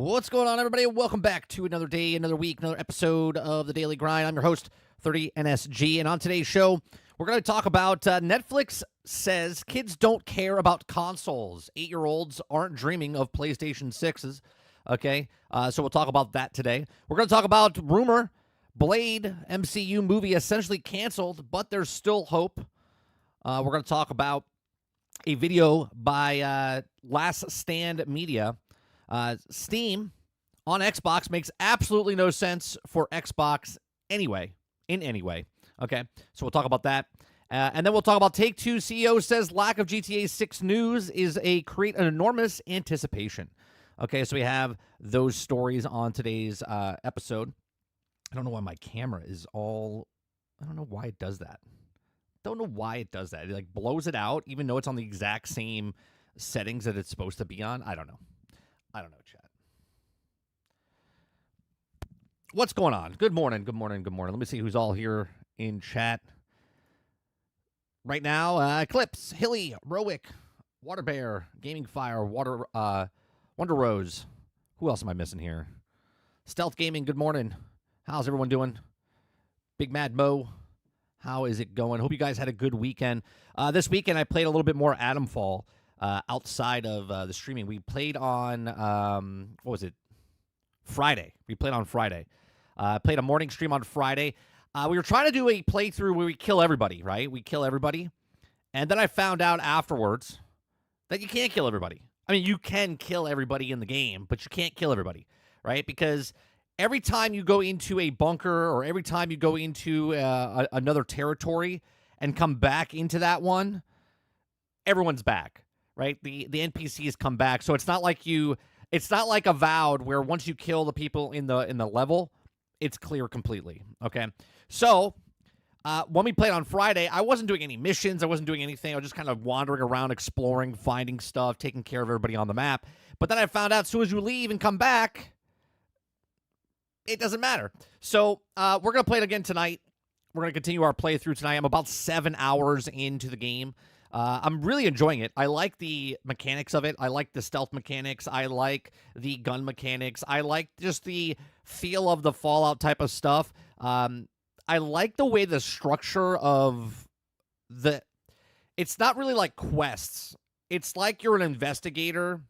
What's going on, everybody? Welcome back to another day, another week, another episode of The Daily Grind. I'm your host, 30NSG, and on today's show, we're going to talk about Netflix says kids don't care about consoles. 8-year-olds aren't dreaming of PlayStation 6s, okay? So we'll talk about that today. We're going to talk about rumor, Blade MCU movie essentially canceled, but there's still hope. We're going to talk about a video by Last Stand Media. Steam on Xbox makes absolutely no sense for Xbox anyway, in any way. Okay, so we'll talk about that. And then we'll talk about Take-Two CEO says lack of GTA 6 news is create an enormous anticipation. Okay, so we have those stories on today's episode. I don't know why my camera is all... I don't know why it does that. Don't know why it does that. It like blows it out, even though it's on the exact same settings that it's supposed to be on. I don't know, chat. What's going on? Good morning. Let me see who's all here in chat right now. Eclipse, Hilly, Rowick, Water Bear, Gaming Fire, Wonder Rose. Who else am I missing here? Stealth Gaming, good morning. How's everyone doing? Big Mad Mo, how is it going? Hope you guys had a good weekend. This weekend I played a little bit more Atomfall. Outside of the streaming, we played on, what was it? Friday. We played on Friday. Played a morning stream on Friday. We were trying to do a playthrough where we kill everybody, right? We kill everybody. And then I found out afterwards that you can't kill everybody. I mean, you can kill everybody in the game, but you can't kill everybody, right? Because every time you go into a bunker or every time you go into another territory and come back into that one, everyone's back. Right, the NPCs come back, so it's not like Avowed where once you kill the people in the level, it's clear completely. Okay, so when we played on Friday, I wasn't doing any missions, I wasn't doing anything. I was just kind of wandering around, exploring, finding stuff, taking care of everybody on the map. But then I found out as soon as you leave and come back, it doesn't matter. So we're gonna play it again tonight. We're gonna continue our playthrough tonight. I'm about 7 hours into the game. I'm really enjoying it. I like the mechanics of it. I like the stealth mechanics. I like the gun mechanics. I like just the feel of the Fallout type of stuff. I like the way the structure of the... It's not really like quests. It's like you're an investigator,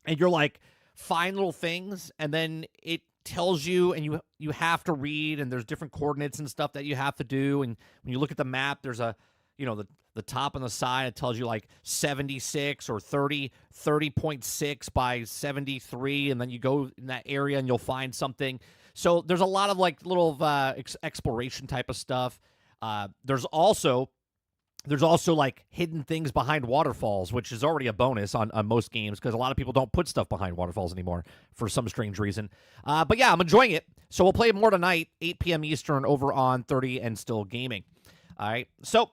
and you're like, find little things, and then it tells you, and you have to read, and there's different coordinates and stuff that you have to do, and when you look at the map, there's a... You know, the top and the side, it tells you like 76 or 30.6 by 73, and then you go in that area and you'll find something. So there's a lot of like little exploration type of stuff. There's also like hidden things behind waterfalls, which is already a bonus on most games because a lot of people don't put stuff behind waterfalls anymore for some strange reason. But yeah, I'm enjoying it. So we'll play more tonight, 8 p.m. Eastern over on 30 and Still Gaming. All right, so...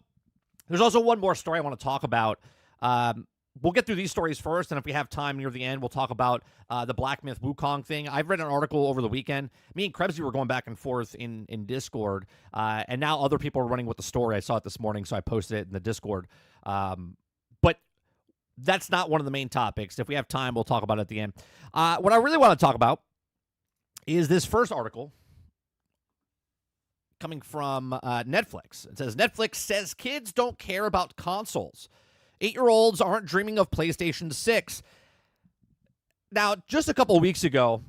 There's also one more story I want to talk about. We'll get through these stories first, and if we have time near the end, we'll talk about the Black Myth Wukong thing. I've read an article over the weekend. Me and Krebsy were going back and forth in Discord, and now other people are running with the story. I saw it this morning, so I posted it in the Discord. But that's not one of the main topics. If we have time, we'll talk about it at the end. What I really want to talk about is this first article coming from Netflix. It says, Netflix says kids don't care about consoles. 8-year-olds aren't dreaming of PlayStation 6. Now, just a couple of weeks ago,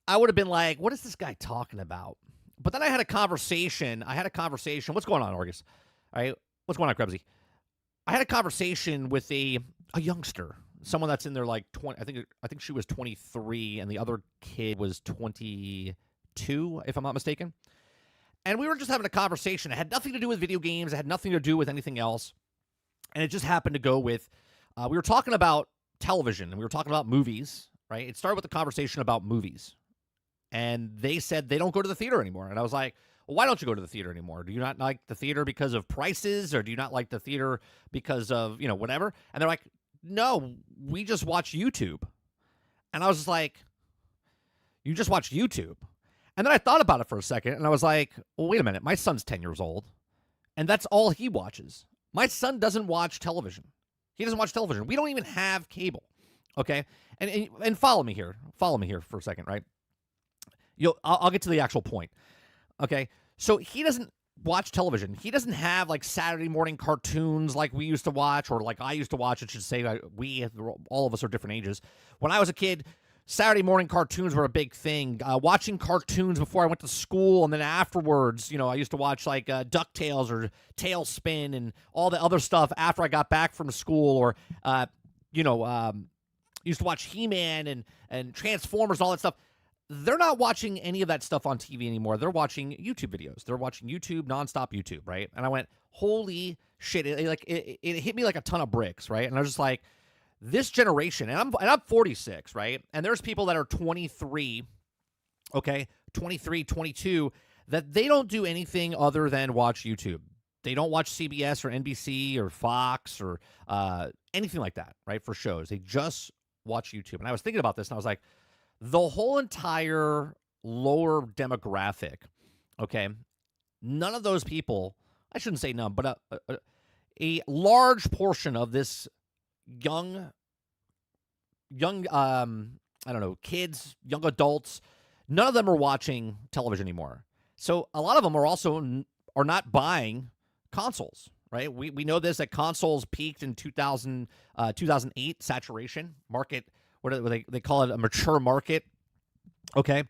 I would have been like, what is this guy talking about? But then I had a conversation. What's going on, Orgus? All right, what's going on, Krebsy? I had a conversation with a youngster, someone that's in their like 20. I think she was 23, and the other kid was 22, if I'm not mistaken. And we were just having a conversation. It had nothing to do with video games. It had nothing to do with anything else. And it just happened to go with, we were talking about television, and we were talking about movies, right? It started with a conversation about movies. And they said they don't go to the theater anymore. And I was like, well, why don't you go to the theater anymore? Do you not like the theater because of prices? Or do you not like the theater because of, whatever? And they're like, no, we just watch YouTube. And I was just like, you just watch YouTube? And then I thought about it for a second, and I was like, well, wait a minute. My son's 10 years old, and that's all he watches. My son doesn't watch television. He doesn't watch television. We don't even have cable. Okay, and follow me here. Follow me here for a second, right? I'll get to the actual point. Okay, so he doesn't watch television. He doesn't have like Saturday morning cartoons like we used to watch, or like I used to watch. It should say all of us are different ages. When I was a kid, Saturday morning cartoons were a big thing. Watching cartoons before I went to school, and then afterwards, I used to watch like DuckTales or Tailspin and all the other stuff after I got back from school, or used to watch He-Man and Transformers and all that stuff. They're not watching any of that stuff on TV anymore. They're watching YouTube videos. They're watching YouTube, nonstop YouTube, right? And I went, holy shit! It hit me like a ton of bricks, right? And I was just like, this generation, and I'm 46, right? And there's people that are 23, okay, 23, 22, that they don't do anything other than watch YouTube. They don't watch CBS or NBC or Fox or anything like that, right? For shows, they just watch YouTube. And I was thinking about this, and I was like, the whole entire lower demographic, okay, none of those people, I shouldn't say none, but a large portion of this young I don't know, kids, young adults, none of them are watching television anymore. So a lot of them are not buying consoles, right? We know this, that consoles peaked in 2008, saturation market. What do they call it? A mature market. Okay.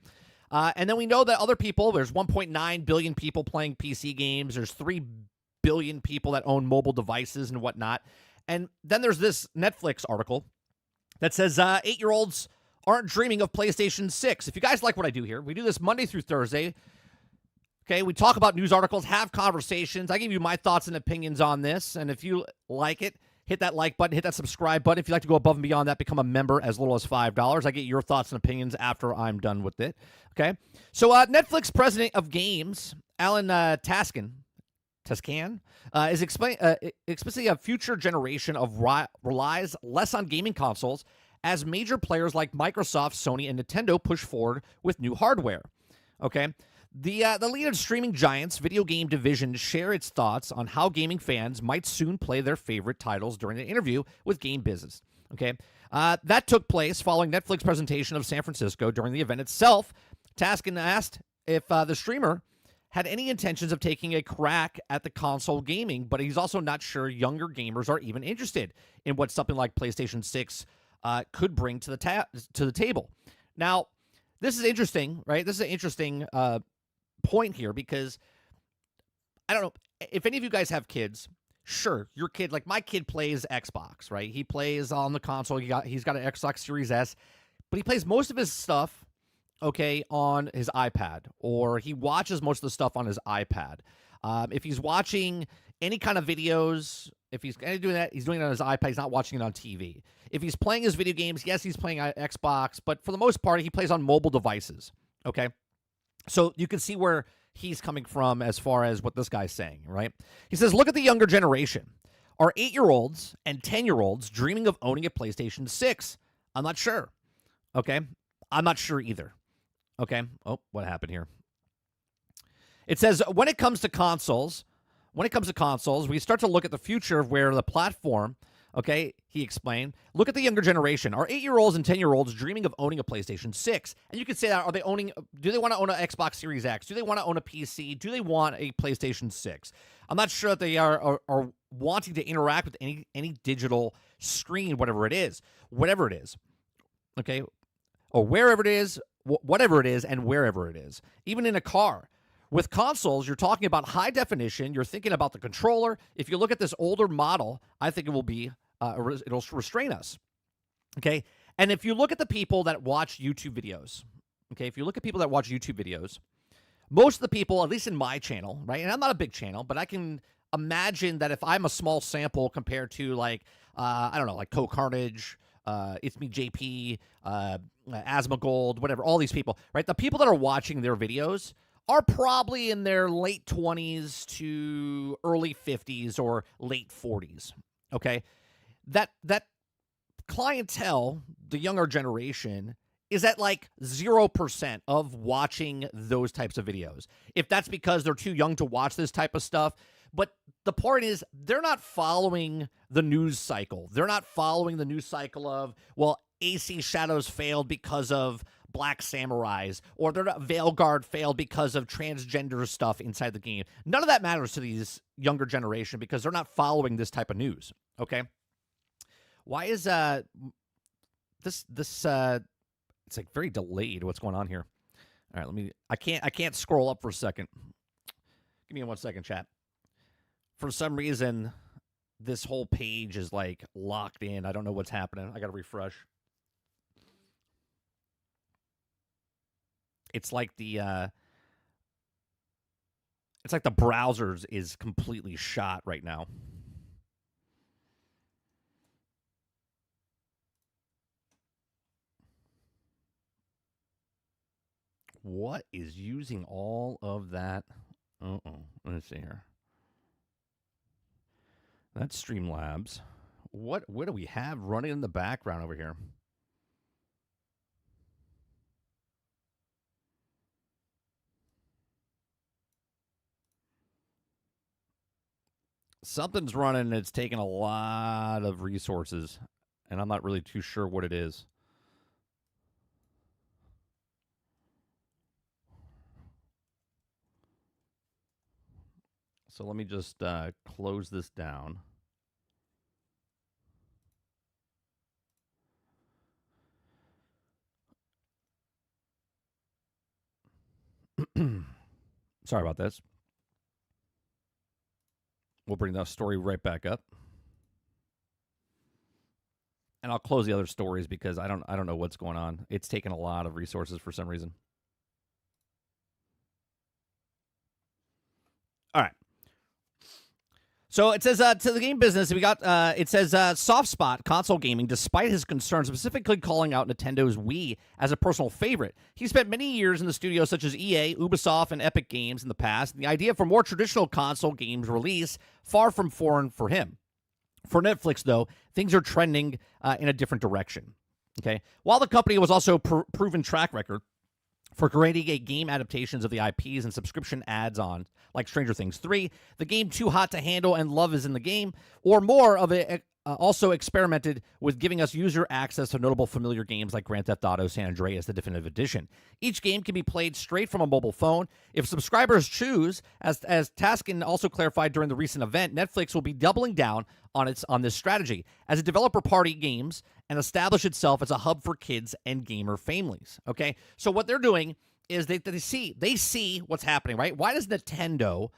And then we know that other people, there's 1.9 billion people playing PC games. There's 3 billion people that own mobile devices and whatnot. And then there's this Netflix article that says 8-year-olds aren't dreaming of PlayStation 6. If you guys like what I do here, we do this Monday through Thursday. Okay, we talk about news articles, have conversations. I give you my thoughts and opinions on this. And if you like it, hit that like button, hit that subscribe button. If you'd like to go above and beyond that, become a member as little as $5. I get your thoughts and opinions after I'm done with it. Okay? So Netflix president of games, Alan Tascan, is explicitly a future generation of relies less on gaming consoles as major players like Microsoft, Sony, and Nintendo push forward with new hardware. Okay? The lead of streaming giants video game division share its thoughts on how gaming fans might soon play their favorite titles during an interview with Game Business. Okay, that took place following Netflix presentation of San Francisco. During the event itself, Taskin asked if the streamer had any intentions of taking a crack at the console gaming, but he's also not sure younger gamers are even interested in what something like PlayStation 6 could bring to the table. Now, this is interesting, right? This is an interesting point here, because I don't know if any of you guys have kids. Sure, your kid, like my kid, plays Xbox, right? He plays on the console. He's got an Xbox Series S, but he plays most of his stuff, okay, on his iPad, or he watches most of the stuff on his iPad. If he's watching any kind of videos, if he's doing that, he's doing it on his iPad. He's not watching it on TV. If he's playing his video games, yes, he's playing Xbox, but for the most part, he plays on mobile devices, okay? So you can see where he's coming from as far as what this guy's saying, right? He says, look at the younger generation. Are 8-year-olds and 10-year-olds dreaming of owning a PlayStation 6? I'm not sure. Okay? I'm not sure either. Okay? Oh, what happened here? It says, when it comes to consoles, we start to look at the future of where the platform, okay, he explained. Look at the younger generation. Are 8-year-olds and 10-year-olds dreaming of owning a PlayStation 6? And you could say that, do they want to own an Xbox Series X? Do they want to own a PC? Do they want a PlayStation 6? I'm not sure that they are wanting to interact with any digital screen, whatever it is, okay, or wherever it is, whatever it is, and wherever it is, even in a car. With consoles, you're talking about high definition. You're thinking about the controller. If you look at this older model, I think it will be it'll restrain us. Okay, and if you look at the people that watch YouTube videos, most of the people, at least in my channel, right? And I'm not a big channel, but I can imagine that if I'm a small sample compared to like I don't know, like Co Carnage, It's Me JP, Asthma Gold, whatever, all these people, right? The people that are watching their videos are probably in their late 20s to early 50s or late 40s, okay? That clientele, the younger generation, is at like 0% of watching those types of videos. If that's because they're too young to watch this type of stuff. But the point is, they're not following the news cycle. They're not following the news cycle of, well, AC Shadows failed because of Black Samurais, or their Veilguard failed because of transgender stuff inside the game. None of that matters to these younger generation because they're not following this type of news. Okay, why is this it's like very delayed? What's going on here? All right, let me. I can't scroll up for a second. Give me 1 second, chat. For some reason, this whole page is like locked in. I don't know what's happening. I got to refresh. It's like the browsers is completely shot right now. What is using all of that? Let's see here. That's Streamlabs. What do we have running in the background over here? Something's running and it's taking a lot of resources, and I'm not really too sure what it is. So let me just close this down. Sorry about this. We'll bring that story right back up. And I'll close the other stories because I don't know what's going on. It's taken a lot of resources for some reason. All right. So it says to the game business, we got it says soft spot console gaming, despite his concerns, specifically calling out Nintendo's Wii as a personal favorite. He spent many years in the studios such as EA, Ubisoft, and Epic Games in the past. And the idea for more traditional console games release far from foreign for him. For Netflix, though, things are trending in a different direction. Okay, while the company was also proven track record for creating a game adaptations of the IPs and subscription ads-on, like Stranger Things 3, the game Too Hot to Handle and Love is in the Game, or more of it, also experimented with giving us user access to notable familiar games like Grand Theft Auto San Andreas, the Definitive Edition. Each game can be played straight from a mobile phone. If subscribers choose, as Taskin also clarified during the recent event, Netflix will be doubling down on this strategy as a developer party games and establish itself as a hub for kids and gamer families. Okay, so what they're doing is they see what's happening, right? Why does Nintendo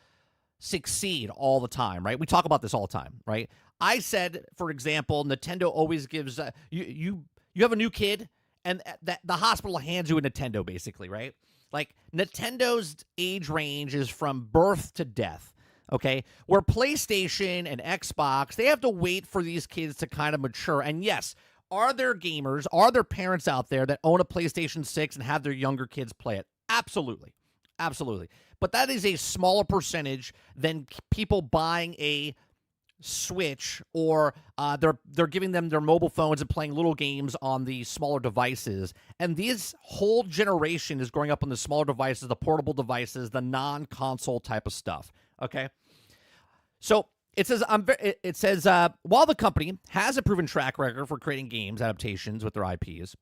succeed all the time, right? We talk about this all the time, right? I said, for example, Nintendo always gives you have a new kid, and the hospital hands you a Nintendo, basically, right? Like Nintendo's age range is from birth to death. Okay, where PlayStation and Xbox, they have to wait for these kids to kind of mature. And yes, are there gamers, are there parents out there that own a PlayStation 6 and have their younger kids play it? Absolutely. Absolutely. But that is a smaller percentage than people buying a Switch, or they're giving them their mobile phones and playing little games on the smaller devices. And this whole generation is growing up on the smaller devices, the portable devices, the non-console type of stuff. Okay? So it says, while the company has a proven track record for creating games adaptations with their IPs,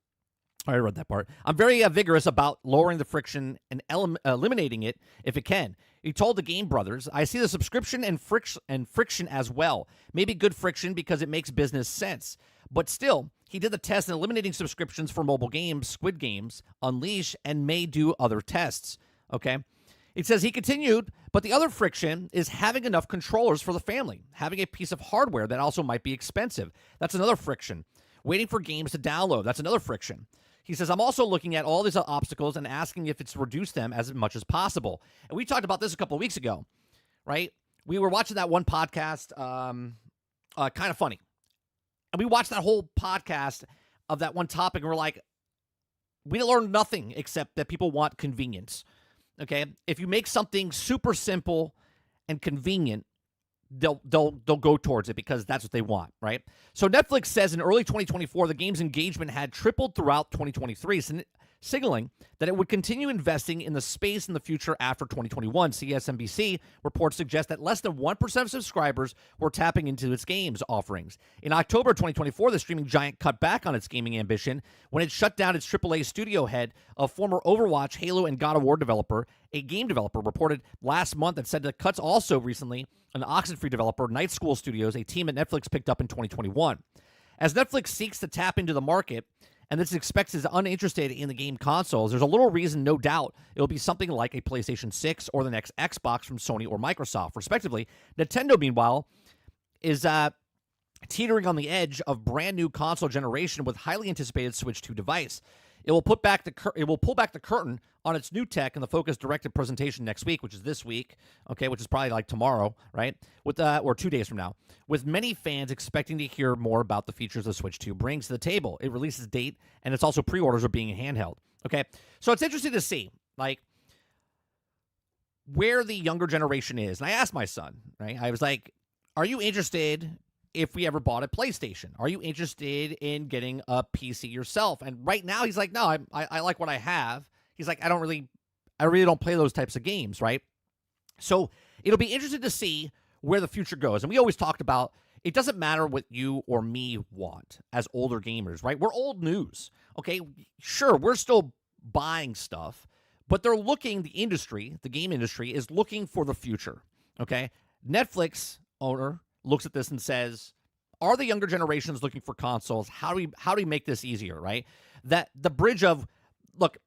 I read that part. I'm very vigorous about lowering the friction and eliminating it if it can. He told the Game Brothers, I see the subscription and friction as well. Maybe good friction because it makes business sense. But still, he did the test in eliminating subscriptions for mobile games, Squid Games, Unleash, and may do other tests. Okay? It says he continued, but the other friction is having enough controllers for the family, having a piece of hardware that also might be expensive. That's another friction. Waiting for games to download. That's another friction. He says, I'm also looking at all these obstacles and asking if it's reduced them as much as possible. And we talked about this a couple of weeks ago, right? We were watching that one podcast, Kind of Funny. And we watched that whole podcast of that one topic, and we're like, we learned nothing except that people want convenience. Okay? If you make something super simple and convenient, they'll go towards it because that's what they want, right? So Netflix says in early 2024, the game's engagement had tripled throughout 2023. signaling that it would continue investing in the space in the future after 2021. CSNBC reports suggest that less than 1% of subscribers were tapping into its games offerings. In October 2024, the streaming giant cut back on its gaming ambition when it shut down its AAA studio head, a former Overwatch, Halo, and God of War developer. A game developer reported last month that said the cuts also recently an Oxenfree developer, Night School Studios, a team that Netflix picked up in 2021. As Netflix seeks to tap into the market, and this expects is uninterested in the game consoles, there's a little reason, no doubt, it'll be something like a PlayStation 6 or the next Xbox from Sony or Microsoft, respectively. Nintendo, meanwhile, is teetering on the edge of brand new console generation with highly anticipated Switch 2 device. It will pull back the curtain on its new tech in the focus-directed presentation next week, which is this week, okay, which is probably like tomorrow, right? Or 2 days from now, with many fans expecting to hear more about the features the Switch 2 brings to the table. It releases date, and it's also pre-orders are being handheld, okay? So it's interesting to see, like, where the younger generation is. And I asked my son, right? I was like, are you interested if we ever bought a PlayStation? Are you interested in getting a PC yourself? And right now he's like, no, I like what I have. He's like, I really don't play those types of games, right? So it'll be interesting to see where the future goes. And we always talked about it doesn't matter what you or me want as older gamers, right? We're old news, okay? Sure, we're still buying stuff, but they're looking, the game industry is looking for the future, okay? Netflix owner looks at this and says, are the younger generations looking for consoles? How do we make this easier, right? That the bridge of, look,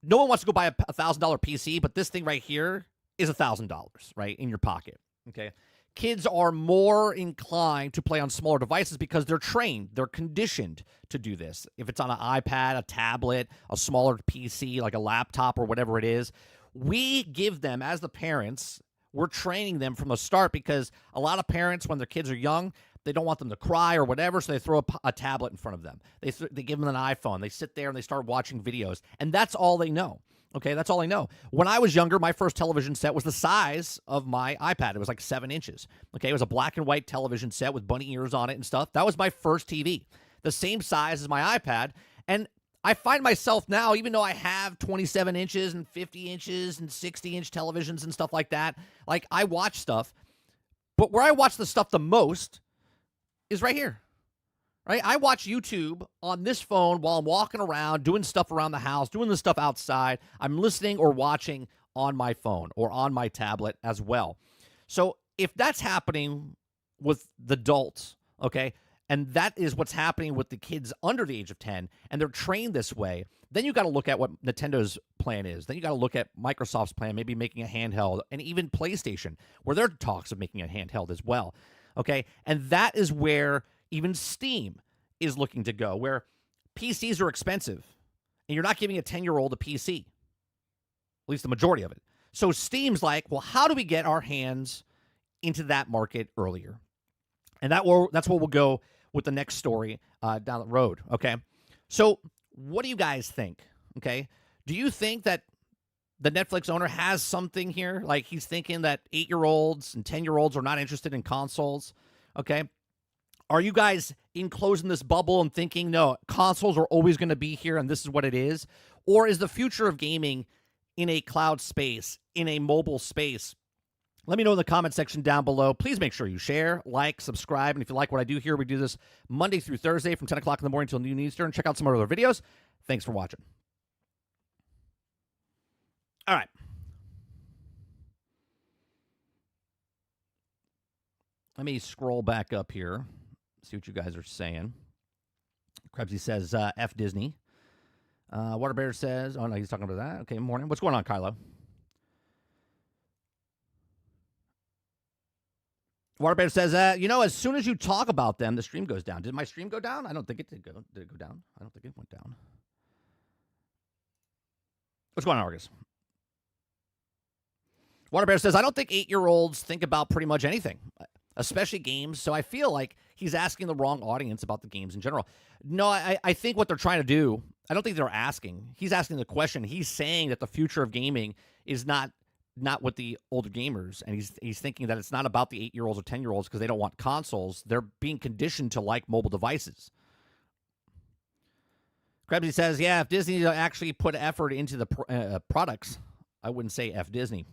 no one wants to go buy a $1,000 PC, but this thing right here is $1,000, right, in your pocket, okay? Kids are more inclined to play on smaller devices because they're trained, they're conditioned to do this. If it's on an iPad, a tablet, a smaller PC, like a laptop or whatever it is, we give them, as the parents, we're training them from the start because a lot of parents, when their kids are young, they don't want them to cry or whatever, so they throw a tablet in front of them. They give them an iPhone. They sit there and they start watching videos, and that's all they know. Okay, that's all I know. When I was younger, my first television set was the size of my iPad. It was like 7 inches. Okay, it was a black and white television set with bunny ears on it and stuff. That was my first TV, the same size as my iPad. And I find myself now, even though I have 27 inches and 50 inches and 60-inch televisions and stuff like that, like I watch stuff, but where I watch the stuff the most is right here. Right? I watch YouTube on this phone while I'm walking around, doing stuff around the house, doing the stuff outside. I'm listening or watching on my phone or on my tablet as well. So if that's happening with the adults, okay, and that is what's happening with the kids under the age of 10, and they're trained this way, then you got to look at what Nintendo's plan is. Then you got to look at Microsoft's plan, maybe making a handheld, and even PlayStation, where there are talks of making a handheld as well. Okay, and that is where even Steam is looking to go, where PCs are expensive, and you're not giving a 10-year-old a PC, at least the majority of it. So Steam's like, well, how do we get our hands into that market earlier? And that's where we'll go with the next story down the road, okay? So what do you guys think, okay? Do you think that the Netflix owner has something here? Like he's thinking that 8-year-olds and 10-year-olds are not interested in consoles, okay? Are you guys enclosing this bubble and thinking, no, consoles are always going to be here and this is what it is? Or is the future of gaming in a cloud space, in a mobile space? Let me know in the comment section down below. Please make sure you share, like, subscribe, and if you like what I do here, we do this Monday through Thursday from 10 o'clock in the morning until noon Eastern. Check out some of our other videos. Thanks for watching. All right. Let me scroll back up here, see what you guys are saying. Krebsy says, F Disney. Waterbear says, oh, no, he's talking about that. Okay, morning. What's going on, Kylo? Waterbear says, as soon as you talk about them, the stream goes down. Did my stream go down? I don't think it did go. Did it go down? I don't think it went down. What's going on, Argus? Waterbear says, I don't think 8-year-olds think about pretty much anything, especially games. So I feel like he's asking the wrong audience about the games in general. No, I think what they're trying to do, I don't think they're asking. He's asking the question. He's saying that the future of gaming is not with the older gamers, and he's thinking that it's not about the 8-year-olds or 10-year-olds because they don't want consoles. They're being conditioned to like mobile devices. Krebsy says, yeah, if Disney actually put effort into the products, I wouldn't say F Disney.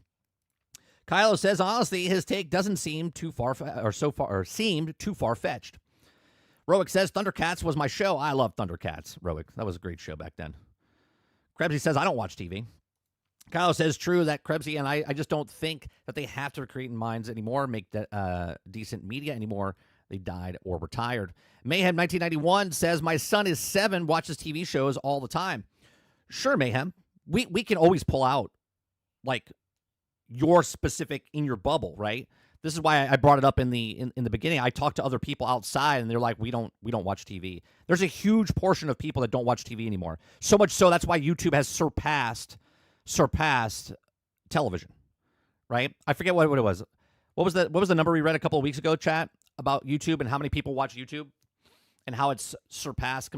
Kylo says, honestly, his take doesn't seem too seemed too far-fetched. Roic says, Thundercats was my show. I love Thundercats, Roic. That was a great show back then. Krebsy says, I don't watch TV. Kylo says, true, that Krebsy, and I just don't think that they have to create minds anymore, make decent media anymore. They died or retired. Mayhem 1991 says, my son is 7, watches TV shows all the time. Sure, Mayhem. We can always pull out, like, your specific in your bubble, right? This is why I brought it up in the beginning. I talked to other people outside, and they're like, we don't watch TV. There's a huge portion of people that don't watch TV anymore. So much so that's why YouTube has surpassed television, right? I forget what it was. What was the number we read a couple of weeks ago, chat, about YouTube and how many people watch YouTube and how it's surpassed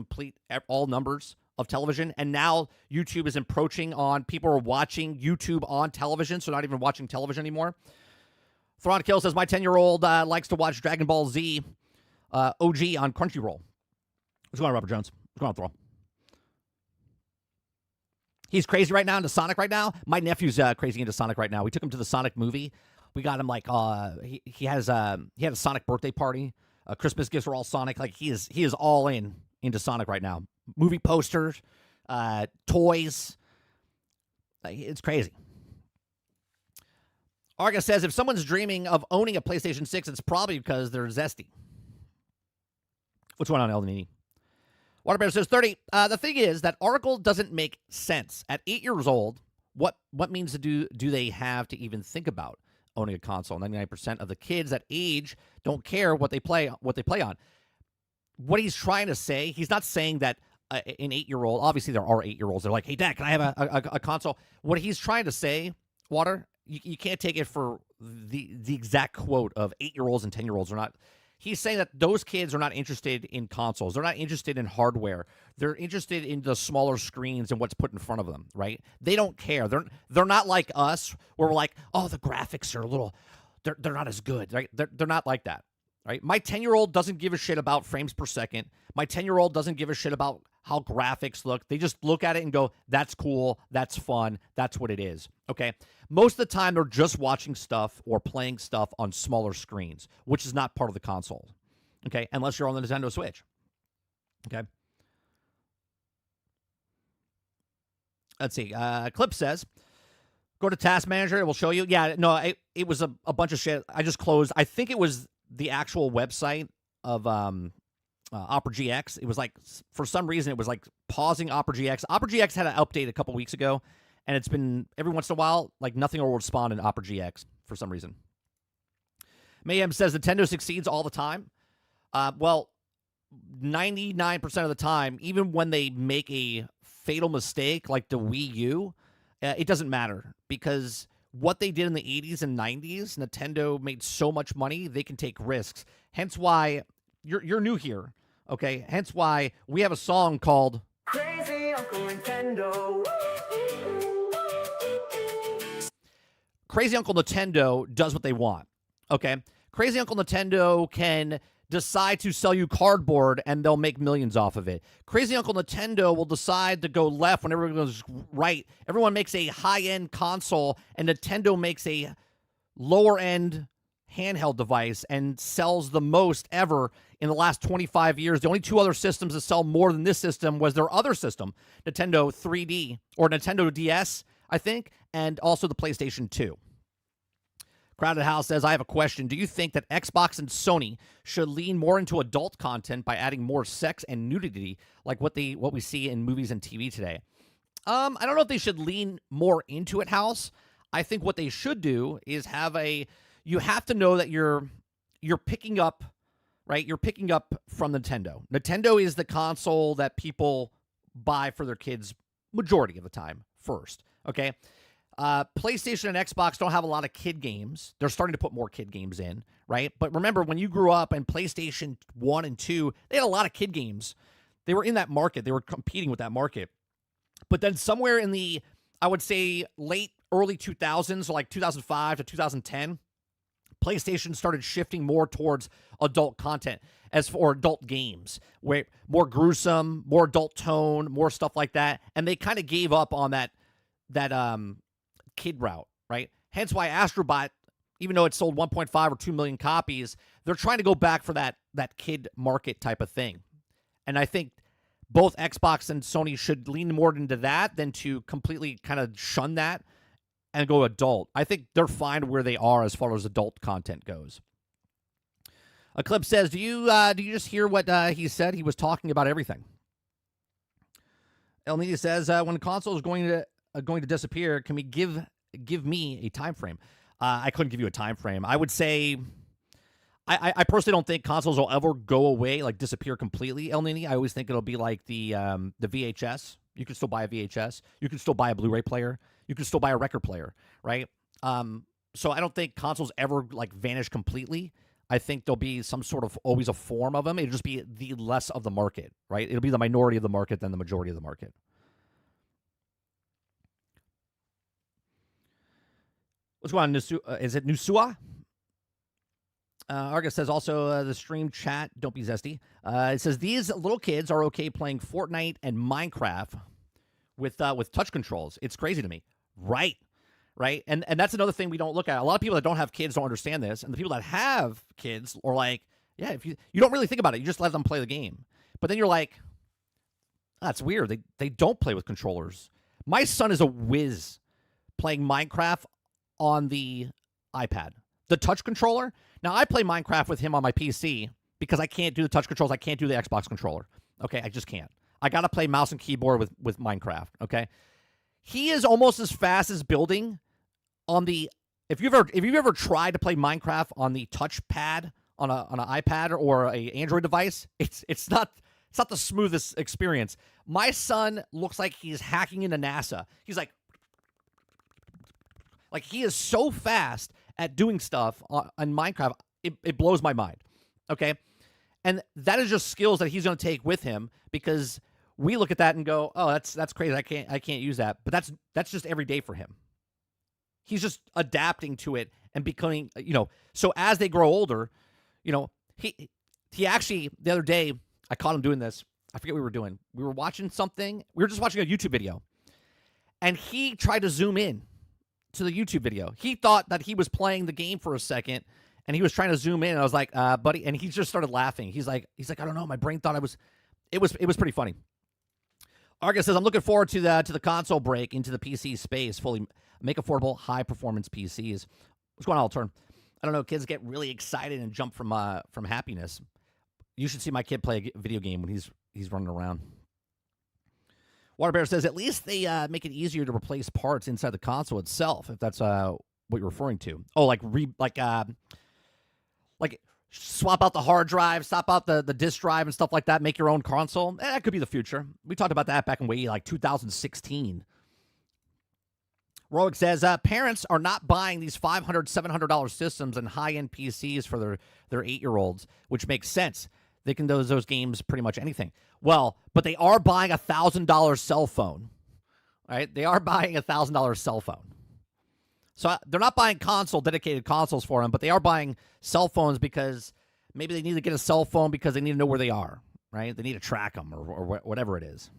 all numbers of television. And now YouTube is encroaching on people are watching YouTube on television, so not even watching television anymore. Thrawn Kill says, my 10-year-old likes to watch Dragon Ball Z OG on Crunchyroll. What's going on, Robert Jones? What's going on, Thrawn? He's crazy right now into Sonic right now. My nephew's crazy into Sonic right now. We took him to the Sonic movie. We got him like he had a Sonic birthday party. Christmas gifts were all Sonic. Like he is all into Sonic right now. Movie posters, toys. Like, it's crazy. Arga says if someone's dreaming of owning a PlayStation 6, it's probably because they're zesty. What's going on, Eldenini? Waterbear says 30. The thing is that article doesn't make sense. At 8 years old, what means do they have to even think about owning a console? 99% of the kids that age don't care what they play on. What he's trying to say, he's not saying that an 8-year-old, obviously there are 8-year-olds, they're like, hey, Dad, can I have a console? What he's trying to say, Water, you can't take it for the exact quote of 8-year-olds and 10-year-olds are not. He's saying that those kids are not interested in consoles. They're not interested in hardware. They're interested in the smaller screens and what's put in front of them, right? They don't care. They're not like us where we're like, oh, the graphics are a little, they're not as good, right? They're not like that, right? My 10-year-old doesn't give a shit about frames per second. My 10-year-old doesn't give a shit about how graphics look. They just look at it and go, that's cool, that's fun, that's what it is, okay? Most of the time, they're just watching stuff or playing stuff on smaller screens, which is not part of the console, okay? Unless you're on the Nintendo Switch, okay? Let's see. Clip says, go to Task Manager. It will show you. Yeah, no, it was a bunch of shit. I just closed. I think it was the actual website of Opera GX. It was like, for some reason, it was like pausing Opera GX. Opera GX had an update a couple weeks ago, and it's been, every once in a while, like nothing will respond in Opera GX for some reason. Mayhem says Nintendo succeeds all the time. Well, 99% of the time, even when they make a fatal mistake like the Wii U, it doesn't matter because what they did in the 80s and 90s, Nintendo made so much money, they can take risks. Hence why, you're new here, okay? Hence why we have a song called Crazy Uncle Nintendo. Crazy Uncle Nintendo does what they want, okay? Crazy Uncle Nintendo can decide to sell you cardboard and they'll make millions off of it. Crazy Uncle Nintendo will decide to go left when everyone goes right. Everyone makes a high-end console and Nintendo makes a lower-end handheld device and sells the most ever in the last 25 years. The only two other systems that sell more than this system was their other system, Nintendo 3D or Nintendo DS, I think, and also the PlayStation 2. Crowded House says, I have a question. Do you think that Xbox and Sony should lean more into adult content by adding more sex and nudity like what we see in movies and TV today? I don't know if they should lean more into it, House. I think what they should do is you have to know that you're picking up, right? You're picking up from Nintendo. Nintendo is the console that people buy for their kids majority of the time first, okay? PlayStation and Xbox don't have a lot of kid games. They're starting to put more kid games in, right? But remember, when you grew up and PlayStation 1 and 2, they had a lot of kid games. They were in that market. They were competing with that market. But then somewhere in the, I would say, early 2000s, so like 2005 to 2010, PlayStation started shifting more towards adult content. as for adult games, where more gruesome, more adult tone, more stuff like that, and they kind of gave up on that kid route, right? Hence why Astrobot, even though it sold 1.5 or 2 million copies, they're trying to go back for that kid market type of thing. And I think both Xbox and Sony should lean more into that than to completely kind of shun that and go adult. I think they're fine where they are as far as adult content goes. A clip says, do you just hear what he said? He was talking about everything. El Nini says, when the console is going to disappear, can we give me a time frame? I couldn't give you a time frame. I would say, I personally don't think consoles will ever go away, like disappear completely, El Nini. I always think it'll be like the VHS. You can still buy a VHS. You can still buy a Blu-ray player. You can still buy a record player, right? So I don't think consoles ever like vanish completely. I think there'll be some sort of always a form of them. It'll just be the less of the market, right? It'll be the minority of the market than the majority of the market. What's going on? Is it Nusua? Argus says also the stream chat, don't be zesty. It says these little kids are okay playing Fortnite and Minecraft with touch controls. It's crazy to me. Right. And that's another thing we don't look at. A lot of people that don't have kids don't understand this. And the people that have kids are like, yeah, if you don't really think about it. You just let them play the game. But then you're like, oh, that's weird. They don't play with controllers. My son is a whiz playing Minecraft on the iPad. The touch controller. Now, I play Minecraft with him on my PC because I can't do the touch controls. I can't do the Xbox controller. Okay, I just can't. I got to play mouse and keyboard with Minecraft, okay? He is almost as fast as building on the if you've ever tried to play Minecraft on the touchpad on an iPad or a Android device, it's not the smoothest experience. My son looks like he's hacking into NASA. He's like he is so fast at doing stuff on Minecraft, it blows my mind, okay? And that is just skills that he's going to take with him because we look at that and go, oh, that's crazy. I can't use that. But that's just every day for him. He's just adapting to it and becoming, so as they grow older, he actually, the other day, I caught him doing this. I forget what we were doing. We were watching something. We were just watching a YouTube video. And he tried to zoom in to the YouTube video. He thought that he was playing the game for a second, and he was trying to zoom in. And I was like, buddy, and he just started laughing. He's like, I don't know. My brain thought it was pretty funny. Argus says, I'm looking forward to the console break into the PC space, fully make affordable, high-performance PCs. What's going on, Altern? I don't know. Kids get really excited and jump from happiness. You should see my kid play a video game when he's running around. Waterbear says, at least they make it easier to replace parts inside the console itself, if that's what you're referring to. Oh, like swap out the hard drive, swap out the disk drive and stuff like that, make your own console. That could be the future. We talked about that back in 2016. Roic says, parents are not buying these $500, $700 systems and high-end PCs for their 8-year-olds, which makes sense. They can do those games pretty much anything. Well, but they are buying a $1,000 cell phone, right? They are buying a $1,000 cell phone. So they're not buying dedicated consoles for them, but they are buying cell phones because maybe they need to get a cell phone because they need to know where they are, right? They need to track them or whatever it is.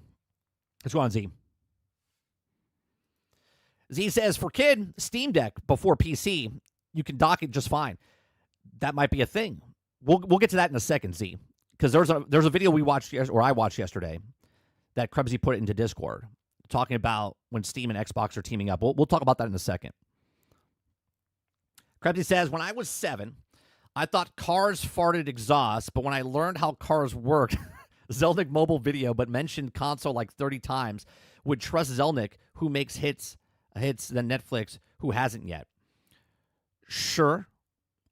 Let's go on, Z. Z says, for kid, Steam Deck before PC, you can dock it just fine. That might be a thing. We'll get to that in a second, Z. Because there's a video we watched, or I watched yesterday, that Krebsy put into Discord, talking about when Steam and Xbox are teaming up. We'll talk about that in a second. Krebsy says, when I was 7, I thought cars farted exhaust, but when I learned how cars work, Zelnick mobile video, but mentioned console like 30 times, would trust Zelnick, who makes hits than Netflix, who hasn't yet. Sure.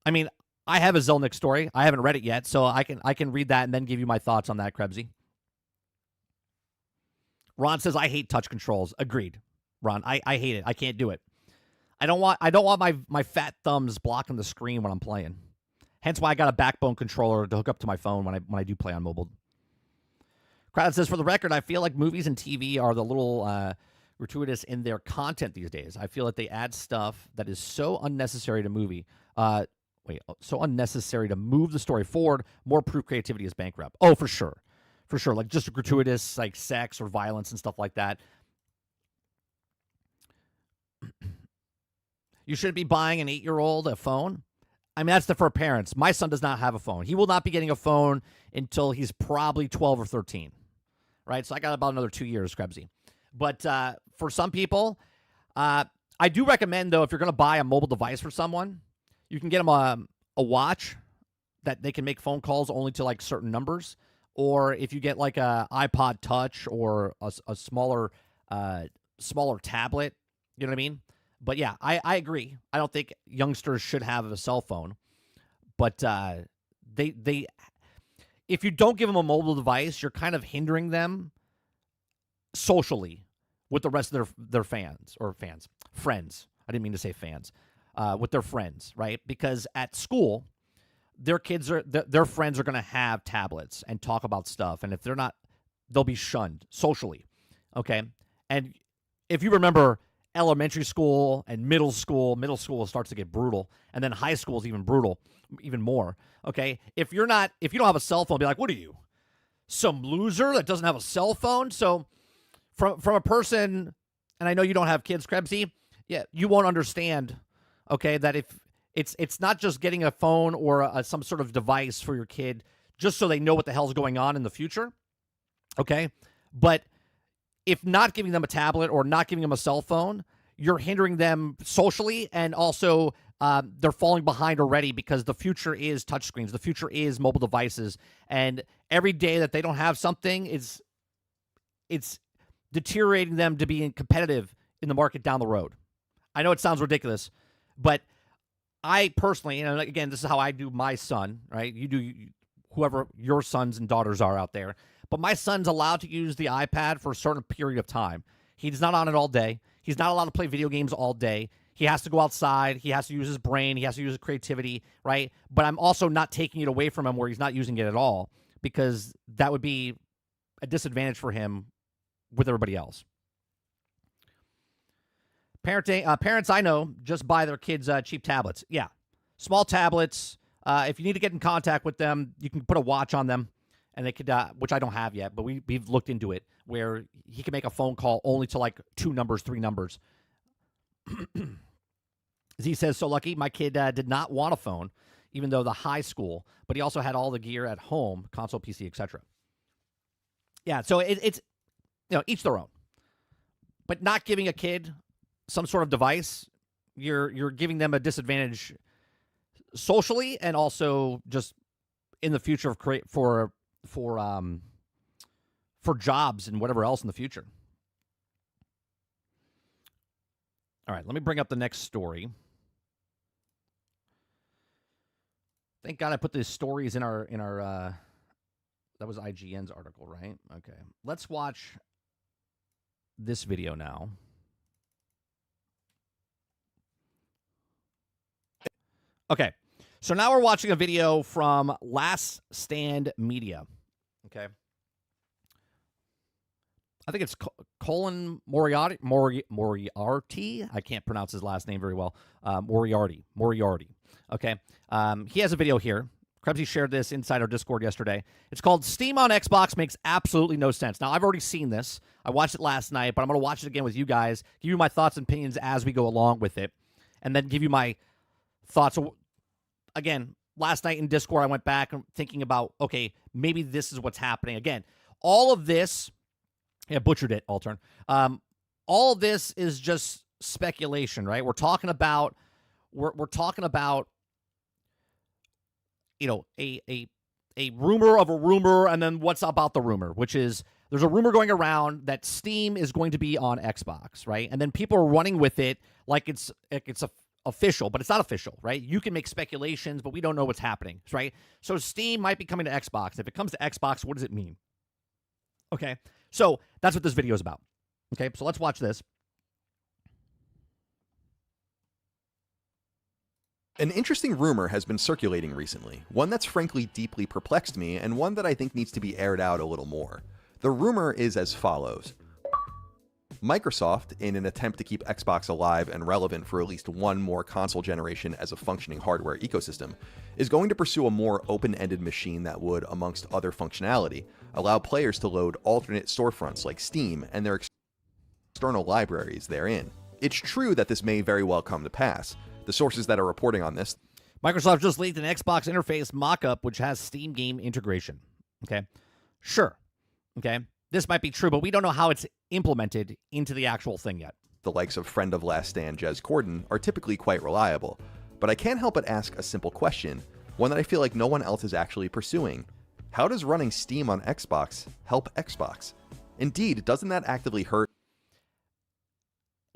I mean, I have a Zelnick story. I haven't read it yet, so I can read that and then give you my thoughts on that, Krebsy. Ron says, I hate touch controls. Agreed, Ron. I hate it. I can't do it. I don't want my fat thumbs blocking the screen when I'm playing. Hence why I got a backbone controller to hook up to my phone when I do play on mobile. Crowd says, for the record, I feel like movies and TV are the little gratuitous in their content these days. I feel like they add stuff that is so unnecessary to movie. Wait, so unnecessary to move the story forward. More proof creativity is bankrupt. Oh, for sure. For sure. Like just gratuitous like sex or violence and stuff like that. You shouldn't be buying an 8-year-old a phone. I mean, that's for parents. My son does not have a phone. He will not be getting a phone until he's probably 12 or 13. Right? So I got about another 2 years, Krebsy. But for some people, I do recommend, though, if you're going to buy a mobile device for someone, you can get them a watch that they can make phone calls only to like certain numbers. Or if you get like a iPod Touch or a smaller tablet, you know what I mean? But yeah, I agree. I don't think youngsters should have a cell phone. But they if you don't give them a mobile device, you're kind of hindering them socially with the rest of their friends. I didn't mean to say fans. With their friends, right? Because at school, their friends are going to have tablets and talk about stuff, and if they're not, they'll be shunned socially. Okay, and if you remember elementary school and middle school starts to get brutal, and then high school is even brutal, even more. Okay, if you don't have a cell phone, be like, what are you, some loser that doesn't have a cell phone? So from a person, and I know you don't have kids, Krebsy, yeah, you won't understand. Okay, that if it's not just getting a phone or some sort of device for your kid just so they know what the hell's going on in the future. Okay, but if not giving them a tablet or not giving them a cell phone, you're hindering them socially, and also they're falling behind already because the future is touchscreens. The future is mobile devices, and every day that they don't have something it's deteriorating them to be competitive in the market down the road. I know it sounds ridiculous, but I personally, and again, this is how I do my son, right? You do whoever your sons and daughters are out there. But my son's allowed to use the iPad for a certain period of time. He's not on it all day. He's not allowed to play video games all day. He has to go outside. He has to use his brain. He has to use his creativity, right? But I'm also not taking it away from him where he's not using it at all, because that would be a disadvantage for him with everybody else. Parents I know just buy their kids cheap tablets. Yeah, small tablets. If you need to get in contact with them, you can put a watch on them, and they could, which I don't have yet, but we've looked into it, where he can make a phone call only to like 2 numbers, 3 numbers. Z says, so lucky my kid did not want a phone, even though the high school, but he also had all the gear at home, console, PC, etc. Yeah, so it's each their own. But not giving a kid some sort of device, you're giving them a disadvantage socially, and also just in the future for jobs and whatever else in the future. All right, let me bring up the next story. Thank God I put these stories in our that was IGN's article, right? Okay. Let's watch this video now. Okay. So now we're watching a video from Last Stand Media. Okay. I think it's Colin Moriarty. I can't pronounce his last name very well. Moriarty. Okay. He has a video here. Krebsy shared this inside our Discord yesterday. It's called Steam on Xbox Makes Absolutely No Sense. Now, I've already seen this. I watched it last night, but I'm going to watch it again with you guys, give you my thoughts and opinions as we go along with it, and then give you my thoughts. Again, last night in Discord, I went back and thinking about, okay, maybe this is what's happening. Again, all of this, yeah, butchered it, Altern. All of this is just speculation, right? We're talking about, a rumor of a rumor, and then what's about the rumor, which is there's a rumor going around that Steam is going to be on Xbox, right? And then people are running with it like it's official, but it's not official, right? You can make speculations, but we don't know what's happening, right? So Steam might be coming to Xbox. If it comes to Xbox, what does it mean? Okay, so that's what this video is about. Okay, so let's watch this. An interesting rumor has been circulating recently, one that's frankly deeply perplexed me, and one that I think needs to be aired out a little more. The rumor is as follows. Microsoft, in an attempt to keep Xbox alive and relevant for at least one more console generation as a functioning hardware ecosystem, is going to pursue a more open-ended machine that would, amongst other functionality, allow players to load alternate storefronts like Steam and their external libraries therein. It's true that this may very well come to pass. The sources that are reporting on this... Microsoft just leaked an Xbox interface mock-up which has Steam game integration. Okay? Sure. Okay? This might be true, but we don't know how it's implemented into the actual thing yet. The likes of friend of Last Stand Jez Corden are typically quite reliable, but I can't help but ask a simple question, one that I feel like no one else is actually pursuing. How does running Steam on Xbox help Xbox? Indeed, doesn't that actively hurt?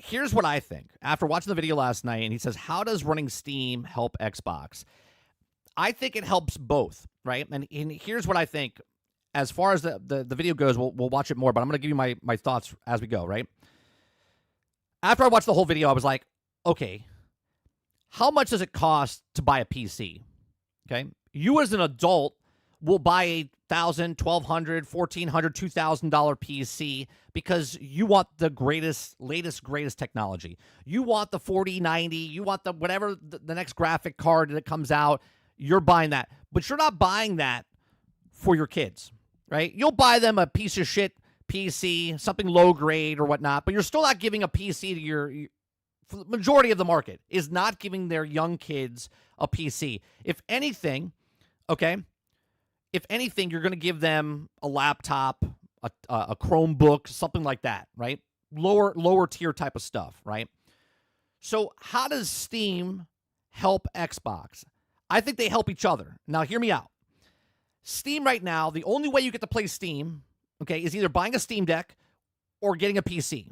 Here's what I think. After watching the video last night, and he says, how does running Steam help Xbox? I think it helps both, right? And here's what I think. As far as the video goes, we'll watch it more, but I'm going to give you my thoughts as we go, right? After I watched the whole video, I was like, okay, how much does it cost to buy a PC? Okay? You as an adult will buy a $1,000, $1,200, $1,400, $2,000 PC because you want the greatest technology. You want the 4090, you want the whatever the next graphic card that comes out, you're buying that. But you're not buying that for your kids. Right? You'll buy them a piece of shit PC, something low grade or whatnot, but you're still not giving a PC to your for the majority of the market is not giving their young kids a PC. If anything, okay, you're going to give them a laptop, a Chromebook, something like that, right? Lower tier type of stuff, right? So how does Steam help Xbox? I think they help each other. Now, hear me out. Steam right now, the only way you get to play Steam, okay, is either buying a Steam Deck or getting a PC,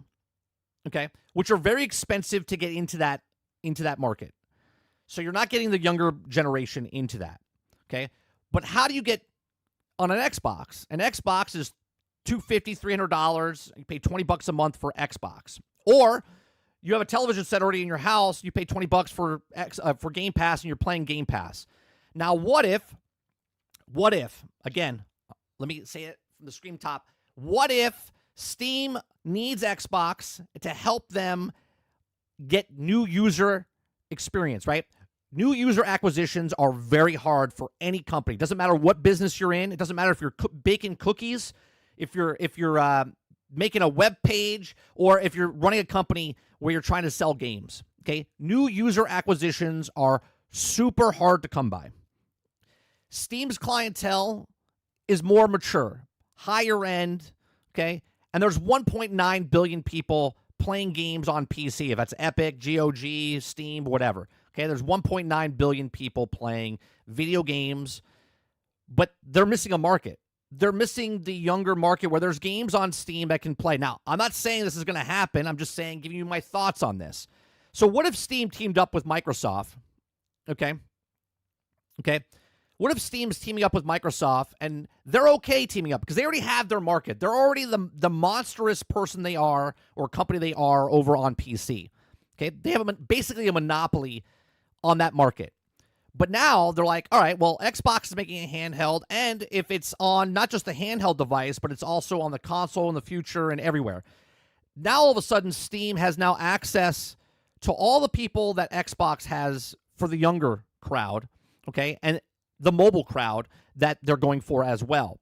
okay, which are very expensive to get into that market. So you're not getting the younger generation into that, okay? But how do you get on an Xbox? An Xbox is $250, $300. You pay $20 a month for Xbox. Or you have a television set already in your house, you pay $20 for Game Pass and you're playing Game Pass. Now, what if, again, let me say it from the screen top, what if Steam needs Xbox to help them get new user experience, right? New user acquisitions are very hard for any company. It doesn't matter what business you're in. It doesn't matter if you're baking cookies, if you're making a web page, or if you're running a company where you're trying to sell games, okay? New user acquisitions are super hard to come by. Steam's clientele is more mature, higher end, okay? And there's 1.9 billion people playing games on PC, if that's Epic, GOG, Steam, whatever. Okay, there's 1.9 billion people playing video games, but they're missing a market. They're missing the younger market where there's games on Steam that can play. Now, I'm not saying this is going to happen. I'm just saying, giving you my thoughts on this. So what if Steam teamed up with Microsoft? Okay. What if Steam's teaming up with Microsoft and they're okay teaming up because they already have their market. They're already the monstrous person they are or company they are over on PC. Okay, they have basically a monopoly on that market. But now they're like, all right, well, Xbox is making a handheld, and if it's on not just the handheld device, but it's also on the console in the future and everywhere. Now all of a sudden, Steam has now access to all the people that Xbox has for the younger crowd, okay, and the mobile crowd that they're going for as well.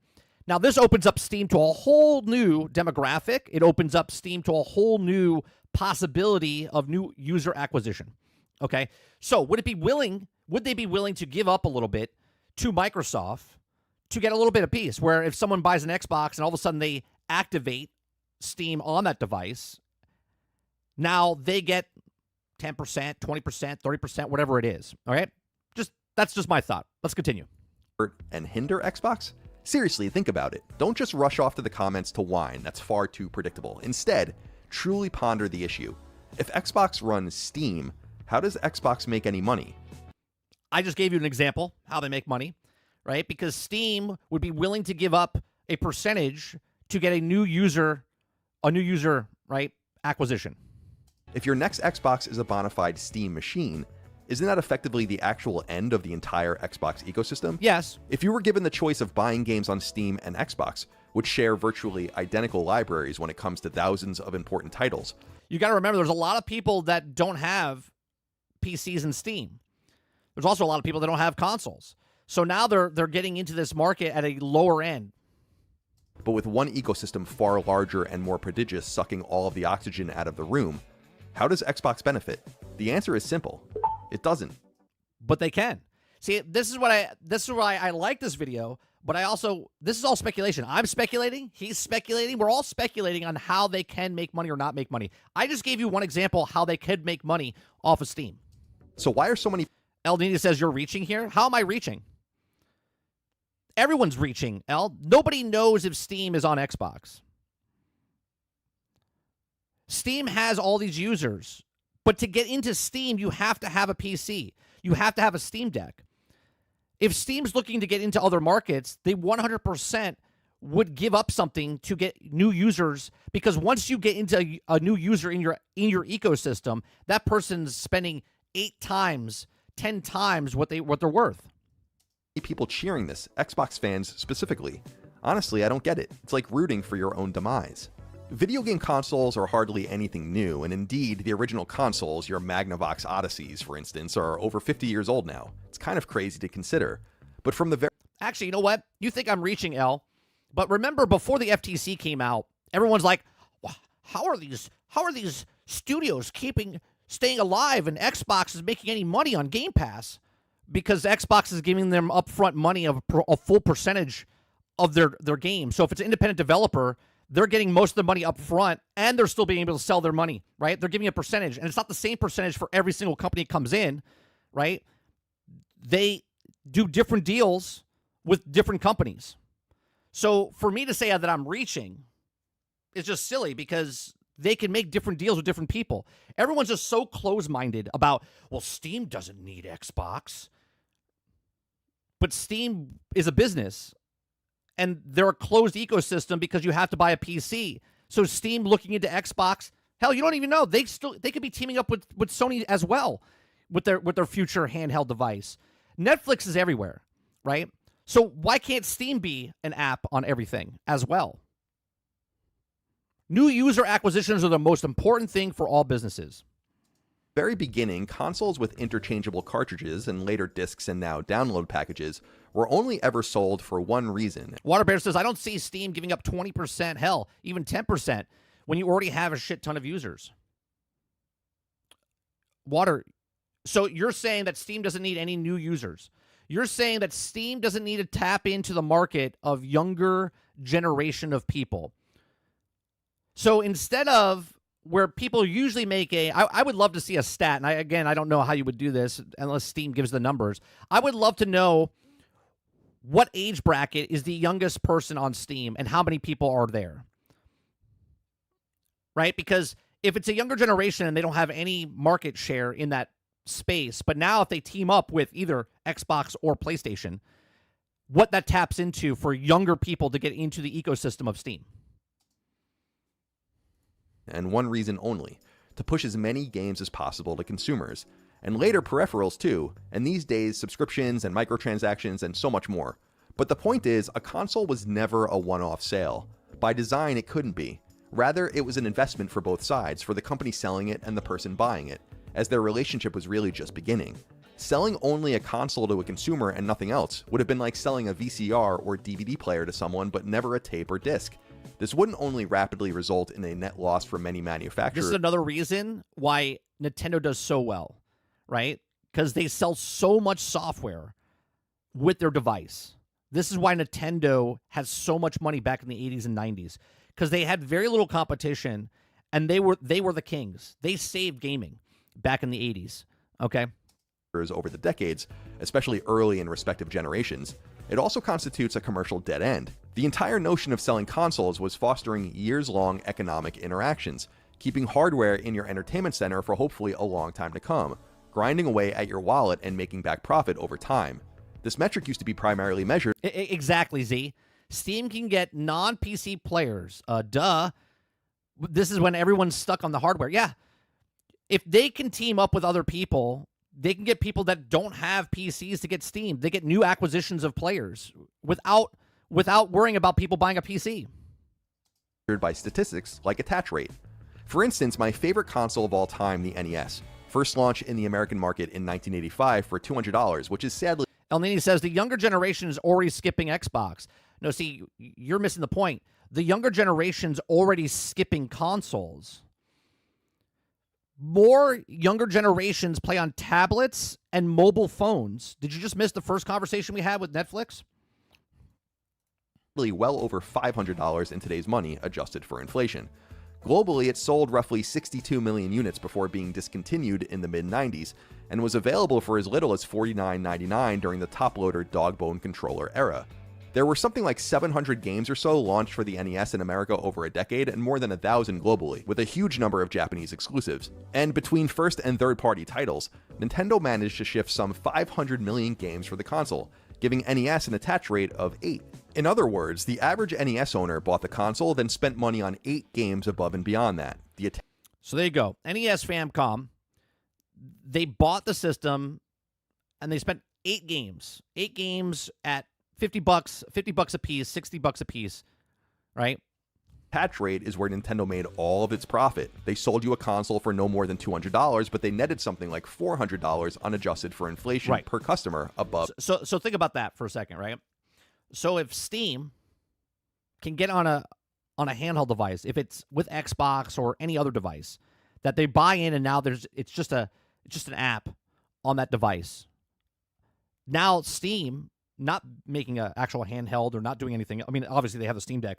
Now, this opens up Steam to a whole new demographic. It opens up Steam to a whole new possibility of new user acquisition, okay? So would they be willing to give up a little bit to Microsoft to get a little bit of peace, where if someone buys an Xbox and all of a sudden they activate Steam on that device, now they get 10%, 20%, 30%, whatever it is, all right? That's just my thought. Let's continue. And hinder Xbox? Seriously, think about it. Don't just rush off to the comments to whine. That's far too predictable. Instead, truly ponder the issue. If Xbox runs Steam, how does Xbox make any money? I just gave you an example how they make money, right? Because Steam would be willing to give up a percentage to get a new user, right, acquisition. If your next Xbox is a bona fide Steam machine, isn't that effectively the actual end of the entire Xbox ecosystem? Yes. If you were given the choice of buying games on Steam and Xbox, which share virtually identical libraries when it comes to thousands of important titles. You got to remember, there's a lot of people that don't have PCs and Steam. There's also a lot of people that don't have consoles. So now they're getting into this market at a lower end. But with one ecosystem far larger and more prodigious sucking all of the oxygen out of the room, how does Xbox benefit? The answer is simple. It doesn't. But they can. See, this is why I like this video, but this is all speculation. I'm speculating, he's speculating, we're all speculating on how they can make money or not make money. I just gave you one example how they could make money off of Steam. So why are so many... El Nini says you're reaching here? How am I reaching? Everyone's reaching, El. Nobody knows if Steam is on Xbox. Steam has all these users, but to get into Steam, you have to have a PC. You have to have a Steam Deck. If Steam's looking to get into other markets, they 100% would give up something to get new users, because once you get into a new user in your ecosystem, that person's spending 8 times, 10 times what they're worth. People cheering this, Xbox fans specifically. Honestly, I don't get it. It's like rooting for your own demise. Video game consoles are hardly anything new, and indeed, the original consoles, your Magnavox Odysseys, for instance, are over 50 years old now. It's kind of crazy to consider. But from the very... Actually, you know what? You think I'm reaching, El. But remember, before the FTC came out, everyone's like, how are these studios staying alive and Xbox is making any money on Game Pass? Because Xbox is giving them upfront money of a full percentage of their game. So if it's an independent developer, they're getting most of the money up front, and they're still being able to sell their money, right? They're giving a percentage, and it's not the same percentage for every single company that comes in, right? They do different deals with different companies. So for me to say that I'm reaching is just silly, because they can make different deals with different people. Everyone's just so close-minded about, well, Steam doesn't need Xbox. But Steam is a business, and they're a closed ecosystem because you have to buy a PC. So Steam looking into Xbox, hell, you don't even know. They could be teaming up with Sony as well with their future handheld device. Netflix is everywhere, right? So why can't Steam be an app on everything as well? New user acquisitions are the most important thing for all businesses. Very beginning, consoles with interchangeable cartridges and later discs and now download packages were only ever sold for one reason. Waterbear says, I don't see Steam giving up 20%, hell, even 10% when you already have a shit ton of users. So you're saying that Steam doesn't need any new users. You're saying that Steam doesn't need to tap into the market of younger generation of people. So instead of where people usually make I would love to see a stat, and I don't know how you would do this unless Steam gives the numbers. I would love to know what age bracket is the youngest person on Steam and how many people are there. Right? Because if it's a younger generation and they don't have any market share in that space, but now if they team up with either Xbox or PlayStation, what that taps into for younger people to get into the ecosystem of Steam. And one reason only, to push as many games as possible to consumers, and later peripherals too, and these days subscriptions and microtransactions and so much more. But the point is, a console was never a one-off sale. By design, it couldn't be. Rather, it was an investment for both sides, for the company selling it and the person buying it, as their relationship was really just beginning. Selling only a console to a consumer and nothing else would have been like selling a VCR or DVD player to someone but never a tape or disc. This wouldn't only rapidly result in a net loss for many manufacturers. This is another reason why Nintendo does so well, right? Because they sell so much software with their device. This is why Nintendo has so much money back in the 80s and 90s, because they had very little competition, and they were the kings. They saved gaming back in the 80s, okay? Over the decades, especially early in respective generations, it also constitutes a commercial dead end. The entire notion of selling consoles was fostering years-long economic interactions, keeping hardware in your entertainment center for hopefully a long time to come, grinding away at your wallet and making back profit over time. This metric used to be primarily measured... Exactly, Z. Steam can get non-PC players. Duh. This is when everyone's stuck on the hardware. Yeah. If they can team up with other people they can get people that don't have PCs to get Steam. They get new acquisitions of players without worrying about people buying a PC. By statistics like attach rate. For instance, my favorite console of all time, the NES, first launched in the American market in 1985 for $200, which is sadly... El Nini says the younger generation is already skipping Xbox. No, see, you're missing the point. The younger generation's already skipping consoles. More younger generations play on tablets and mobile phones. Did you just miss the first conversation we had with Netflix? Really well over $500 in today's money, adjusted for inflation. Globally, it sold roughly 62 million units before being discontinued in the mid-90s, and was available for as little as $49.99 during the top-loader dog-bone controller era. There were something like 700 games or so launched for the NES in America over a decade, and more than 1,000 globally, with a huge number of Japanese exclusives. And between first and third-party titles, Nintendo managed to shift some 500 million games for the console, giving NES an attach rate of 8. In other words, the average NES owner bought the console, then spent money on 8 games above and beyond that. So there you go. NES Famicom, they bought the system, and they spent 8 games. 8 games at $50 a piece, $60 a piece, right? Attach rate is where Nintendo made all of its profit. They sold you a console for no more than $200, but they netted something like $400 unadjusted for inflation per customer above. So think about that for a second, right? So if Steam can get on a handheld device, if it's with Xbox or any other device, that they buy in and now it's just an app on that device. Now Steam, not making an actual handheld or not doing anything. I mean, obviously they have the Steam Deck,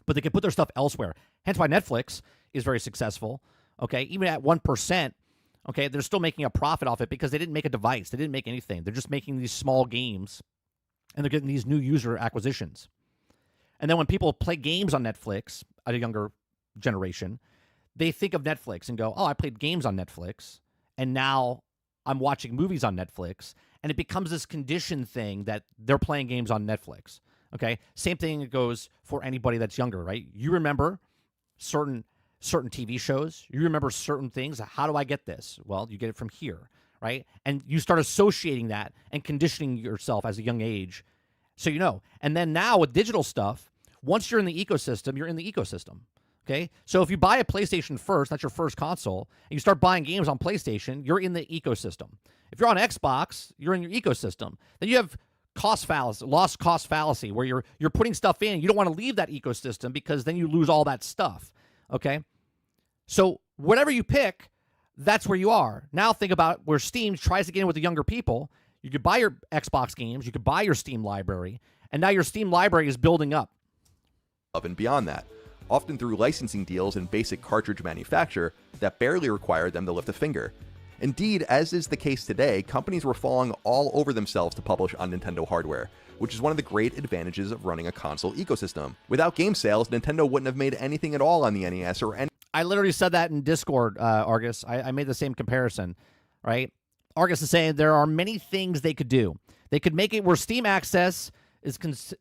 but they can put their stuff elsewhere. Hence why Netflix is very successful. Okay, even at 1%, okay, they're still making a profit off it because they didn't make a device. They didn't make anything. They're just making these small games, and they're getting these new user acquisitions. And then when people play games on Netflix at a younger generation, they think of Netflix and go, oh, I played games on Netflix, and now I'm watching movies on Netflix. And it becomes this conditioned thing that they're playing games on Netflix. Okay? Same thing goes for anybody that's younger, right? You remember certain TV shows. You remember certain things. How do I get this? Well, you get it from here, right? And you start associating that and conditioning yourself as a young age so you know. And then now with digital stuff, once you're in the ecosystem, you're in the ecosystem. Okay? So if you buy a PlayStation first, that's your first console, and you start buying games on PlayStation, you're in the ecosystem. If you're on Xbox, you're in your ecosystem. Then you have lost cost fallacy, where you're putting stuff in. You don't want to leave that ecosystem because then you lose all that stuff. Okay? So whatever you pick, that's where you are. Now think about where Steam tries to get in with the younger people. You could buy your Xbox games, you could buy your Steam library, and now your Steam library is building up. And beyond that, often through licensing deals and basic cartridge manufacture that barely required them to lift a finger. Indeed, as is the case today, companies were falling all over themselves to publish on Nintendo hardware, which is one of the great advantages of running a console ecosystem. Without game sales, Nintendo wouldn't have made anything at all on the NES or any... I literally said that in Discord, Argus. I made the same comparison, right? Argus is saying there are many things they could do. They could make it where Steam access is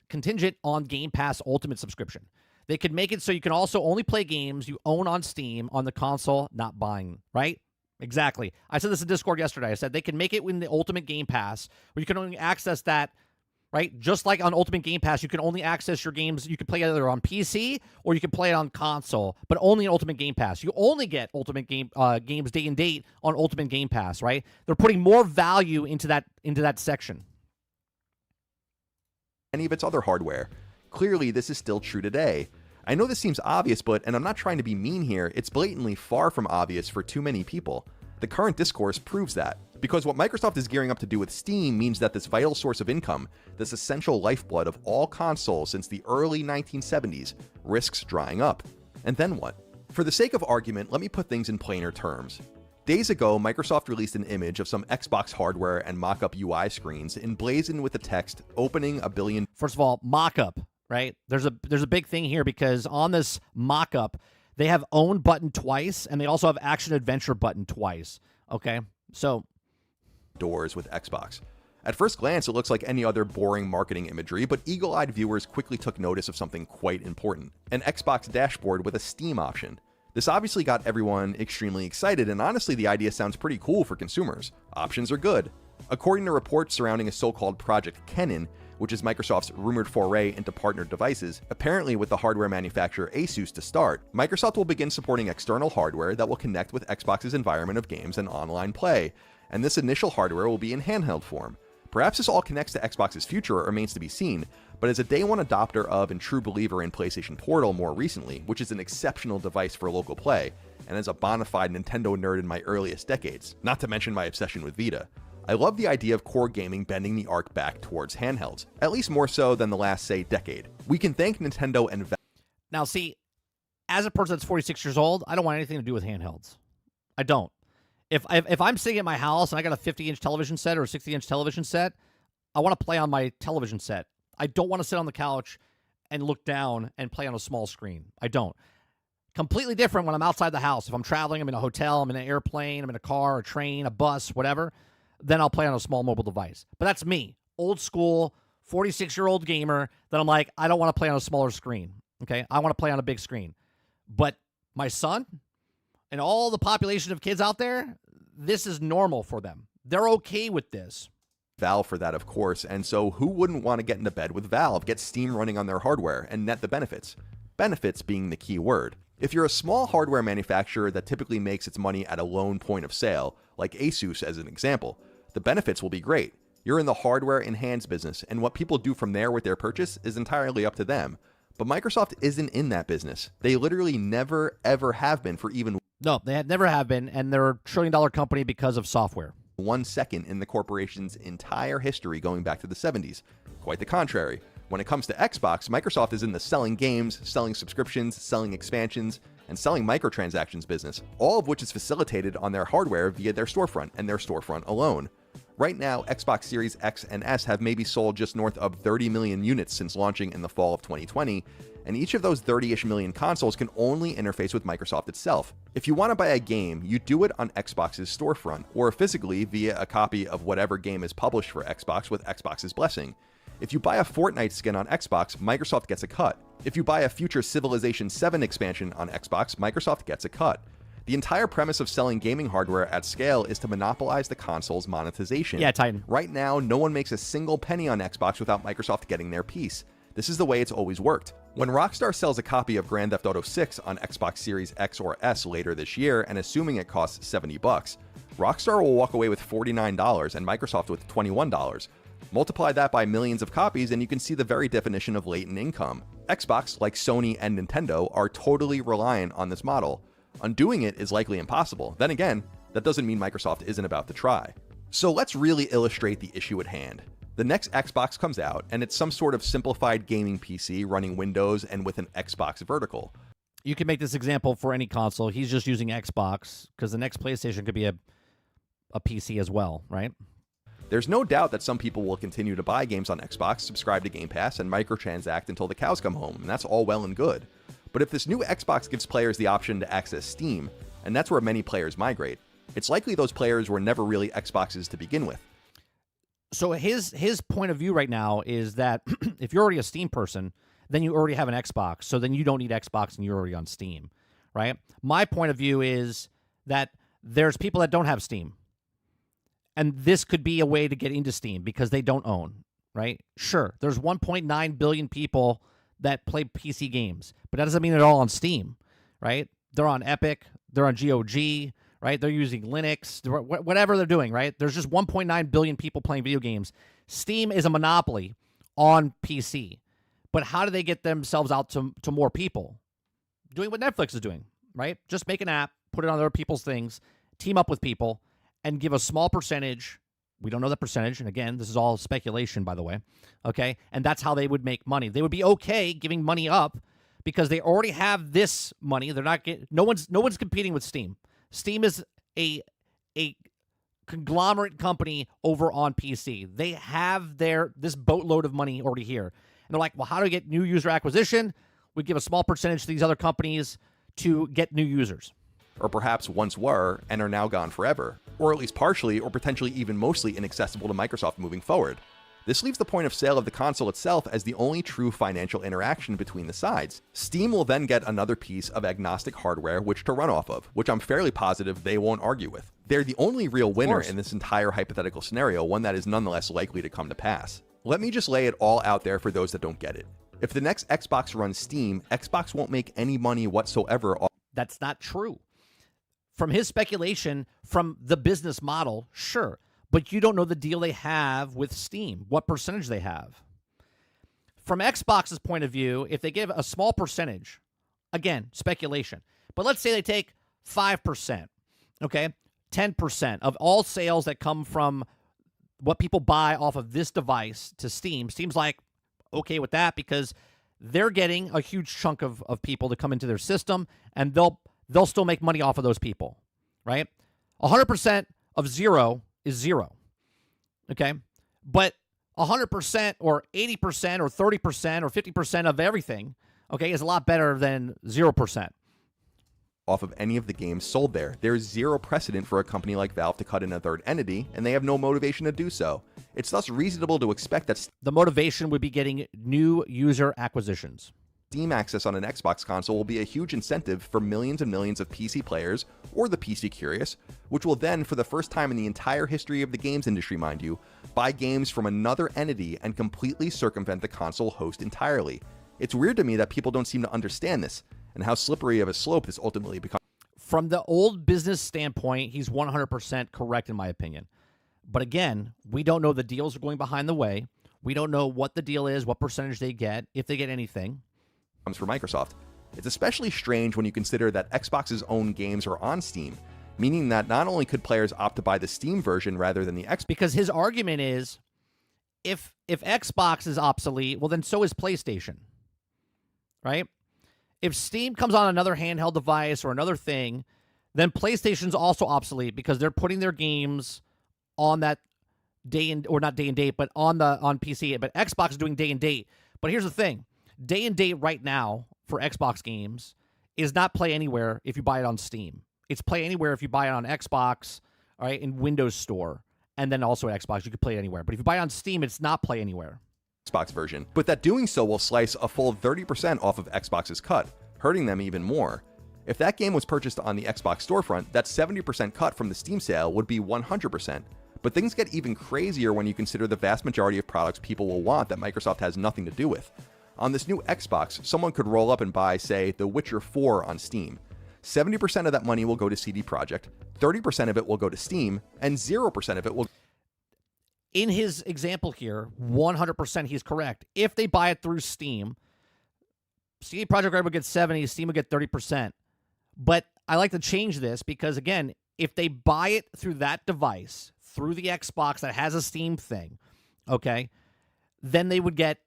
contingent on Game Pass Ultimate subscription. They could make it so you can also only play games you own on Steam on the console, not buying, right? Exactly. I said this in Discord yesterday. I said they can make it in the Ultimate Game Pass where you can only access that, right? Just like on Ultimate Game Pass, you can only access your games. You can play either on PC or you can play it on console, but only in Ultimate Game Pass. You only get Ultimate games day and date on Ultimate Game Pass, right? They're putting more value into that section. Any of its other hardware. Clearly, this is still true today. I know this seems obvious, and I'm not trying to be mean here, it's blatantly far from obvious for too many people. The current discourse proves that. Because what Microsoft is gearing up to do with Steam means that this vital source of income, this essential lifeblood of all consoles since the early 1970s, risks drying up. And then what? For the sake of argument, let me put things in plainer terms. Days ago, Microsoft released an image of some Xbox hardware and mock-up UI screens emblazoned with the text, opening a billion... First of all, mock-up. Right? There's a big thing here because on this mock-up, they have own button twice, and they also have action adventure button twice. Okay? So... doors with Xbox. At first glance, it looks like any other boring marketing imagery, but eagle-eyed viewers quickly took notice of something quite important. An Xbox dashboard with a Steam option. This obviously got everyone extremely excited, and honestly, the idea sounds pretty cool for consumers. Options are good. According to reports surrounding a so-called Project Kennen, which is Microsoft's rumored foray into partnered devices, apparently with the hardware manufacturer Asus to start, Microsoft will begin supporting external hardware that will connect with Xbox's environment of games and online play, and this initial hardware will be in handheld form. Perhaps this all connects to Xbox's future remains to be seen, but as a day one adopter of and true believer in PlayStation Portal more recently, which is an exceptional device for local play, and as a bona fide Nintendo nerd in my earliest decades, not to mention my obsession with Vita, I love the idea of core gaming bending the arc back towards handhelds, at least more so than the last, say, decade. We can thank Nintendo and Valve. Now, see, as a person that's 46 years old, I don't want anything to do with handhelds. I don't. If I'm sitting at my house and I got a 50-inch television set or a 60-inch television set, I want to play on my television set. I don't want to sit on the couch and look down and play on a small screen. I don't. Completely different when I'm outside the house. If I'm traveling, I'm in a hotel, I'm in an airplane, I'm in a car, a train, a bus, whatever, then I'll play on a small mobile device. But that's me, old school, 46-year-old gamer, that I'm like, I don't want to play on a smaller screen, okay? I want to play on a big screen. But my son and all the population of kids out there, this is normal for them. They're okay with this. Valve for that, of course, and so who wouldn't want to get into bed with Valve, get Steam running on their hardware, and net the benefits? Benefits being the key word. If you're a small hardware manufacturer that typically makes its money at a lone point of sale, like Asus as an example, the benefits will be great. You're in the hardware in hands business, and what people do from there with their purchase is entirely up to them. But Microsoft isn't in that business. They literally never, ever have been for even... No, they never have been, and they're a trillion-dollar company because of software. 1 second in the corporation's entire history going back to the 70s. Quite the contrary. When it comes to Xbox, Microsoft is in the selling games, selling subscriptions, selling expansions, and selling microtransactions business, all of which is facilitated on their hardware via their storefront and their storefront alone. Right now, Xbox Series X and S have maybe sold just north of 30 million units since launching in the fall of 2020, and each of those 30-ish million consoles can only interface with Microsoft itself. If you want to buy a game, you do it on Xbox's storefront, or physically via a copy of whatever game is published for Xbox with Xbox's blessing. If you buy a Fortnite skin on Xbox, Microsoft gets a cut. If you buy a future Civilization 7 expansion on Xbox, Microsoft gets a cut. The entire premise of selling gaming hardware at scale is to monopolize the console's monetization. Yeah, Titan. Right now, no one makes a single penny on Xbox without Microsoft getting their piece. This is the way it's always worked. When Rockstar sells a copy of Grand Theft Auto 6 on Xbox Series X or S later this year, and assuming it costs $70, Rockstar will walk away with $49 and Microsoft with $21. Multiply that by millions of copies and you can see the very definition of latent income. Xbox, like Sony and Nintendo, are totally reliant on this model. Undoing it is likely impossible. Then again, that doesn't mean Microsoft isn't about to try. So let's really illustrate the issue at hand. The next Xbox comes out, and it's some sort of simplified gaming PC running Windows and with an Xbox vertical. You can make this example for any console. He's just using Xbox because the next PlayStation could be a PC as well, right? There's no doubt that some people will continue to buy games on Xbox, subscribe to Game Pass, and microtransact until the cows come home, and that's all well and good. But if this new Xbox gives players the option to access Steam, and that's where many players migrate, it's likely those players were never really Xboxes to begin with. So his point of view right now is that if you're already a Steam person, then you already have an Xbox, so then you don't need Xbox and you're already on Steam, right? My point of view is that there's people that don't have Steam. And this could be a way to get into Steam because they don't own, right? Sure, there's 1.9 billion people that play PC games, but that doesn't mean they're all on Steam, right? They're on Epic, they're on GOG, right? They're using Linux, whatever they're doing, right? There's just 1.9 billion people playing video games. Steam is a monopoly on PC. But how do they get themselves out to more people? Doing what Netflix is doing, right? Just make an app, put it on other people's things, team up with people, and give a small percentage. We don't know the percentage. And again, this is all speculation, by the way. Okay? And that's how they would make money. They would be okay giving money up because they already have this money. They're not getting no one's competing with Steam. Steam is a conglomerate company over on PC. They have this boatload of money already here. And they're like, well, how do we get new user acquisition? We give a small percentage to these other companies to get new users. Or perhaps once were and are now gone forever, or at least partially or potentially even mostly inaccessible to Microsoft moving forward. This leaves the point of sale of the console itself as the only true financial interaction between the sides. Steam will then get another piece of agnostic hardware which to run off of, which I'm fairly positive they won't argue with. They're the only real winner in this entire hypothetical scenario, one that is nonetheless likely to come to pass. Let me just lay it all out there for those that don't get it. If the next Xbox runs Steam, Xbox won't make any money whatsoever. That's not true. From his speculation, from the business model, sure. But you don't know the deal they have with Steam, what percentage they have. From Xbox's point of view, if they give a small percentage, again, speculation, but let's say they take 5%, okay, 10% of all sales that come from what people buy off of this device to Steam. Steam's like, okay with that because they're getting a huge chunk of people to come into their system, and they'll still make money off of those people, right? 100% of zero is zero, okay? But 100% or 80% or 30% or 50% of everything, okay, is a lot better than 0%. Off of any of the games sold there. There's zero precedent for a company like Valve to cut in a third entity, and they have no motivation to do so. It's thus reasonable to expect that the motivation would be getting new user acquisitions. Steam access on an Xbox console will be a huge incentive for millions and millions of PC players, or the PC curious, which will then, for the first time in the entire history of the games industry, mind you, buy games from another entity and completely circumvent the console host entirely. It's weird to me that people don't seem to understand this, and how slippery of a slope this ultimately becomes. From the old business standpoint, he's 100% correct in my opinion. But again, we don't know the deals are going behind the way. We don't know what the deal is, what percentage they get, if they get anything. Comes for Microsoft. It's especially strange when you consider that Xbox's own games are on Steam, meaning that not only could players opt to buy the Steam version rather than the Xbox. Because his argument is, if Xbox is obsolete, well then so is PlayStation, right? If Steam comes on another handheld device or another thing, then PlayStation's also obsolete because they're putting their games on that day and or not day and date, but on PC. But Xbox is doing day and date. But here's the thing: day and date right now for Xbox games is not Play Anywhere if you buy it on Steam. It's Play Anywhere if you buy it on Xbox, all right, in Windows Store, and then also at Xbox you can play it anywhere. But if you buy it on Steam, it's not Play Anywhere. Xbox version, but that doing so will slice a full 30% off of Xbox's cut, hurting them even more. If that game was purchased on the Xbox storefront, that 70% cut from the Steam sale would be 100%. But things get even crazier when you consider the vast majority of products people will want that Microsoft has nothing to do with. On this new Xbox, someone could roll up and buy, say, The Witcher 4 on Steam. 70% of that money will go to CD Projekt, 30% of it will go to Steam, and 0% of it will... In his example here, 100% he's correct. If they buy it through Steam, CD Projekt Red would get 70%, Steam would get 30%. But I like to change this because, again, if they buy it through that device, through the Xbox that has a Steam thing, okay, then they would get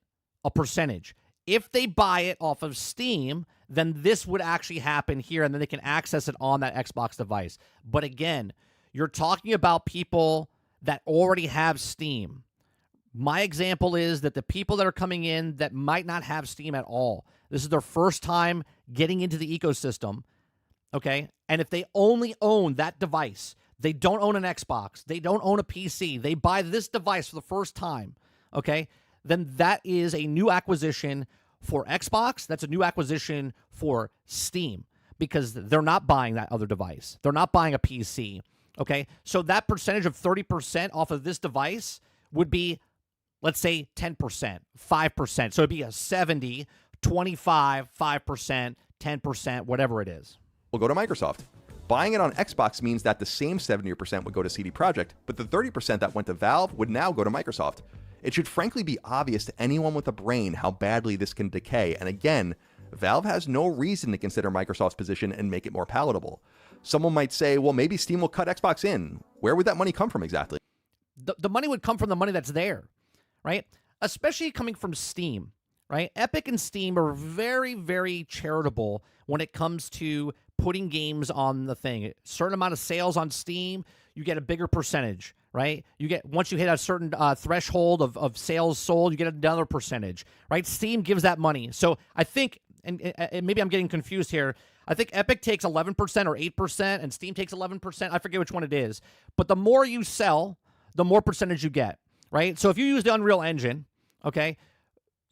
a percentage. If they buy it off of Steam, then this would actually happen here, and then they can access it on that Xbox device. But again, you're talking about people that already have Steam. My example is that the people that are coming in that might not have Steam at all, this is their first time getting into the ecosystem, okay? And if they only own that device, they don't own an Xbox, they don't own a PC, they buy this device for the first time, okay? Then that is a new acquisition for Xbox. That's a new acquisition for Steam because they're not buying that other device. They're not buying a PC, okay? So that percentage of 30% off of this device would be, let's say, 10%, 5%. So it'd be a 70, 25, 5%, 10%, whatever it is. Will go to Microsoft. Buying it on Xbox means that the same 70% would go to CD Projekt, but the 30% that went to Valve would now go to Microsoft. It should frankly be obvious to anyone with a brain how badly this can decay, and again, Valve has no reason to consider Microsoft's position and make it more palatable. Someone might say, well, maybe Steam will cut Xbox in. Where would that money come from exactly? The money would come from the money that's there, right? Especially coming from Steam, right? Epic and Steam are very, very charitable when it comes to putting games on the thing. A certain amount of sales on Steam, you get a bigger percentage, right? You get, once you hit a certain threshold of sales sold, you get another percentage, right? Steam gives that money. So I think, and maybe I'm getting confused here, I think Epic takes 11% or 8% and Steam takes 11%. I forget which one it is. But the more you sell, the more percentage you get. right? So if you use the Unreal Engine, okay,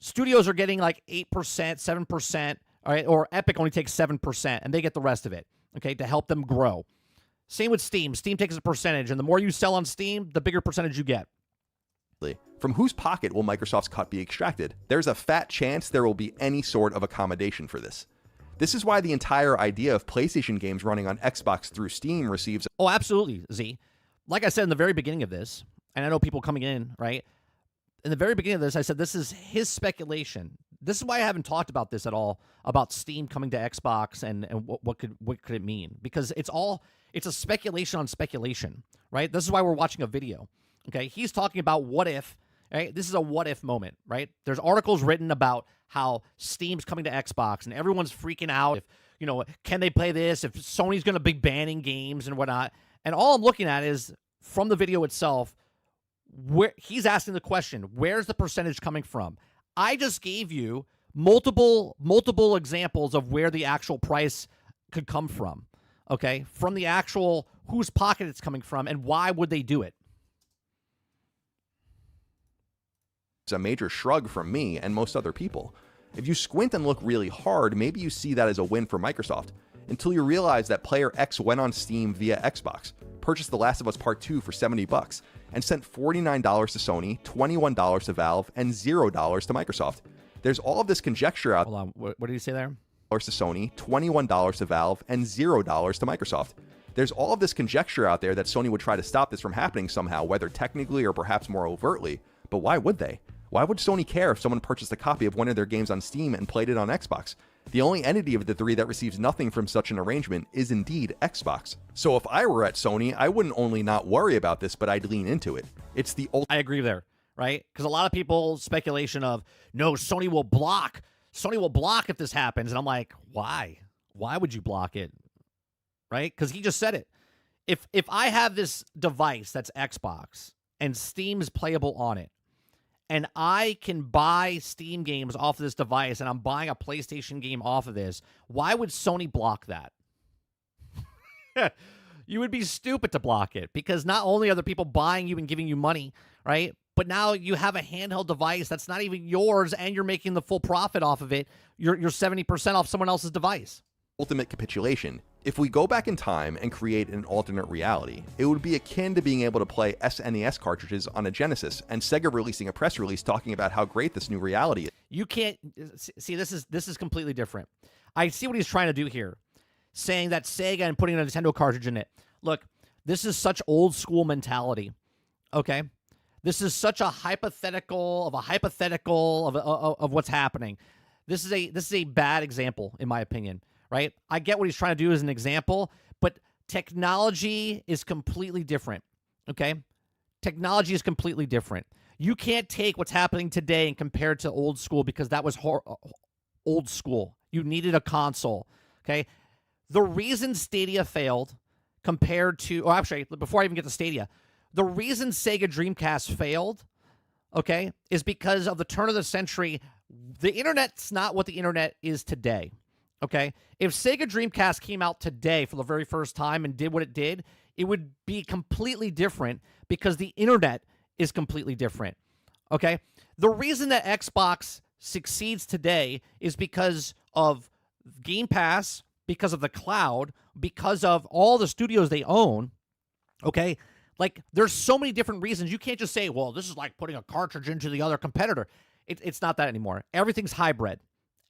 studios are getting like 8%, 7%, all right, or Epic only takes 7%, and they get the rest of it, okay, to help them grow. Same with Steam. Steam takes a percentage, and the more you sell on Steam, the bigger percentage you get. From whose pocket will Microsoft's cut be extracted? There's a fat chance there will be any sort of accommodation for this. This is why the entire idea of PlayStation games running on Xbox through Steam receives... Oh, absolutely, Z. Like I said in the very beginning of this, and I know people coming in, right? In the very beginning of this, I said this is his speculation. This is why I haven't talked about this at all, about Steam coming to Xbox and what could it mean? Because it's a speculation on speculation, right? This is why we're watching a video, okay? He's talking about what if, right? This is a what if moment, right? There's articles written about how Steam's coming to Xbox and everyone's freaking out. If, you know, can they play this? If Sony's going to be banning games and whatnot. And all I'm looking at is from the video itself, where he's asking the question, where's the percentage coming from? I just gave you multiple examples of where the actual price could come from, okay? From the actual whose pocket it's coming from and why would they do it? It's a major shrug from me and most other people. If you squint and look really hard, maybe you see that as a win for Microsoft, until you realize that player X went on Steam via Xbox, purchased The Last of Us Part 2 for $70, and sent $49 to Sony, $21 to Valve, and $0 to Microsoft. There's all of this conjecture out... Hold on, what did you say there? To Sony, $21 to Valve, and $0 to Microsoft. There's all of this conjecture out there that Sony would try to stop this from happening somehow, whether technically or perhaps more overtly. But why would they? Why would Sony care if someone purchased a copy of one of their games on Steam and played it on Xbox? The only entity of the three that receives nothing from such an arrangement is indeed Xbox. So if I were at Sony, I wouldn't only not worry about this, but I'd lean into it. It's the I agree there, right? Because a lot of people speculation of, no, Sony will block if this happens. And I'm like, why? Why would you block it? Right? Because he just said it. If I have this device that's Xbox and Steam's playable on it, and I can buy Steam games off of this device, and I'm buying a PlayStation game off of this, why would Sony block that? You would be stupid to block it, because not only are the people buying you and giving you money, right, but now you have a handheld device that's not even yours, and you're making the full profit off of it. You're 70% off someone else's device. Ultimate capitulation. If we go back in time and create an alternate reality, it would be akin to being able to play SNES cartridges on a Genesis and Sega releasing a press release talking about how great this new reality is. You can't see, this is completely different. I see what he's trying to do here, saying that Sega and putting a Nintendo cartridge in it. Look, this is such old school mentality. Okay, this is such a hypothetical of what's happening. This is a bad example in my opinion. Right? I get what he's trying to do as an example, but technology is completely different, okay? Technology is completely different. You can't take what's happening today and compare it to old school, because that was old school. You needed a console, okay? The reason Stadia failed compared to, or actually, before I even get to Stadia, the reason Sega Dreamcast failed, okay, is because of the turn of the century. The internet's not what the internet is today. Okay, if Sega Dreamcast came out today for the very first time and did what it did, it would be completely different, because the internet is completely different. Okay, the reason that Xbox succeeds today is because of Game Pass, because of the cloud, because of all the studios they own. Okay, like there's so many different reasons. You can't just say, well, this is like putting a cartridge into the other competitor. It's not that anymore. Everything's hybrid.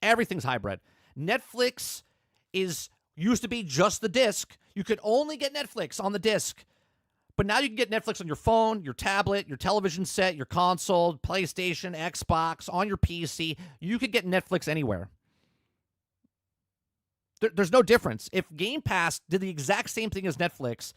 Everything's hybrid. Netflix used to be just the disc. You could only get Netflix on the disc. But now you can get Netflix on your phone, your tablet, your television set, your console, PlayStation, Xbox, on your PC. You could get Netflix anywhere. There's no difference. If Game Pass did the exact same thing as Netflix,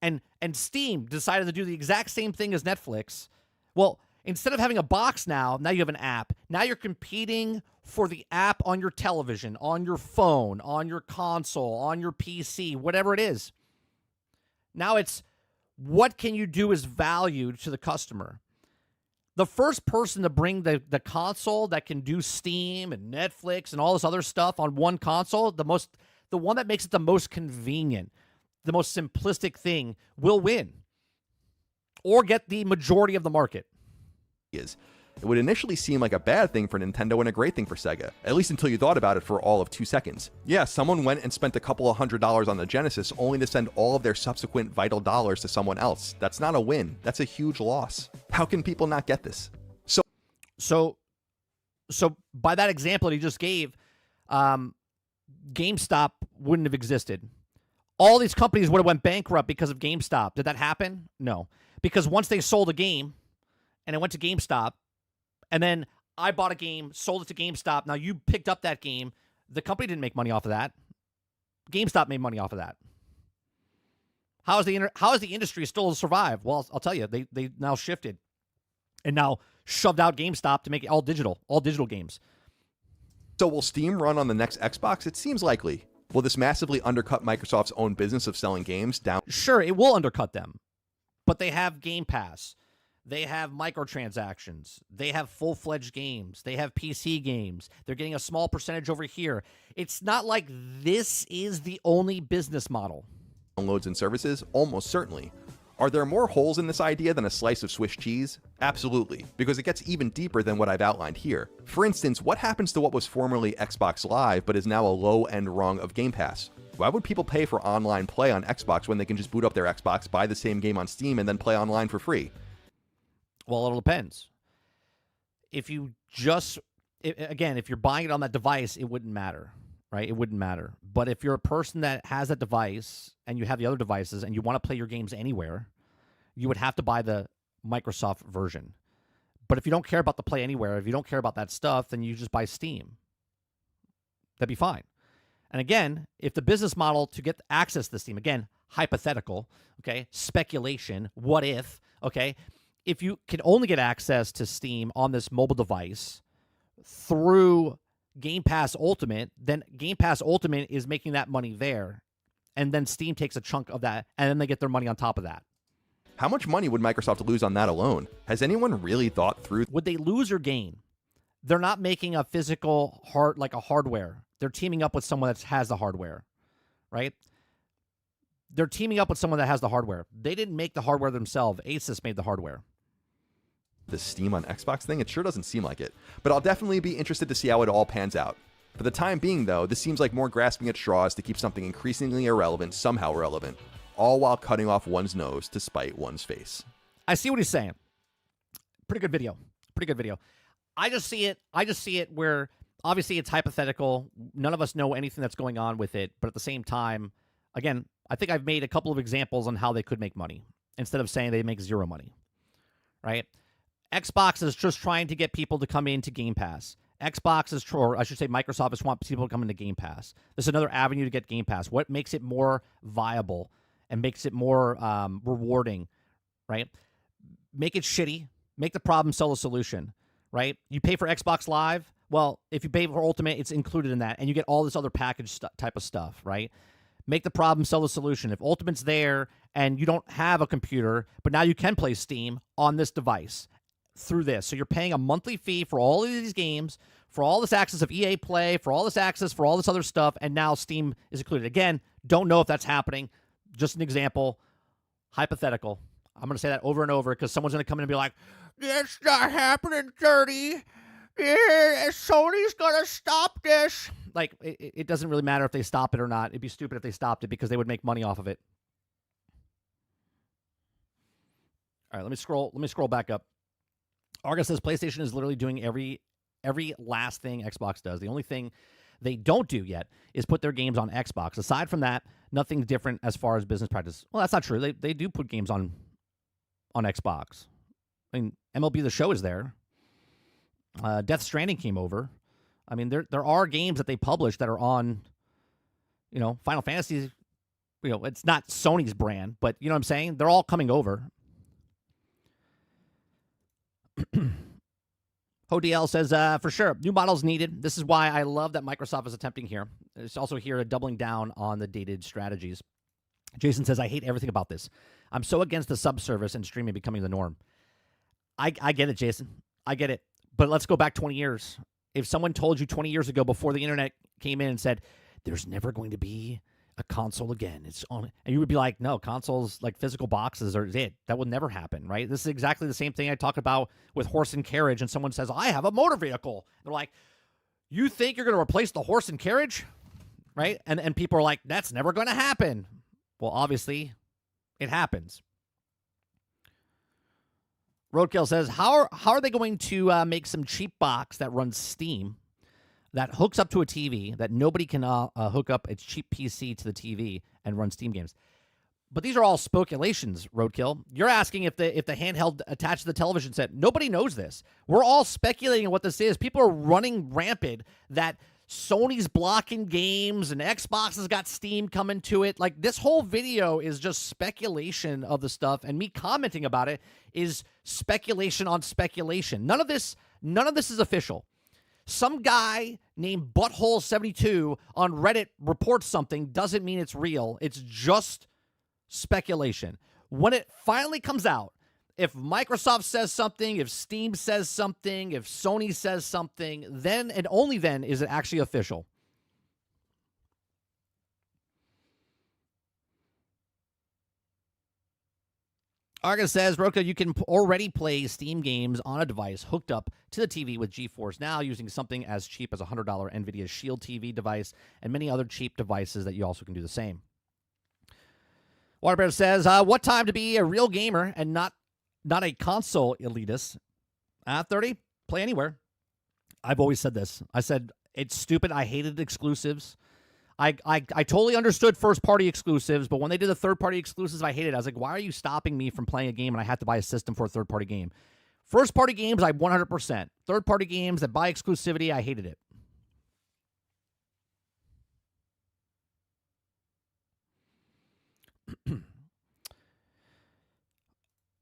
and Steam decided to do the exact same thing as Netflix, well, instead of having a box now you have an app. Now you're competing for the app on your television, on your phone, on your console, on your PC, whatever it is. Now it's, what can you do as value to the customer? The first person to bring the console that can do Steam and Netflix and all this other stuff on one console, the one that makes it the most convenient, the most simplistic thing, will win. or get the majority of the market. Is. It would initially seem like a bad thing for Nintendo and a great thing for Sega, at least until you thought about it for all of 2 seconds. Yeah, someone went and spent a couple of $100s on the Genesis only to send all of their subsequent vital dollars to someone else. That's not a win. That's a huge loss. How can people not get this? So by that example that he just gave, GameStop wouldn't have existed. All these companies would have went bankrupt because of GameStop. Did that happen? No. Because once they sold a game and it went to GameStop, and then I bought a game, sold it to GameStop. Now you picked up that game. The company didn't make money off of that. GameStop made money off of that. How is the industry still survive? Well, I'll tell you, they now shifted and now shoved out GameStop to make it all digital games. So will Steam run on the next Xbox? It seems likely. Will this massively undercut Microsoft's own business of selling games down? Sure, it will undercut them, but they have Game Pass. They have microtransactions. They have full-fledged games. They have PC games. They're getting a small percentage over here. It's not like this is the only business model. Downloads and services? Almost certainly. Are there more holes in this idea than a slice of Swiss cheese? Absolutely, because it gets even deeper than what I've outlined here. For instance, what happens to what was formerly Xbox Live but is now a low-end rung of Game Pass? Why would people pay for online play on Xbox when they can just boot up their Xbox, buy the same game on Steam, and then play online for free? Well, it depends. If you're buying it on that device, it wouldn't matter, right? It wouldn't matter. But if you're a person that has that device and you have the other devices and you want to play your games anywhere, you would have to buy the Microsoft version. But if you don't care about the play anywhere, if you don't care about that stuff, then you just buy Steam. That'd be fine. And again, if the business model to get access to Steam, again, hypothetical, okay, speculation, what if, okay, if you can only get access to Steam on this mobile device through Game Pass Ultimate, then Game Pass Ultimate is making that money there. And then Steam takes a chunk of that, and then they get their money on top of that. How much money would Microsoft lose on that alone? Has anyone really thought through? Would they lose or gain? They're not making a physical hardware. They're teaming up with someone that has the hardware, right? They're teaming up with someone that has the hardware. They didn't make the hardware themselves. Asus made the hardware. The Steam on Xbox thing? It sure doesn't seem like it. But I'll definitely be interested to see how it all pans out. For the time being, though, this seems like more grasping at straws to keep something increasingly irrelevant somehow relevant, all while cutting off one's nose to spite one's face. I see what he's saying. Pretty good video. I just see it where obviously it's hypothetical. None of us know anything that's going on with it. But at the same time, again, I think I've made a couple of examples on how they could make money instead of saying they make zero money, right? Xbox is just trying to get people to come into Game Pass. Microsoft is want people to come into Game Pass. This is another avenue to get Game Pass. What makes it more viable and makes it more rewarding, right? Make it shitty. Make the problem sell the solution, right? You pay for Xbox Live. Well, if you pay for Ultimate, it's included in that, and you get all this other package type of stuff, right? Make the problem sell the solution. If Ultimate's there and you don't have a computer, but now you can play Steam on this device through this. So you're paying a monthly fee for all of these games, for all this access of EA Play, for all this access, for all this other stuff, and now Steam is included. Again, don't know if that's happening. Just an example. Hypothetical. I'm going to say that over and over because someone's going to come in and be like, it's not happening, Dirty. Yeah, Sony's going to stop this. Like, it doesn't really matter if they stop it or not. It'd be stupid if they stopped it because they would make money off of it. All right, let me scroll back up. Argus says PlayStation is literally doing every last thing Xbox does. The only thing they don't do yet is put their games on Xbox. Aside from that, nothing's different as far as business practice. Well, that's not true. They do put games on Xbox. I mean, MLB The Show is there. Death Stranding came over. I mean, there are games that they publish that are on, Final Fantasy. It's not Sony's brand, but you know what I'm saying? They're all coming over. HoDL says, for sure, new models needed. This is why I love that Microsoft is attempting here. It's also here doubling down on the dated strategies. Jason says, I hate everything about this. I'm so against the subservice and streaming becoming the norm. I get it, Jason. I get it. But let's go back 20 years. If someone told you 20 years ago before the internet came in and said, there's never going to be A console again. It's on, and you would be like, no, consoles like physical boxes are it. That would never happen, right? This is exactly the same thing I talk about with horse and carriage. And someone says, I have a motor vehicle. They're like, you think you're going to replace the horse and carriage, right? And people are like, that's never going to happen. Well, obviously, it happens. Roadkill says, how are they going to make some cheap box that runs Steam, that hooks up to a TV, that nobody can hook up its cheap PC to the TV and run Steam games? But these are all speculations, Roadkill. You're asking if the handheld attached to the television set. Nobody knows this. We're all speculating what this is. People are running rampant that Sony's blocking games and Xbox has got Steam coming to it. Like, this whole video is just speculation of the stuff, and me commenting about it is speculation on speculation. None of this is official. Some guy named Butthole72 on Reddit reports something doesn't mean it's real. It's just speculation. When it finally comes out, if Microsoft says something, if Steam says something, if Sony says something, then and only then is it actually official. Arga says, Roka, you can already play Steam games on a device hooked up to the TV with GeForce Now using something as cheap as a $100 NVIDIA Shield TV device and many other cheap devices that you also can do the same. Waterbear says, what time to be a real gamer and not a console elitist? 30, play anywhere. I've always said this. I said, it's stupid. I hated exclusives. I totally understood first-party exclusives, but when they did the third-party exclusives, I hated it. I was like, why are you stopping me from playing a game and I have to buy a system for a third-party game? First-party games, I 100%. Third-party games that buy exclusivity, I hated it.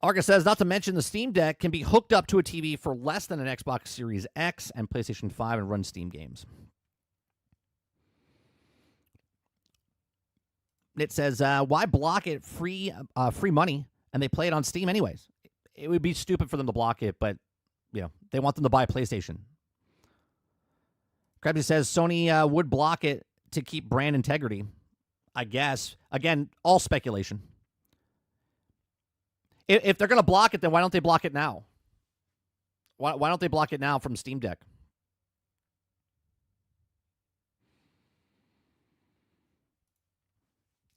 Arga says, not to mention the Steam Deck can be hooked up to a TV for less than an Xbox Series X and PlayStation 5 and run Steam games. It says, why block it free money, and they play it on Steam anyways? It would be stupid for them to block it, but you know, they want them to buy a PlayStation. Krebs says, Sony would block it to keep brand integrity. I guess. Again, all speculation. If they're going to block it, then why don't they block it now? Why don't they block it now from Steam Deck?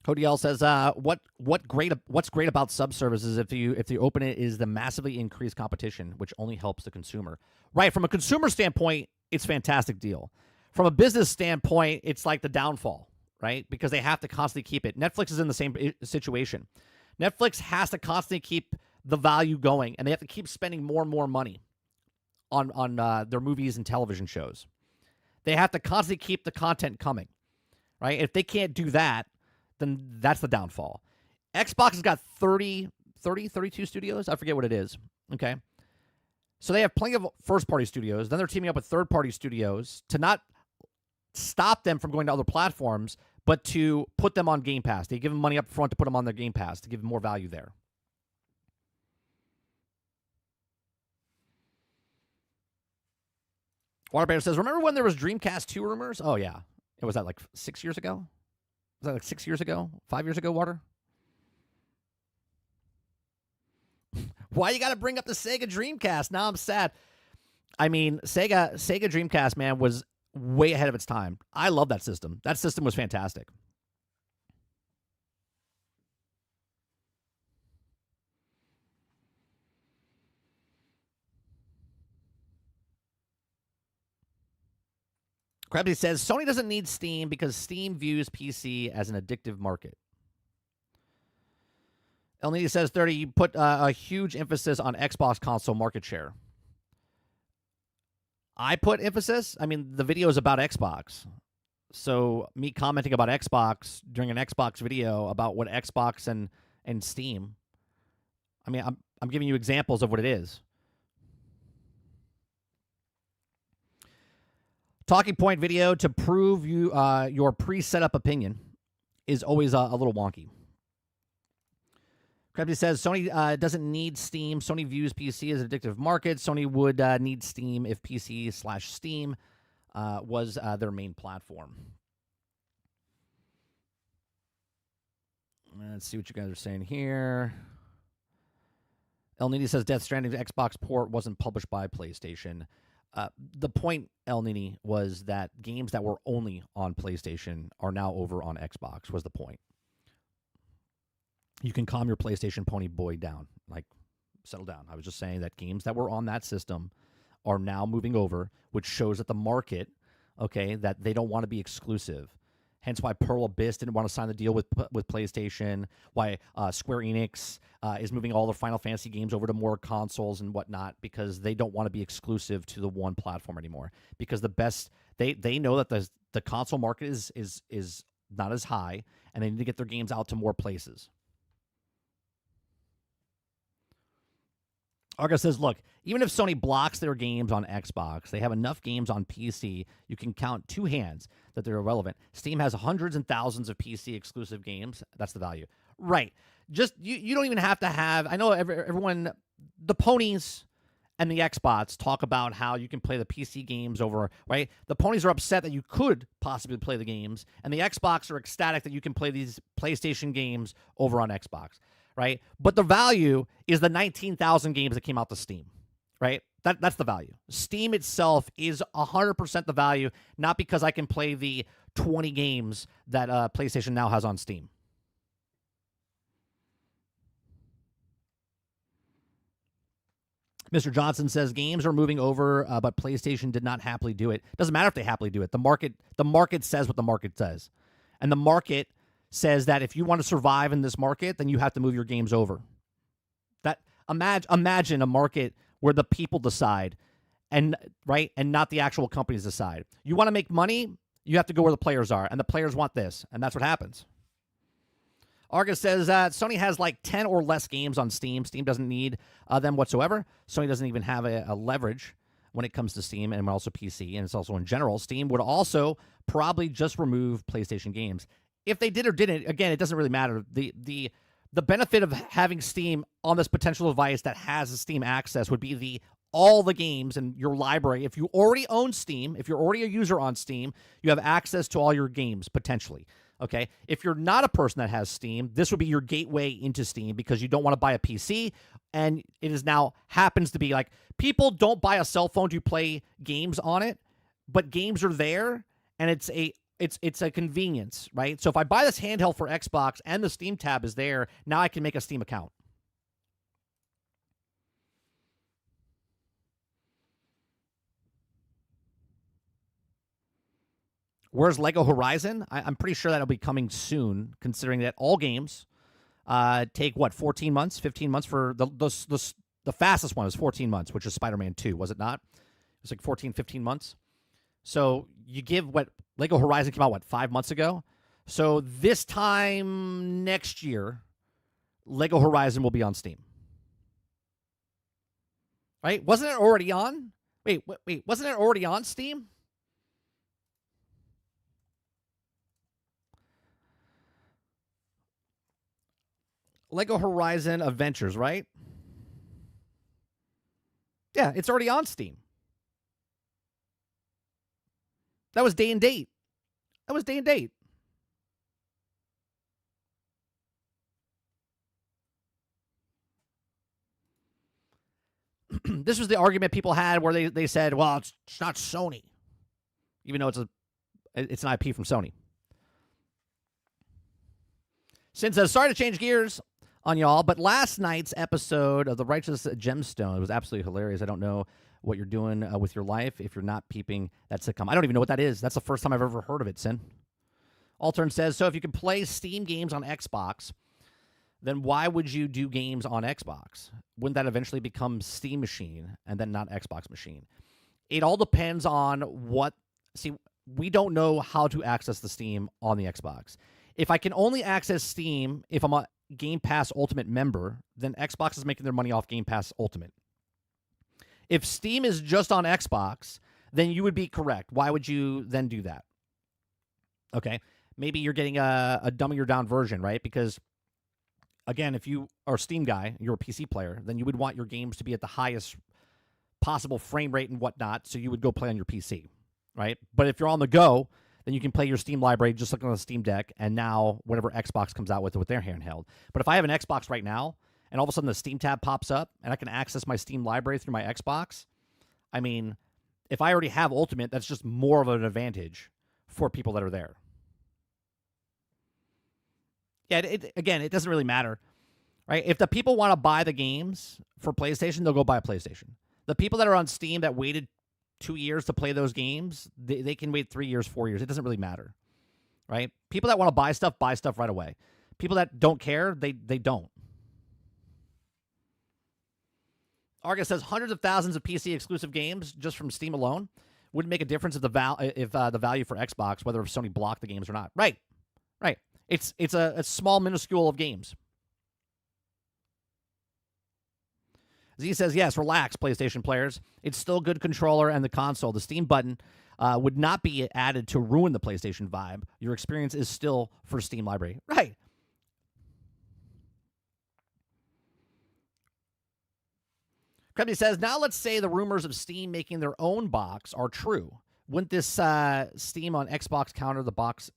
Cody L says, what's great about subservices if you open it is the massively increased competition, which only helps the consumer. Right, from a consumer standpoint, it's a fantastic deal. From a business standpoint, it's like the downfall, right? Because they have to constantly keep it. Netflix is in the same situation. Netflix has to constantly keep the value going, and they have to keep spending more and more money on their movies and television shows. They have to constantly keep the content coming, right? If they can't do that, then that's the downfall. Xbox has got 32 studios. I forget what it is. Okay. So they have plenty of first-party studios. Then they're teaming up with third-party studios to not stop them from going to other platforms, but to put them on Game Pass. They give them money up front to put them on their Game Pass to give them more value there. Waterbear says, remember when there was Dreamcast 2 rumors? Oh, yeah. It was that like 6 years ago? Was that like 6 years ago? 5 years ago, Water? Why you got to bring up the Sega Dreamcast? Now I'm sad. I mean, Sega Dreamcast, man, was way ahead of its time. I love that system. That system was fantastic. Krabsy says, Sony doesn't need Steam because Steam views PC as an addictive market. Elnity says, 30, you put a huge emphasis on Xbox console market share. I put emphasis? I mean, the video is about Xbox. So me commenting about Xbox during an Xbox video about what Xbox and Steam, I mean, I'm giving you examples of what it is. Talking point video to prove you your pre-set-up opinion is always a little wonky. Krebsy says, Sony doesn't need Steam. Sony views PC as an addictive market. Sony would need Steam if PC/Steam was their main platform. Let's see what you guys are saying here. El Nini says Death Stranding's Xbox port wasn't published by PlayStation. The point, El Nini, was that games that were only on PlayStation are now over on Xbox, was the point. You can calm your PlayStation pony boy down. Like, settle down. I was just saying that games that were on that system are now moving over, which shows that the market, okay, that they don't want to be exclusive. Hence why Pearl Abyss didn't want to sign the deal with PlayStation, why Square Enix is moving all their Final Fantasy games over to more consoles and whatnot, because they don't want to be exclusive to the one platform anymore. Because the best, they know that the console market is not as high, and they need to get their games out to more places. Arga says, look, even if Sony blocks their games on Xbox, they have enough games on PC, you can count two hands that they're irrelevant. Steam has hundreds and thousands of PC exclusive games. That's the value. Right. Just, you don't even have to have, I know everyone, the ponies and the Xbox talk about how you can play the PC games over, right? The ponies are upset that you could possibly play the games, and the Xbox are ecstatic that you can play these PlayStation games over on Xbox. Right? But the value is the 19,000 games that came out to Steam, right? That's the value. Steam itself is 100% the value, not because I can play the 20 games that PlayStation now has on Steam. Mr. Johnson says games are moving over, but PlayStation did not happily do it. Doesn't matter if they happily do it. The market says what the market says. And the market says that if you want to survive in this market, then you have to move your games over. That imagine a market where the people decide, and right, and not the actual companies decide. You want to make money, you have to go where the players are, and the players want this, and that's what happens. Argus says Sony has like 10 or less games on Steam. Steam doesn't need them whatsoever. Sony doesn't even have a leverage when it comes to Steam and also PC, and it's also in general. Steam would also probably just remove PlayStation games. If they did or didn't, again, it doesn't really matter. The benefit of having Steam on this potential device that has a Steam access would be all the games in your library. If you already own Steam, if you're already a user on Steam, you have access to all your games, potentially. Okay? If you're not a person that has Steam, this would be your gateway into Steam because you don't want to buy a PC, and it is now happens to be like people don't buy a cell phone to play games on it, but games are there, and it's a convenience, right? So if I buy this handheld for Xbox and the Steam tab is there, now I can make a Steam account. Where's Lego Horizon? I'm pretty sure that'll be coming soon, considering that all games take, 14 months, 15 months for the fastest one is 14 months, which is Spider-Man 2, was it not? It was like 14, 15 months. So you give Lego Horizon came out, 5 months ago? So this time next year, Lego Horizon will be on Steam. Right? Wasn't it already on? Wait, wasn't it already on Steam? Lego Horizon Adventures, right? Yeah, it's already on Steam. That was day and date. This was the argument people had where they said, well, it's not Sony, even though it's an IP from Sony. Sin says, sorry to change gears on y'all, but last night's episode of The Righteous Gemstone was absolutely hilarious. I don't know what you're doing with your life if you're not peeping that sitcom. I don't even know what that is. That's the first time I've ever heard of it, Sin. Altern says, so if you can play Steam games on Xbox, then why would you do games on Xbox? Wouldn't that eventually become Steam Machine and then not Xbox Machine? It all depends on we don't know how to access the Steam on the Xbox. If I can only access Steam if I'm a Game Pass Ultimate member, then Xbox is making their money off Game Pass Ultimate. If Steam is just on Xbox, then you would be correct. Why would you then do that? Okay. Maybe you're getting a dummier down version, right? Because, again, if you are a Steam guy, you're a PC player, then you would want your games to be at the highest possible frame rate and whatnot, so you would go play on your PC, right? But if you're on the go, then you can play your Steam library just like on the Steam Deck, and now whatever Xbox comes out with their handheld. But if I have an Xbox right now, and all of a sudden the Steam tab pops up, and I can access my Steam library through my Xbox, I mean, if I already have Ultimate, that's just more of an advantage for people that are there. Yeah, again, it doesn't really matter, right? If the people want to buy the games for PlayStation, they'll go buy a PlayStation. The people that are on Steam that waited 2 years to play those games, they can wait 3 years, 4 years. It doesn't really matter, right? People that want to buy stuff right away. People that don't care, they don't. Argus says hundreds of thousands of PC exclusive games just from Steam alone wouldn't make a difference if the value for Xbox, whether if Sony blocked the games or not. Right. It's a small minuscule of games. Z says, yes, relax, PlayStation players. It's still a good controller and the console. The Steam button would not be added to ruin the PlayStation vibe. Your experience is still for Steam library. Right. Krebsy says, now let's say the rumors of Steam making their own box are true. Wouldn't this Steam on Xbox counter the box?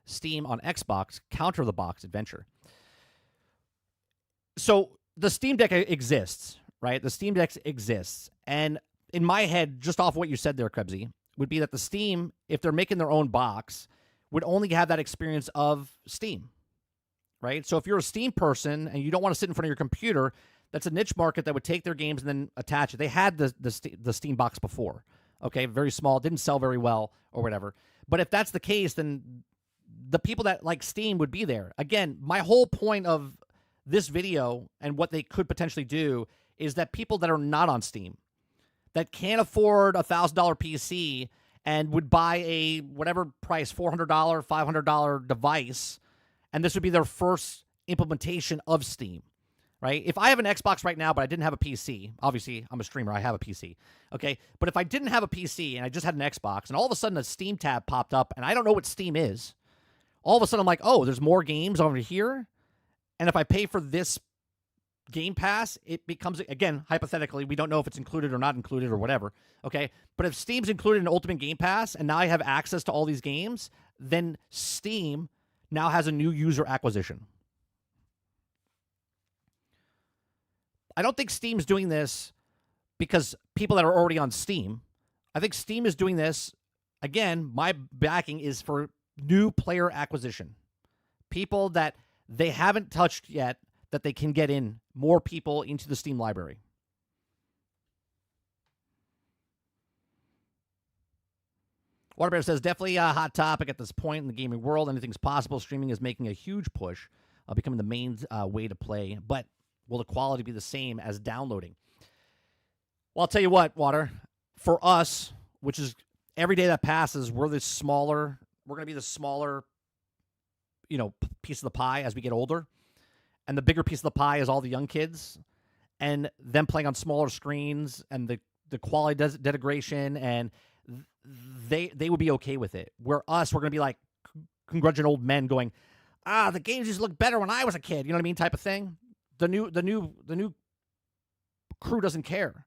Steam on Xbox counter the box adventure. So the Steam Deck exists, right? The Steam Deck exists. And in my head, just off what you said there, Krebsy, would be that the Steam, if they're making their own box, would only have that experience of Steam, right? So if you're a Steam person and you don't want to sit in front of your computer, that's a niche market that would take their games and then attach it. They had the Steam box before, okay? Very small, didn't sell very well or whatever. But if that's the case, then the people that like Steam would be there. Again, my whole point of this video and what they could potentially do is that people that are not on Steam, that can't afford a $1,000 PC and would buy a whatever price, $400, $500 device, and this would be their first implementation of Steam, right? If I have an Xbox right now, but I didn't have a PC, obviously I'm a streamer, I have a PC, okay? But if I didn't have a PC and I just had an Xbox, and all of a sudden a Steam tab popped up, and I don't know what Steam is, all of a sudden I'm like, oh, there's more games over here, and if I pay for this Game Pass, it becomes, again, hypothetically, we don't know if it's included or not included or whatever, okay? But if Steam's included in Ultimate Game Pass, and now I have access to all these games, then Steam now has a new user acquisition. I don't think Steam's doing this because people that are already on Steam. I think Steam is doing this, again, my backing is for new player acquisition. People that they haven't touched yet, that they can get in more people into the Steam library. Waterbear says, definitely a hot topic at this point in the gaming world. Anything's possible. Streaming is making a huge push, becoming the main way to play. But will the quality be the same as downloading? Well, I'll tell you what, Water. For us, which is every day that passes, we're going to be the smaller, piece of the pie as we get older. And the bigger piece of the pie is all the young kids and them playing on smaller screens and the quality degradation, and they would be okay with it. Where we're going to be like curmudgeon old men going, the games just look better when I was a kid. You know what I mean? Type of thing. The new crew doesn't care.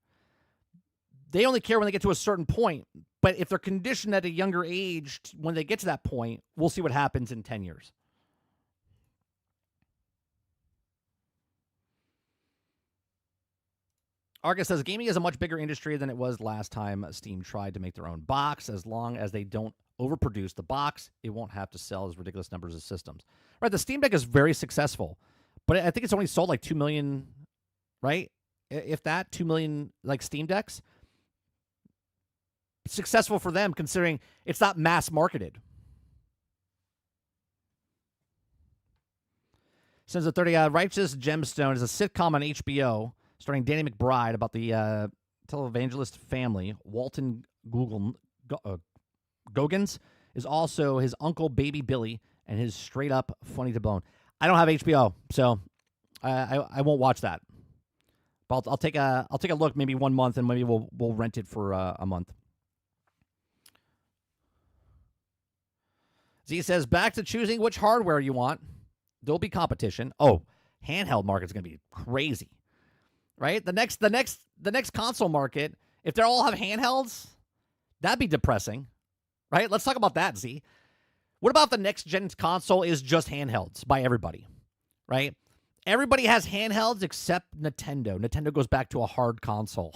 They only care when they get to a certain point. But if they're conditioned at a younger age, when they get to that point, we'll see what happens in 10 years. Argus says, gaming is a much bigger industry than it was last time Steam tried to make their own box. As long as they don't overproduce the box, it won't have to sell as ridiculous numbers of systems. Right, the Steam Deck is very successful, but I think it's only sold like 2 million, right? If that, 2 million like Steam Decks. Successful for them considering it's not mass marketed. Since the 30 Righteous Gemstone is a sitcom on HBO starring Danny McBride about the televangelist family. Walton Goggins is also his uncle, Baby Billy, and his straight up funny to bone. I don't have HBO, so I won't watch that. But I'll take a look maybe 1 month, and maybe we'll rent it for a month. Z says, back to choosing which hardware you want. There'll be competition. Oh, handheld market's gonna be crazy, right? The next console market, if they all have handhelds, that'd be depressing. right? Let's talk about that, Z. What about the next gen console is just handhelds by everybody, right? Everybody has handhelds except Nintendo. Nintendo goes back to a hard console.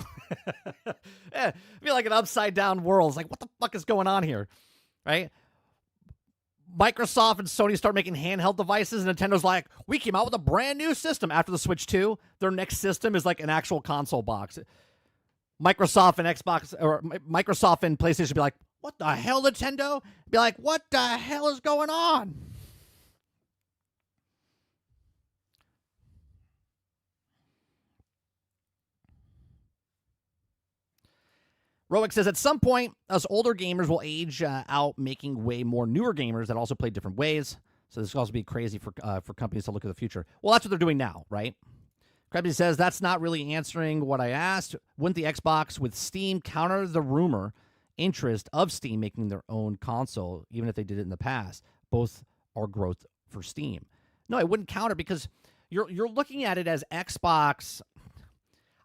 I feel like an upside down world. It's like, what the fuck is going on here, right? Microsoft and Sony start making handheld devices, and Nintendo's like, we came out with a brand new system after the Switch 2. Their next system is like an actual console box. Microsoft and Xbox, or Microsoft and PlayStation be like, what the hell, Nintendo? Be like, what the hell is going on? Roic says, at some point, us older gamers will age out, making way more newer gamers that also play different ways. So this will also be crazy for companies to look at the future. Well, that's what they're doing now, right? Krebsy says, that's not really answering what I asked. Wouldn't the Xbox with Steam counter the rumor interest of Steam making their own console, even if they did it in the past? Both are growth for Steam. No, it wouldn't counter because you're looking at it as Xbox.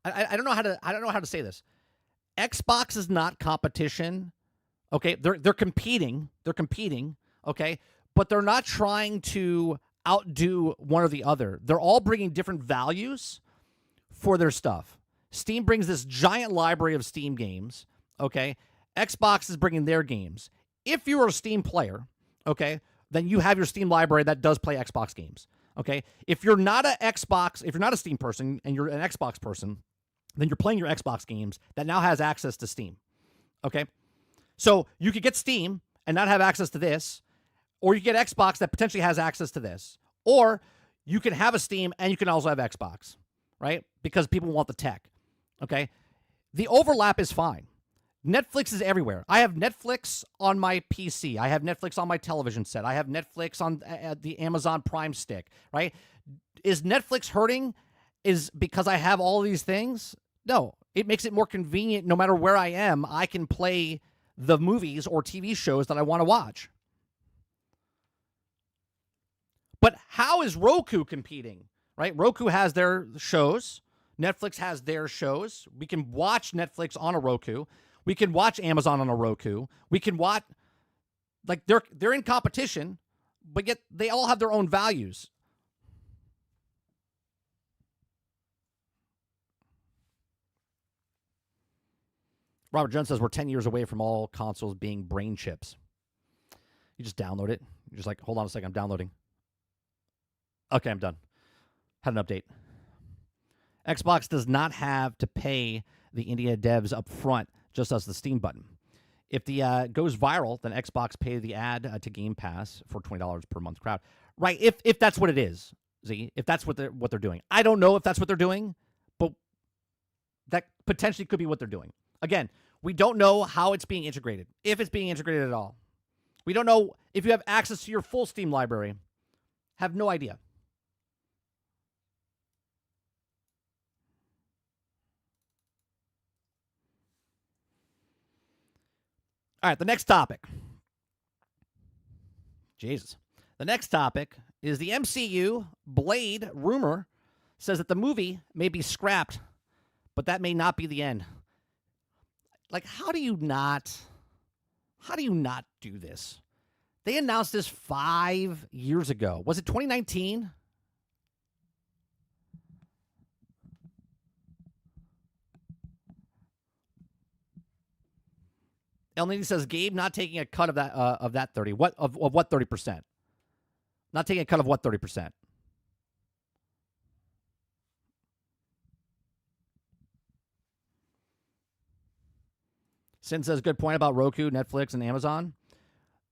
I don't know how to say this. Xbox is not competition. Okay, they're competing. They're competing. Okay, but they're not trying to outdo one or the other. They're all bringing different values for their stuff. Steam brings this giant library of Steam games. Okay, Xbox is bringing their games. If you're a Steam player, okay, then you have your Steam library that does play Xbox games. Okay, if you're not if you're not a Steam person and you're an Xbox person, then you're playing your Xbox games that now has access to Steam. Okay, so you could get Steam and not have access to this, or you get Xbox that potentially has access to this, or you can have a Steam and you can also have Xbox, right? Because people want the tech. Okay, the overlap is fine. Netflix is everywhere. I have Netflix on my PC. I have Netflix on my television set. I have Netflix on the Amazon Prime stick, right? Is Netflix hurting? Is because I have all of these things? No. It makes it more convenient. No matter where I am, I can play the movies or TV shows that I want to watch. But how is Roku competing, right? Roku has their shows. Netflix has their shows. We can watch Netflix on a Roku. We can watch Amazon on a Roku. We can watch, like, they're in competition, but yet they all have their own values. Robert Jones says we're 10 years away from all consoles being brain chips. You just download it. You're just like, hold on a second, I'm downloading. Okay, I'm done. Had an update. Xbox does not have to pay the India devs up front, just as the Steam button. If the goes viral, then Xbox pay the ad to Game Pass for $20 per month crowd. Right, if that's what it is, Z, if that's what they're doing. I don't know if that's what they're doing, but that potentially could be what they're doing. Again, we don't know how it's being integrated, if it's being integrated at all. We don't know if you have access to your full Steam library. Have no idea. All right, the next topic. Jesus. The next topic is the MCU Blade rumor says that the movie may be scrapped, but that may not be the end. Like, how do you not do this? They announced this 5 years ago. Was it 2019? El Nini says, Gabe not taking a cut of that 30. What of what 30%? Not taking a cut of what 30%? Sin says, good point about Roku, Netflix, and Amazon.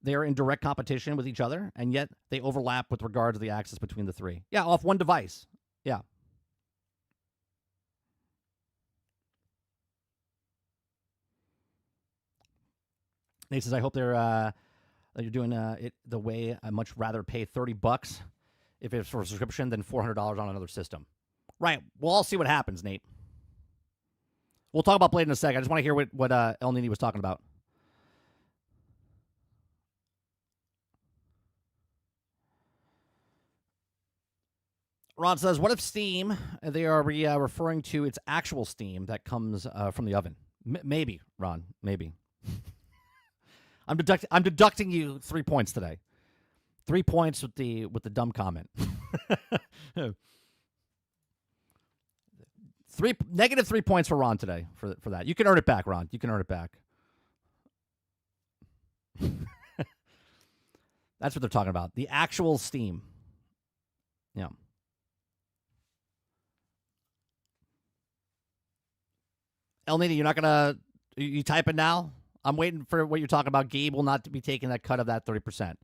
They are in direct competition with each other, and yet they overlap with regard to the access between the three. Yeah, off one device. Yeah. Nate says, I hope you're doing it the way I much rather pay $30 if it's for a subscription than $400 on another system. Right. We'll all see what happens, Nate. We'll talk about Blade in a second. I just want to hear what El Nini was talking about. Ron says, what if Steam, they are referring to its actual Steam that comes from the oven? Maybe, Ron, maybe. I'm deducting you 3 points today. 3 points with the dumb comment. Negative 3 points for Ron today for that. You can earn it back, Ron. You can earn it back. That's what they're talking about. The actual Steam. Yeah. El Nini, you're not gonna you type it now? I'm waiting for what you're talking about. Gabe will not be taking that cut of that 30%.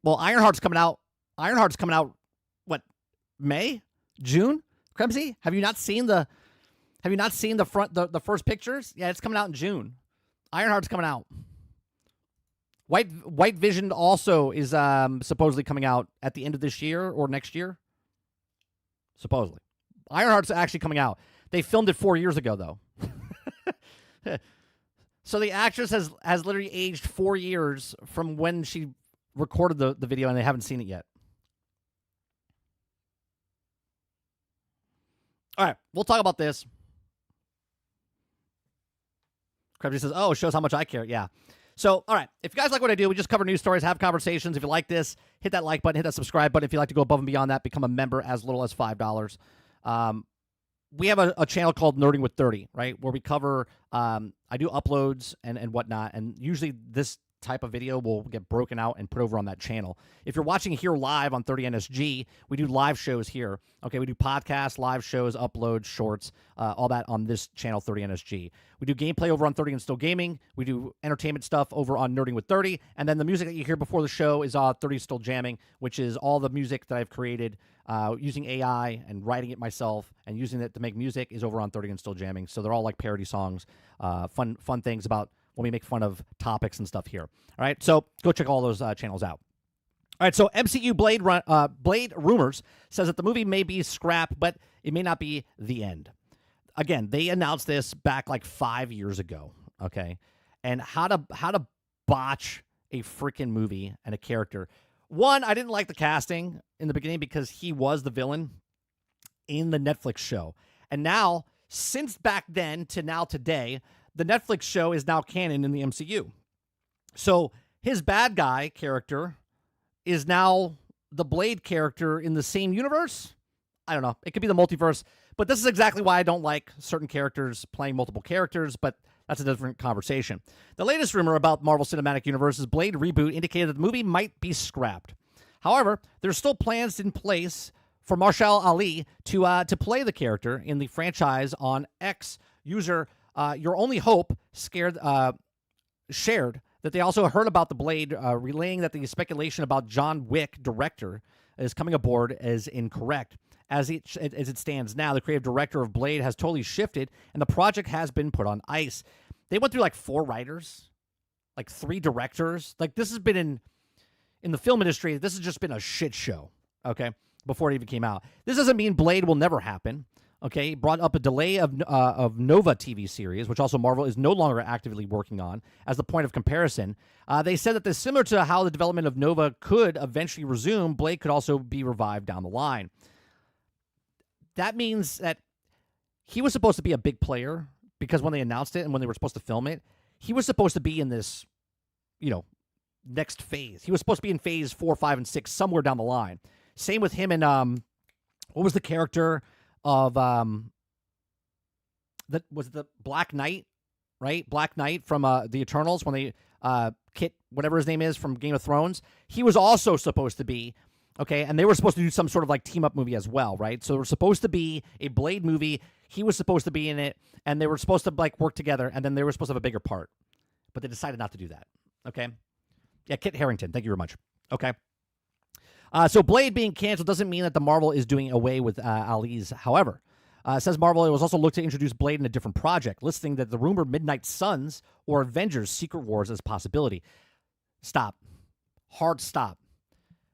Well, Ironheart's coming out. Ironheart's coming out. What? May? June? Kremsy, have you not seen the first pictures? Yeah, it's coming out in June. Ironheart's coming out. White Vision also is supposedly coming out at the end of this year or next year. Supposedly. Ironheart's actually coming out. They filmed it 4 years ago, though. So the actress has literally aged 4 years from when she recorded the video, and they haven't seen it yet. All right, we'll talk about this. Krebsy says, oh, it shows how much I care. Yeah. So, all right, if you guys like what I do, we just cover news stories, have conversations. If you like this, hit that like button, hit that subscribe button. If you'd like to go above and beyond that, become a member as little as $5. We have a channel called Nerding with 30, right, where we cover, I do uploads and whatnot, and usually this type of video will get broken out and put over on that channel. If you're watching here live on 30NSG, we do live shows here. Okay, we do podcasts, live shows, uploads, shorts, all that on this channel, 30NSG. We do gameplay over on 30 and Still Gaming. We do entertainment stuff over on Nerding with 30. And then the music that you hear before the show is 30 Still Jamming, which is all the music that I've created using AI and writing it myself and using it to make music is over on 30 and Still Jamming. So they're all like parody songs, fun things about when we make fun of topics and stuff here. All right, so go check all those channels out. All right, so MCU Blade Rumors says that the movie may be scrapped, but it may not be the end. Again, they announced this back like 5 years ago, okay? And how to botch a freaking movie and a character. One, I didn't like the casting in the beginning because he was the villain in the Netflix show. And now, since back then to now today, the Netflix show is now canon in the MCU. So his bad guy character is now the Blade character in the same universe. I don't know. It could be the multiverse. But this is exactly why I don't like certain characters playing multiple characters, but that's a different conversation. The latest rumor about Marvel Cinematic Universe's Blade reboot indicated that the movie might be scrapped. However, there's still plans in place for Marshall Ali to play the character in the franchise on X. User Your Only Hope shared that they also heard about the Blade, relaying that the speculation about John Wick director is coming aboard is incorrect. As it stands now, the creative director of Blade has totally shifted, and the project has been put on ice. They went through like 4 writers, like 3 directors. Like this has been in the film industry, this has just been a shit show, okay, before it even came out. This doesn't mean Blade will never happen. Okay, brought up a delay of Nova TV series, which also Marvel is no longer actively working on, as the point of comparison. They said that this, similar to how the development of Nova could eventually resume, Blade could also be revived down the line. That means that he was supposed to be a big player because when they announced it and when they were supposed to film it, he was supposed to be in this, next phase. He was supposed to be in phase 4, 5, and 6 somewhere down the line. Same with him and what was the character of that was the Black Knight, right? Black Knight from the Eternals when they Kit, whatever his name is from Game of Thrones. He was also supposed to be, okay, and they were supposed to do some sort of like team up movie as well, right? So there was supposed to be a Blade movie. He was supposed to be in it, and they were supposed to like work together, and then they were supposed to have a bigger part, but they decided not to do that. Okay, yeah, Kit Harington. Thank you very much. Okay. So Blade being canceled doesn't mean that the Marvel is doing away with Ali's. However, says Marvel it was also looked to introduce Blade in a different project, listing that the rumored Midnight Suns or Avengers Secret Wars as a possibility. Stop. Hard stop.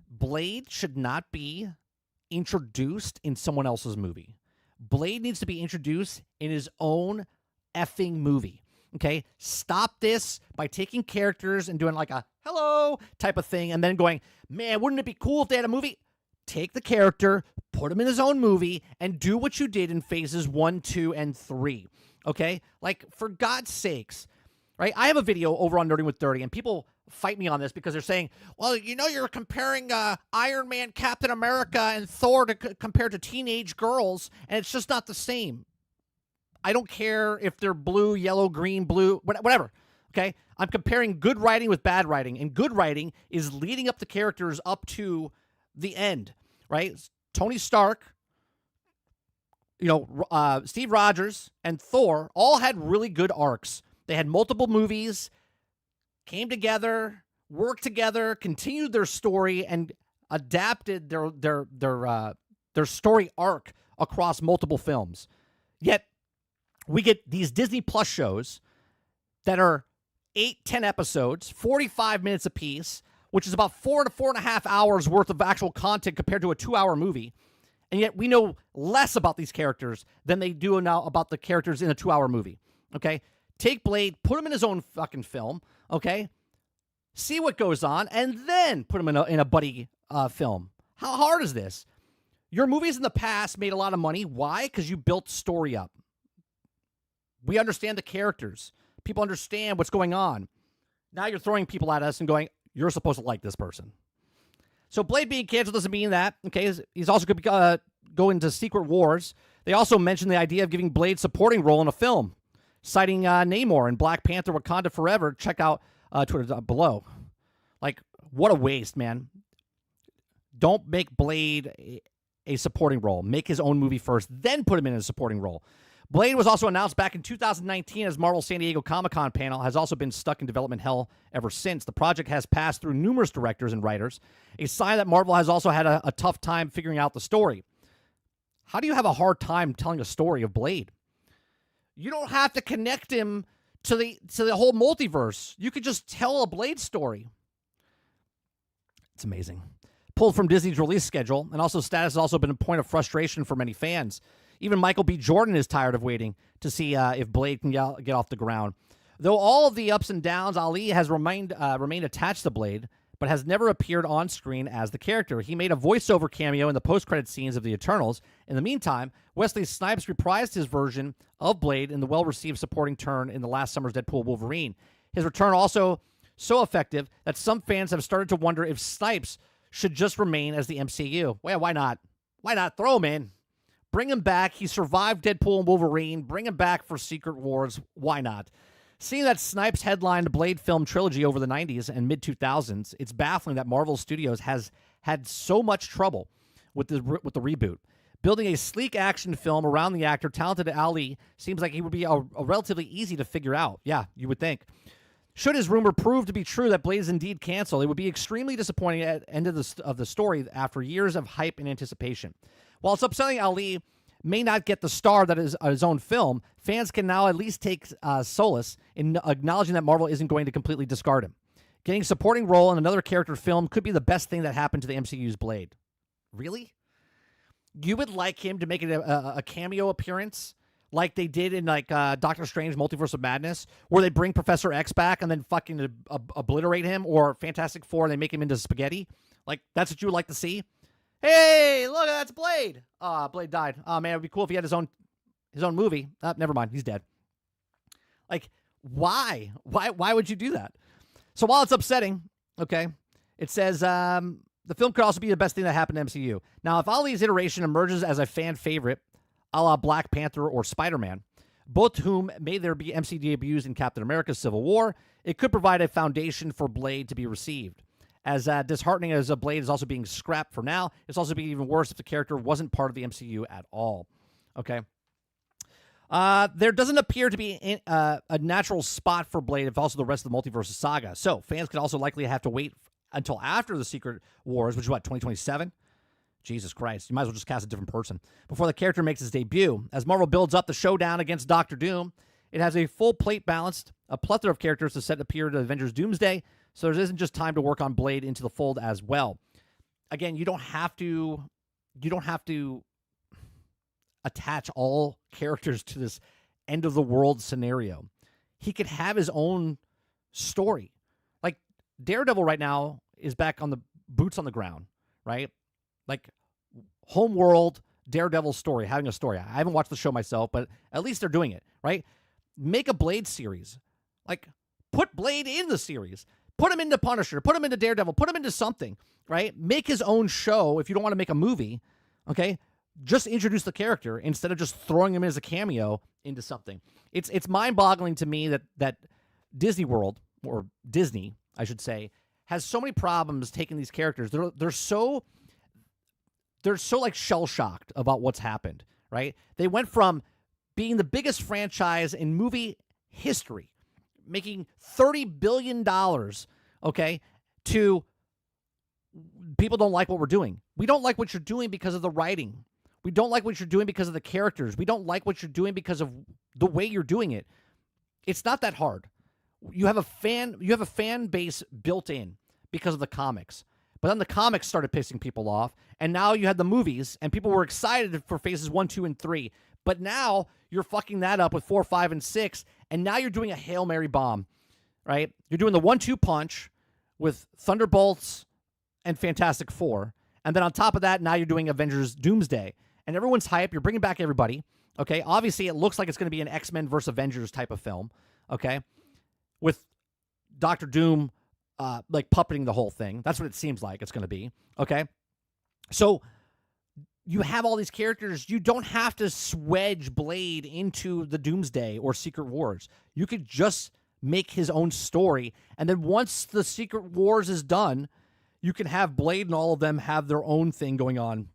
Blade should not be introduced in someone else's movie. Blade needs to be introduced in his own effing movie. Okay? Stop this by taking characters and doing like a hello type of thing and then going, man, wouldn't it be cool if they had a movie? take the character, put him in his own movie, and do what you did in phases 1, 2, and 3. Okay? Like, for God's sakes, right? I have a video over on Nerding with 30, and people fight me on this because they're saying, well, you're comparing Iron Man, Captain America, and Thor compared to teenage girls, and it's just not the same. I don't care if they're blue, yellow, green, blue, whatever. Okay? I'm comparing good writing with bad writing, and good writing is leading up the characters up to the end, right? Tony Stark, Steve Rogers, and Thor all had really good arcs. They had multiple movies, came together, worked together, continued their story, and adapted their story arc across multiple films. Yet, we get these Disney Plus shows that are 8-10 episodes, 45 minutes apiece, which is about 4 to 4.5 hours worth of actual content compared to a 2-hour movie. And yet we know less about these characters than they do now about the characters in a 2-hour movie. Okay? Take Blade, put him in his own fucking film, okay? See what goes on, and then put him in a buddy film. How hard is this? Your movies in the past made a lot of money. Why? Because you built story up. We understand the characters. People understand what's going on. Now you're throwing people at us and going, you're supposed to like this person. So Blade being canceled doesn't mean that. Okay, he's also going to go into Secret Wars. They also mentioned the idea of giving Blade supporting role in a film, citing Namor in Black Panther Wakanda Forever. Check out Twitter below. Like, what a waste, man. Don't make Blade a supporting role. Make his own movie first, then put him in a supporting role. Blade was also announced back in 2019 as Marvel San Diego Comic-Con panel, has also been stuck in development hell ever since. The project has passed through numerous directors and writers, a sign that Marvel has also had a tough time figuring out the story. How do you have a hard time telling a story of Blade? You don't have to connect him to the whole multiverse. You could just tell a Blade story. It's amazing. Pulled from Disney's release schedule, and also status has also been a point of frustration for many fans. Even Michael B. Jordan is tired of waiting to see if Blade can get off the ground. Though all of the ups and downs, Ali has remained attached to Blade, but has never appeared on screen as the character. He made a voiceover cameo in the post-credit scenes of The Eternals. In the meantime, Wesley Snipes reprised his version of Blade in the well-received supporting turn in the last summer's Deadpool Wolverine. His return also so effective that some fans have started to wonder if Snipes should just remain as the MCU. Well, why not? Why not? Throw him in. Bring him back. He survived Deadpool and Wolverine. Bring him back for Secret Wars. Why not? Seeing that Snipes headlined Blade film trilogy over the 90s and mid-2000s, it's baffling that Marvel Studios has had so much trouble with the reboot. Building a sleek action film around the actor, talented Ali, seems like he would be a relatively easy to figure out. Yeah, you would think. Should his rumor prove to be true that Blade is indeed canceled, it would be extremely disappointing at the end of the story after years of hype and anticipation. While it's upsetting Ali may not get the star that is his own film, fans can now at least take solace in acknowledging that Marvel isn't going to completely discard him. Getting a supporting role in another character film could be the best thing that happened to the MCU's Blade. Really? You would like him to make it a cameo appearance like they did in Doctor Strange Multiverse of Madness, where they bring Professor X back and then fucking obliterate him, or Fantastic Four and they make him into spaghetti? Like, that's what you would like to see? Hey, look, that's Blade. Blade died. Oh, man, it would be cool if he had his own movie. Never mind, he's dead. Like, why? Why would you do that? So while it's upsetting, okay, it says the film could also be the best thing that happened to MCU. Now, if Ali's iteration emerges as a fan favorite, a la Black Panther or Spider-Man, both whom made their MCU debuts in Captain America Civil War, it could provide a foundation for Blade to be received. As disheartening as a Blade is also being scrapped for now, it's also being even worse if the character wasn't part of the MCU at all. Okay. There doesn't appear to be a natural spot for Blade if also the rest of the multiverse saga. So fans could also likely have to wait until after the Secret Wars, which is what, 2027? Jesus Christ. You might as well just cast a different person before the character makes his debut. As Marvel builds up the showdown against Doctor Doom, it has a full plate balanced, a plethora of characters to set appear to Avengers Doomsday, so there isn't just time to work on Blade into the fold as well. Again, you don't have to attach all characters to this end of the world scenario. He could have his own story. Like Daredevil right now is back on the boots on the ground, right? Like Homeworld, Daredevil story, having a story. I haven't watched the show myself, but at least they're doing it, right? Make a Blade series. Like, put Blade in the series. Put him into Punisher. Put him into Daredevil. Put him into something, right? Make his own show if you don't want to make a movie, okay? Just introduce the character instead of just throwing him as a cameo into something. It's mind-boggling to me that Disney World, or Disney, I should say, has so many problems taking these characters. They're so like shell-shocked about what's happened, right? They went from being the biggest franchise in movie history, making $30 billion, okay, to people don't like what we're doing. We don't like what you're doing because of the writing. We don't like what you're doing because of the characters. We don't like what you're doing because of the way you're doing it. It's not that hard. You have a fan base built in because of the comics. But then the comics started pissing people off, and now you had the movies, and people were excited for phases 1, 2, and 3. But now you're fucking that up with 4, 5, and 6, and now you're doing a Hail Mary bomb, right? You're doing the 1-2 punch with Thunderbolts and Fantastic Four, and then on top of that, now you're doing Avengers Doomsday, and everyone's hype. You're bringing back everybody, okay? Obviously, it looks like it's going to be an X-Men versus Avengers type of film, okay? With Doctor Doom like puppeting the whole thing. That's what it seems like it's going to be. Okay. So you have all these characters. You don't have to wedge Blade into the Doomsday or Secret Wars. You could just make his own story. And then once the Secret Wars is done, you can have Blade and all of them have their own thing going on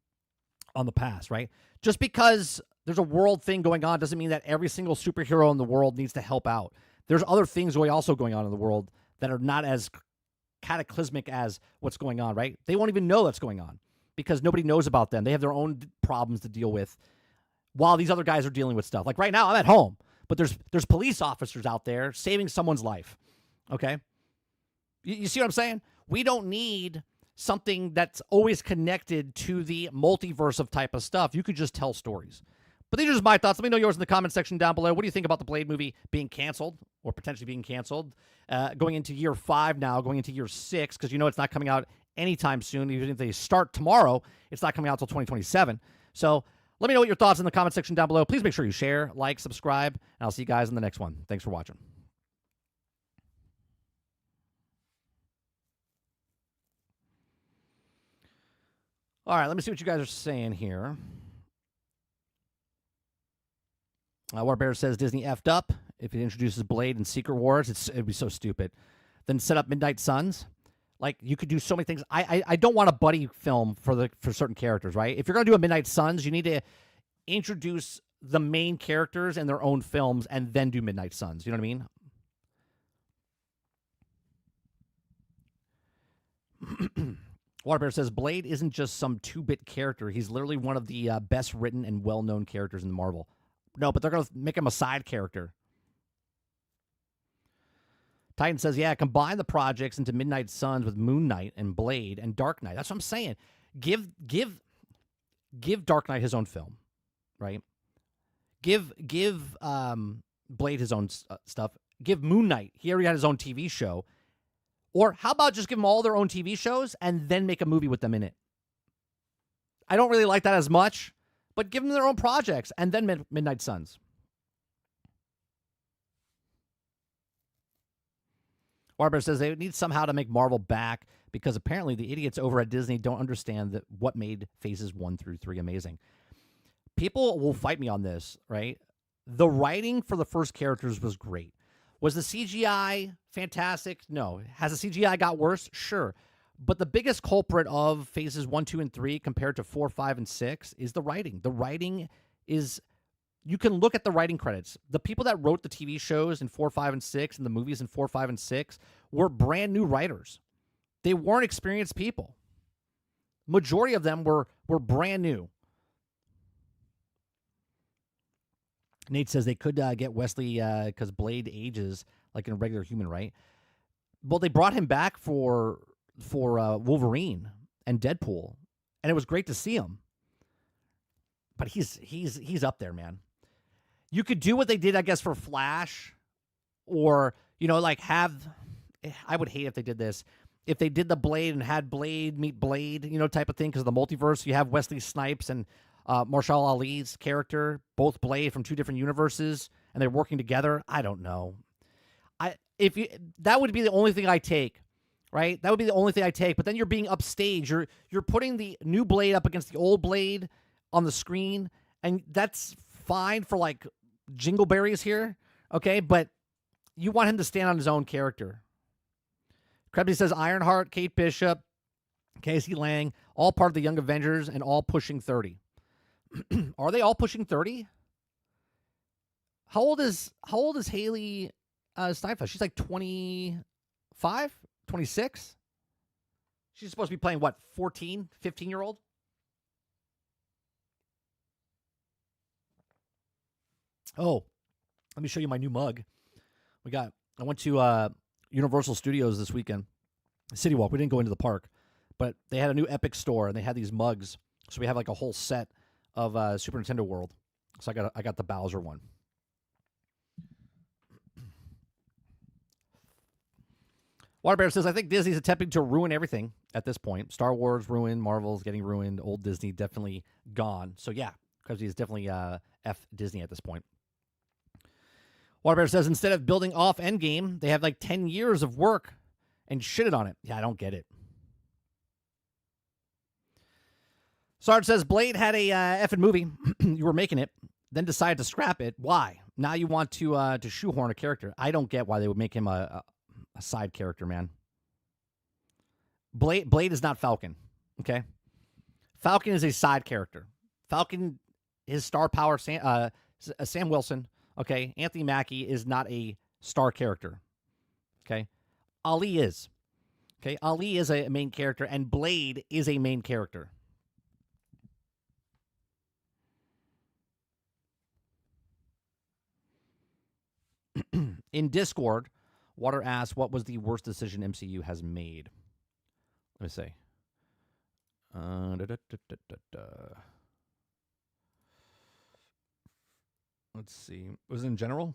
the past, right? Just because there's a world thing going on doesn't mean that every single superhero in the world needs to help out. There's other things also going on in the world that are not as cataclysmic as what's going on, right? They won't even know that's going on because nobody knows about them. They have their own problems to deal with while these other guys are dealing with stuff. Like right now, I'm at home, but there's police officers out there saving someone's life, okay? You see what I'm saying? We don't need something that's always connected to the multiverse of type of stuff. You could just tell stories. But these are just my thoughts. Let me know yours in the comment section down below. What do you think about the Blade movie being canceled or potentially being canceled? Going into year 5 now, going into year 6, because you know it's not coming out anytime soon. Even if they start tomorrow, it's not coming out until 2027. So let me know what your thoughts in the comment section down below. Please make sure you share, like, subscribe, and I'll see you guys in the next one. Thanks for watching. All right, let me see what you guys are saying here. Warbear says Disney effed up if it introduces Blade and Secret Wars. It'd be so stupid. Then set up Midnight Suns. Like, you could do so many things. I don't want a buddy film for certain characters, right? If you're going to do a Midnight Suns, you need to introduce the main characters and their own films and then do Midnight Suns. You know what I mean? Waterbear says Blade isn't just some 2-bit character. He's literally one of the best written and well-known characters in Marvel. No, but they're going to make him a side character. Titan says, yeah, combine the projects into Midnight Suns with Moon Knight and Blade and Dark Knight. That's what I'm saying. Give Dark Knight his own film, right? Give Blade his own stuff. Give Moon Knight. He already had his own TV show. Or how about just give them all their own TV shows and then make a movie with them in it? I don't really like that as much. But give them their own projects, and then Midnight Suns. Warbear says they need somehow to make Marvel back because apparently the idiots over at Disney don't understand what made phases 1 through 3 amazing. People will fight me on this, right? The writing for the first characters was great. Was the CGI fantastic? No. Has the CGI got worse? Sure. But the biggest culprit of phases 1, 2, and 3 compared to 4, 5, and 6 is the writing. The writing is, you can look at the writing credits. The people that wrote the TV shows in 4, 5, and 6 and the movies in 4, 5, and 6 were brand new writers. They weren't experienced people. Majority of them were brand new. Nate says they could get Wesley because Blade ages like a regular human, right? Well, they brought him back for Wolverine and Deadpool, and it was great to see him. But he's up there, man. You could do what they did, I guess, for Flash, or like have. I would hate if they did this. if they did the Blade and had Blade meet Blade, type of thing, because of the multiverse. You have Wesley Snipes and Marshall Ali's character, both Blade from two different universes, and they're working together. I don't know. That would be the only thing I take, right? That would be the only thing I take. But then you're being upstage. You're putting the new Blade up against the old Blade on the screen, and that's fine for like jingleberries here, okay? But you want him to stand on his own character. Krebsy says Ironheart, Kate Bishop, Casey Lang, all part of the Young Avengers and all pushing 30. Are they all pushing 30? How old is Haley Steinfeld? She's like 25, 26? She's supposed to be playing, what, 14, 15-year-old? Oh, let me show you my new mug. I went to Universal Studios this weekend, City Walk. We didn't go into the park, but they had a new Epic store, and they had these mugs. So we have like a whole set of Super Nintendo World. So I got the Bowser one. Waterbear says, I think Disney's attempting to ruin everything at this point. Star Wars ruined, Marvel's getting ruined, old Disney definitely gone. So yeah, because he's definitely F Disney at this point. Waterbear says, instead of building off Endgame, they have like 10 years of work and shitted on it. Yeah, I don't get it. Sarge says, Blade had a effing movie. You were making it, then decided to scrap it. Why? Now you want to shoehorn a character. I don't get why they would make him a side character, man. Blade is not Falcon, okay? Falcon is a side character. Falcon, his star power, Sam Wilson, okay? Anthony Mackie is not a star character, okay? Ali is, okay? Ali is a main character, and Blade is a main character. In Discord, Water asks, what was the worst decision MCU has made? Let me see. Let's see. Was it in general?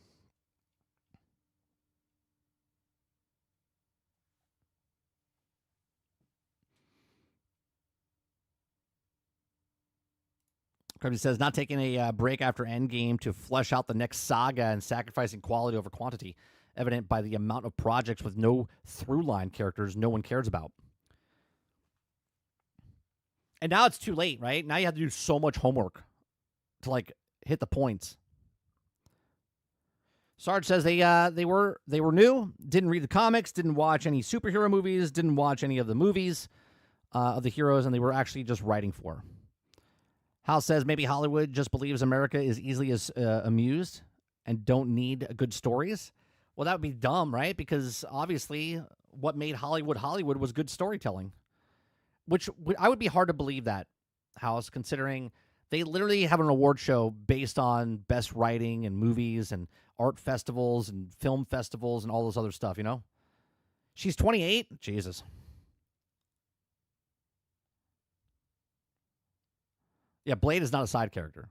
Kirby says, not taking a break after Endgame to flesh out the next saga and sacrificing quality over quantity, evident by the amount of projects with no through-line characters no one cares about. And now it's too late, right? Now you have to do so much homework to, like, hit the points. Sarge says they were new, didn't read the comics, didn't watch any superhero movies, didn't watch any of the movies of the heroes, and they were actually just writing for. Hal says maybe Hollywood just believes America is easily as amused and don't need good stories. Well, that would be dumb, right? Because obviously what made Hollywood Hollywood was good storytelling, which I would be hard to believe that, House, considering they literally have an award show based on best writing and movies and art festivals and film festivals and all those other stuff, you know? She's 28? Jesus. Yeah, Blade is not a side character.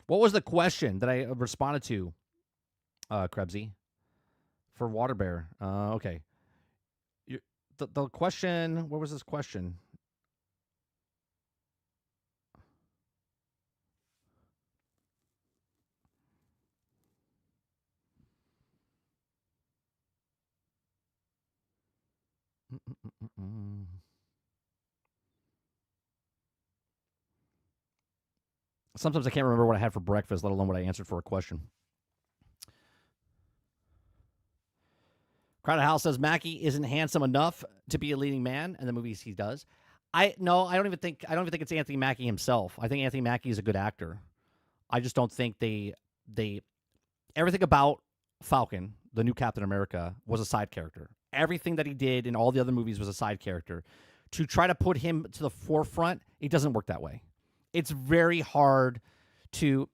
What was the question that I responded to, Krebsy, for Waterbear? Okay. The question, what was this question? Sometimes I can't remember what I had for breakfast, let alone what I answered for a question. Crowded House says Mackie isn't handsome enough to be a leading man in the movies he does. I don't even think it's Anthony Mackie himself. I think Anthony Mackie is a good actor. I just don't think they everything about Falcon, the new Captain America, was a side character. Everything that he did in all the other movies was a side character. To try to put him to the forefront, it doesn't work that way. It's very hard to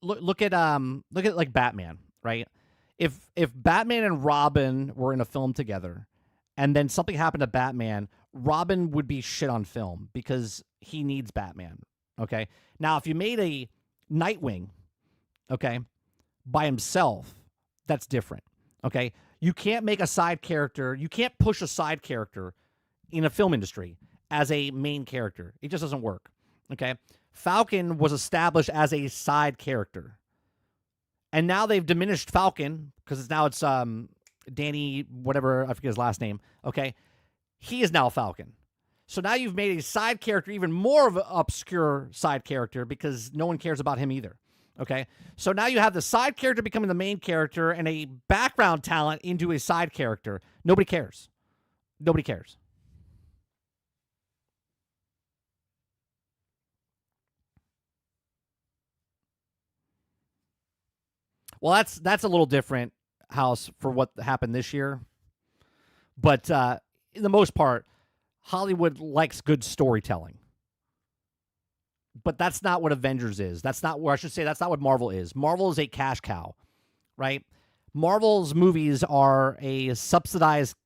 look at like Batman, right? If Batman and Robin were in a film together and then something happened to Batman, Robin would be shit on film because he needs Batman. Okay. Now, if you made a Nightwing, okay, by himself, that's different. Okay. You can't make a side character. You can't push a side character in a film industry as a main character. It just doesn't work. Okay. Falcon was established as a side character. And now they've diminished Falcon because it's Danny, whatever, I forget his last name. Okay. He is now Falcon. So now you've made a side character even more of an obscure side character because no one cares about him either. Okay. So now you have the side character becoming the main character and a background talent into a side character. Nobody cares. Nobody cares. Well, that's a little different, House, for what happened this year. But in the most part, Hollywood likes good storytelling. But that's not what Avengers is. That's not what I should say. That's not what Marvel is. Marvel is a cash cow, right? Marvel's movies are a subsidized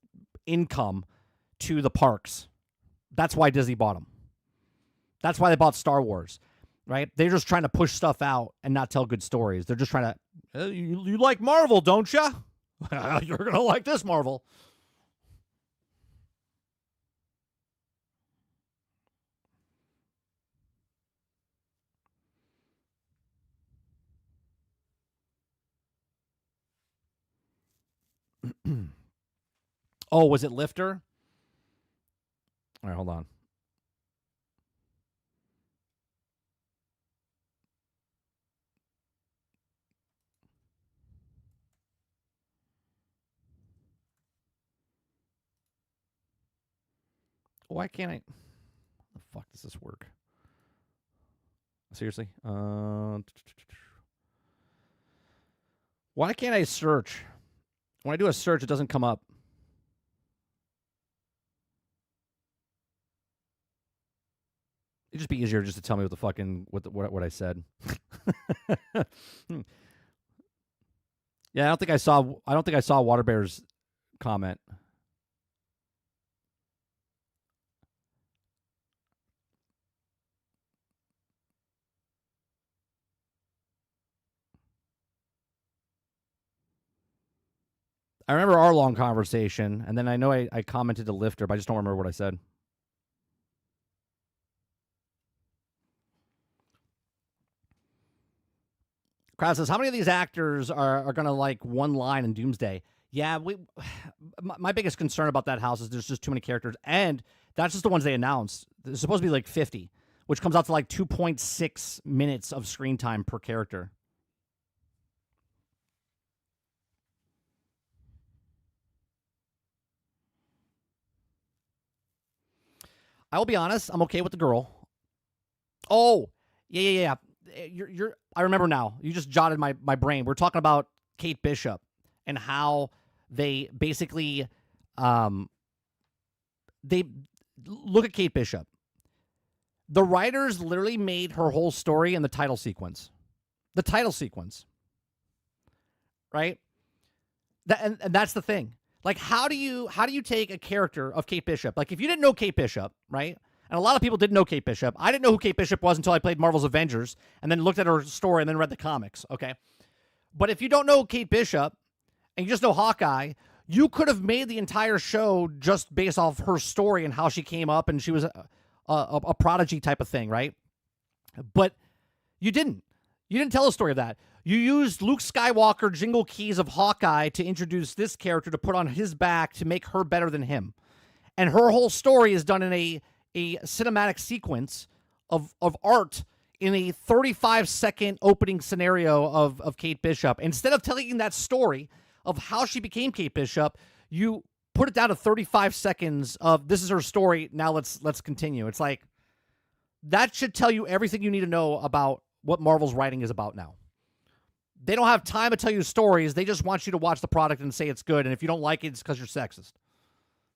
income to the parks. That's why Disney bought them. That's why they bought Star Wars, right? They're just trying to push stuff out and not tell good stories. They're just trying to, you like Marvel, don't you? You're going to like this Marvel. Oh, was it Lifter? All right, hold on. Why can't I? How the fuck does this work? Seriously? Why can't I search? When I do a search, it doesn't come up. It'd just be easier just to tell me what the fucking what I said. Yeah, I don't think I saw Waterbear's comment. I remember our long conversation, and then I know I commented to Lifter, but I just don't remember what I said. Krause says, how many of these actors are going to like one line in Doomsday? Yeah, my biggest concern about that house is there's just too many characters, and that's just the ones they announced. There's supposed to be like 50, which comes out to like 2.6 minutes of screen time per character. I will be honest, I'm okay with the girl. Oh, yeah. I remember now. You just jotted my brain. We're talking about Kate Bishop and how they basically they look at Kate Bishop. The writers literally made her whole story in the title sequence. The title sequence. Right? And that's the thing. Like, how do you take a character of Kate Bishop? Like, if you didn't know Kate Bishop, right? And a lot of people didn't know Kate Bishop. I didn't know who Kate Bishop was until I played Marvel's Avengers and then looked at her story and then read the comics, okay? But if you don't know Kate Bishop and you just know Hawkeye, you could have made the entire show just based off her story and how she came up and she was a prodigy type of thing, right? But you didn't. You didn't tell a story of that. You used Luke Skywalker jingle keys of Hawkeye to introduce this character to put on his back to make her better than him. And her whole story is done in a cinematic sequence of art in a 35-second opening scenario of Kate Bishop. Instead of telling that story of how she became Kate Bishop, you put it down to 35 seconds of this is her story, now let's continue. It's like, that should tell you everything you need to know about what Marvel's writing is about now. They don't have time to tell you stories. They just want you to watch the product and say it's good. And if you don't like it, it's because you're sexist.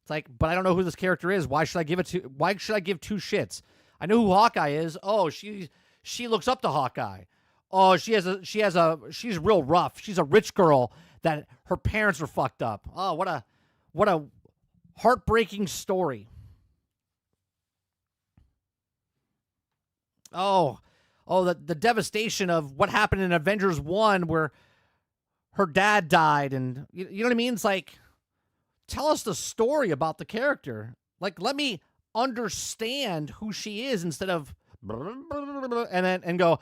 It's like, but I don't know who this character is. Why should I give two shits? I know who Hawkeye is. Oh, she looks up to Hawkeye. Oh, she's real rough. She's a rich girl that her parents are fucked up. Oh, what a Heartbreaking story. Oh, the devastation of what happened in Avengers 1 where her dad died, and you know what I mean? It's like, tell us the story about the character. Like, let me understand who she is instead of and go,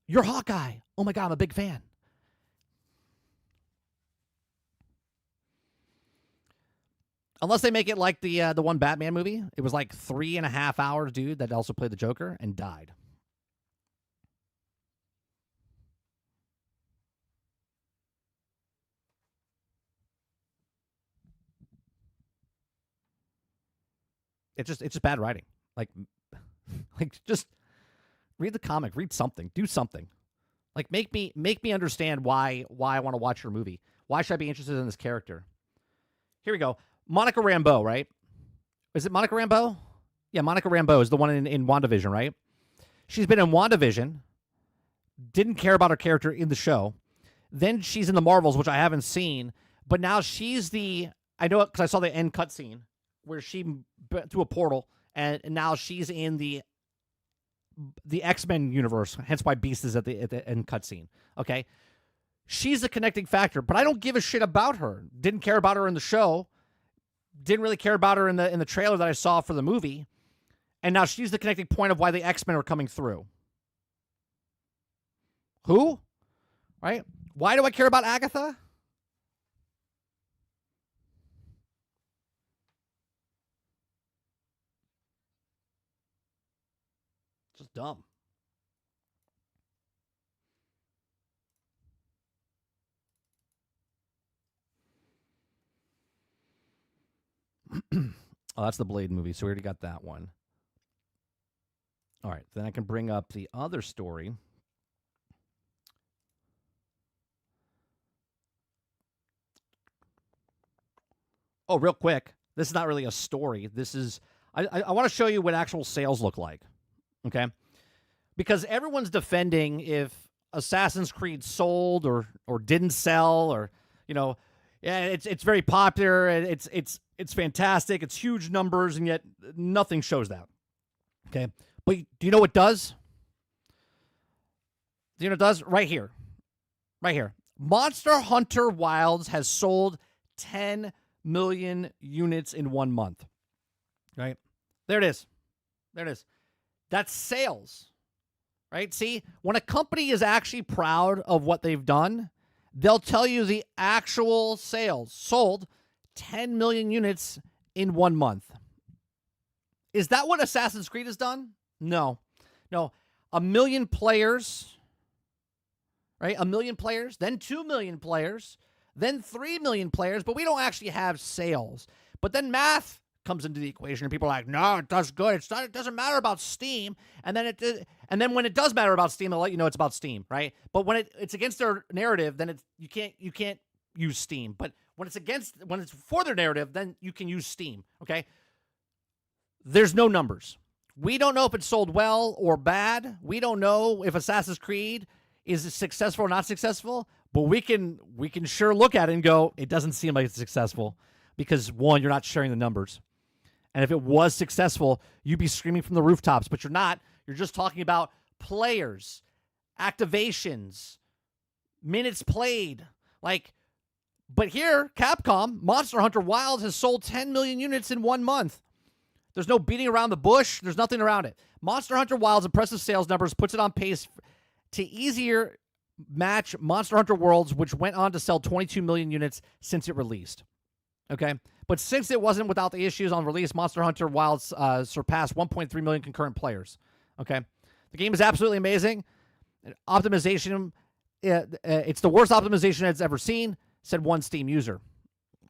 you're Hawkeye. Oh my God, I'm a big fan. Unless they make it like the one Batman movie. It was like 3.5 hours, dude, that also played the Joker and died. It's just bad writing. Like just read the comic, read something, do something. Like make me understand why I want to watch your movie. Why should I be interested in this character? Here we go. Monica Rambeau, right? Is it Monica Rambeau? Yeah, Monica Rambeau is the one in WandaVision, right? She's been in WandaVision. Didn't care about her character in the show. Then she's in the Marvels, which I haven't seen. But now she's I know it because I saw the end cutscene where she through a portal, and now she's in the X-Men universe. Hence why Beast is at the end cutscene. Okay, she's the connecting factor, but I don't give a shit about her. Didn't care about her in the show. Didn't really care about her in the trailer that I saw for the movie. And now she's the connecting point of why the X-Men are coming through. Who? Right? Why do I care about Agatha? Just dumb. Oh, that's the Blade movie, so we already got that one. All right, then I can bring up the other story. Oh, real quick. This is not really a story. This is I want to show you what actual sales look like. Okay? Because everyone's defending if Assassin's Creed sold or didn't sell, or yeah, it's very popular, it's fantastic, it's huge numbers, and yet nothing shows that. Okay? But do you know what does? Do you know what it does? Right here. Right here. Monster Hunter Wilds has sold 10 million units in 1 month. Right? There it is. There it is. That's sales. Right? See, when a company is actually proud of what they've done, they'll tell you the actual sales. Sold 10 million units in 1 month. Is that what Assassin's Creed has done? No. 1 million players, right? 1 million players, then 2 million players, then 3 million players, but we don't actually have sales. But then math comes into the equation, and people are like, no, it does good. It doesn't matter about Steam. And then when it does matter about Steam, they'll let you know it's about Steam, right? But when it's against their narrative, then you can't use Steam. But when it's for their narrative, then you can use Steam. Okay? There's no numbers. We don't know if it sold well or bad. We don't know if Assassin's Creed is successful or not successful. But we can sure look at it and go, it doesn't seem like it's successful because, one, you're not sharing the numbers. And if it was successful, you'd be screaming from the rooftops, but you're not. You're just talking about players, activations, minutes played. But here, Capcom, Monster Hunter Wilds has sold 10 million units in 1 month. There's no beating around the bush. There's nothing around it. Monster Hunter Wilds' impressive sales numbers puts it on pace to easier match Monster Hunter Worlds, which went on to sell 22 million units since it released. Okay? But since it wasn't without the issues on release, Monster Hunter Wilds surpassed 1.3 million concurrent players. Okay? The game is absolutely amazing. Optimization, it's the worst optimization it's ever seen, said one Steam user.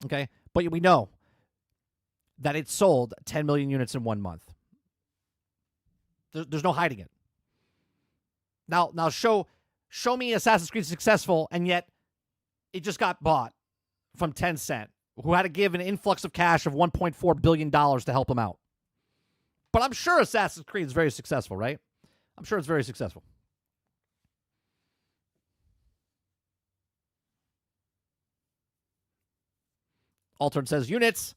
Okay? But we know that it sold 10 million units in 1 month. There's no hiding it. Now show me Assassin's Creed successful, and yet it just got bought from Tencent, who had to give an influx of cash of $1.4 billion to help them out. But I'm sure Assassin's Creed is very successful, right? I'm sure it's very successful. Altered says units,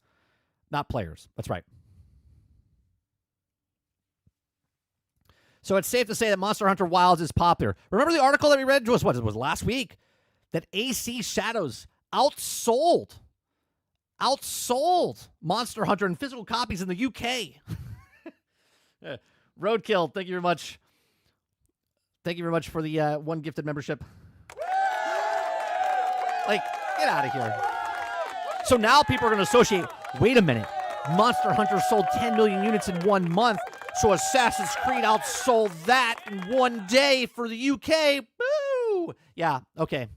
not players. That's right. So it's safe to say that Monster Hunter Wilds is popular. Remember the article that we read? It was last week that AC Shadows outsold Monster Hunter in physical copies in the UK. Roadkill, thank you very much. Thank you very much for the one gifted membership. Like, get out of here. So now people are going to associate, wait a minute, Monster Hunter sold 10 million units in 1 month, so Assassin's Creed outsold that in 1 day for the UK. Boo! Yeah, okay.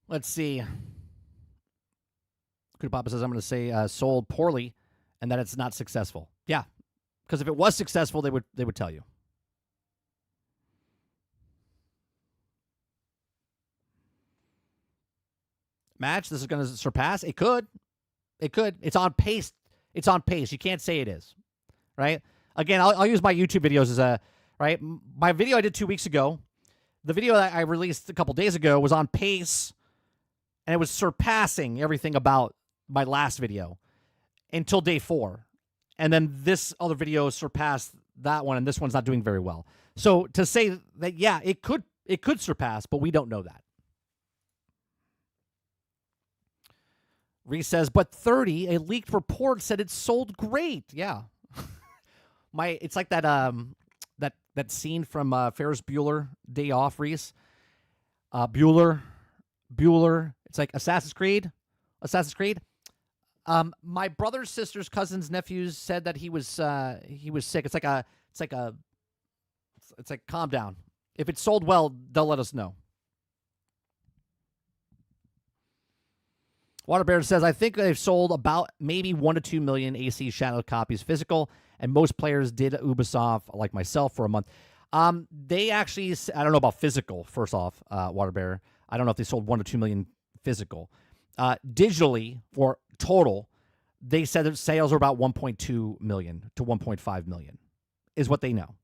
Let's see. Papa says, I'm going to say sold poorly and that it's not successful. Yeah, because if it was successful, they would tell you. Match, this is going to surpass? It could. It could. It's on pace. It's on pace. You can't say it is, right? Again, I'll use my YouTube videos as a, right? My video I did 2 weeks ago, the video that I released a couple days ago was on pace, and it was surpassing everything about my last video until day 4. And then this other video surpassed that one, and this one's not doing very well. So to say that, yeah, it could surpass, but we don't know that. Reese says, but 30, a leaked report said it sold great. Yeah. It's like that that scene from Ferris Bueller Day Off, Reese. Bueller. It's like Assassin's Creed. My brother's sister's cousin's nephews said that he was sick. It's like calm down. If it sold well, they'll let us know. Waterbear says, I think they've sold about maybe 1 to 2 million AC Shadow copies physical, and most players did Ubisoft, like myself, for a month. They actually, I don't know about physical, first off, Waterbear. I don't know if they sold 1 to 2 million physical. Digitally, or total, they said that sales are about 1.2 million to 1.5 million, is what they know,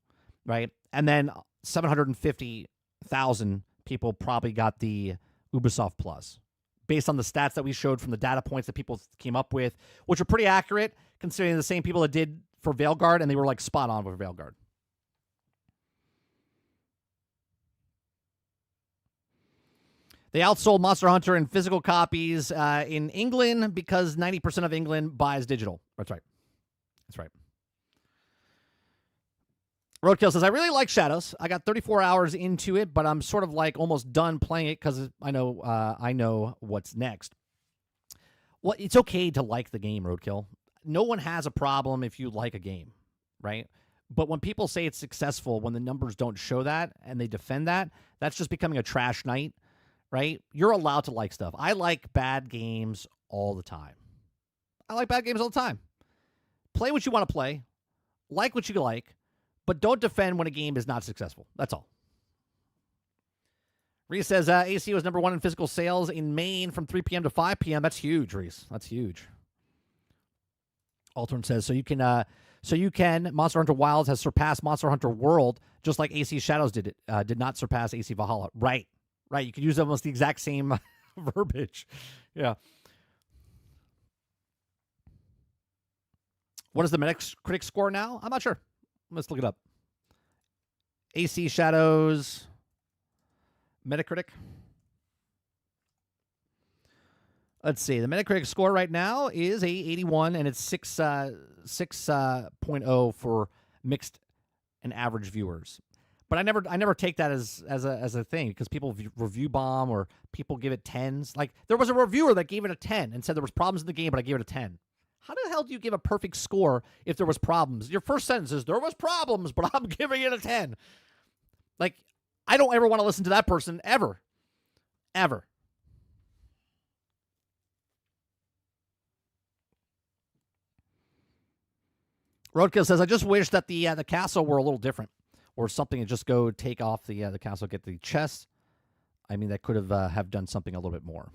right? And then 750,000 people probably got the Ubisoft Plus, based on the stats that we showed from the data points that people came up with, which are pretty accurate, considering the same people that did for Veilguard, and they were like spot on with Veilguard. They outsold Monster Hunter in physical copies in England because 90% of England buys digital. That's right. Roadkill says, I really like Shadows. I got 34 hours into it, but I'm sort of like almost done playing it because I know what's next. Well, it's okay to like the game, Roadkill. No one has a problem if you like a game, right? But when people say it's successful, when the numbers don't show that and they defend that, that's just becoming a trash night, right? You're allowed to like stuff. I like bad games all the time. Play what you want to play. Like what you like. But don't defend when a game is not successful. That's all. Reese says AC was number 1 in physical sales in Maine from 3 p.m. to 5 p.m. That's huge, Reese. That's huge. Altern says, so you can. Monster Hunter Wilds has surpassed Monster Hunter World, just like AC Shadows did not surpass AC Valhalla. Right. You could use almost the exact same verbiage. Yeah. What is the Metacritic score now? I'm not sure. Let's look it up. AC Shadows Metacritic. Let's see. The Metacritic score right now is 81, and it's 6.0 for mixed and average viewers. But I never take that as a thing because people review bomb or people give it 10s. Like there was a reviewer that gave it a 10 and said there was problems in the game, but I gave it a 10. How the hell do you give a perfect score if there was problems? Your first sentence is, there was problems, but I'm giving it a 10. Like, I don't ever want to listen to that person, ever. Ever. Roadkill says, I just wish that the castle were a little different. Or something and just go take off the castle, get the chest. I mean, that could have done something a little bit more.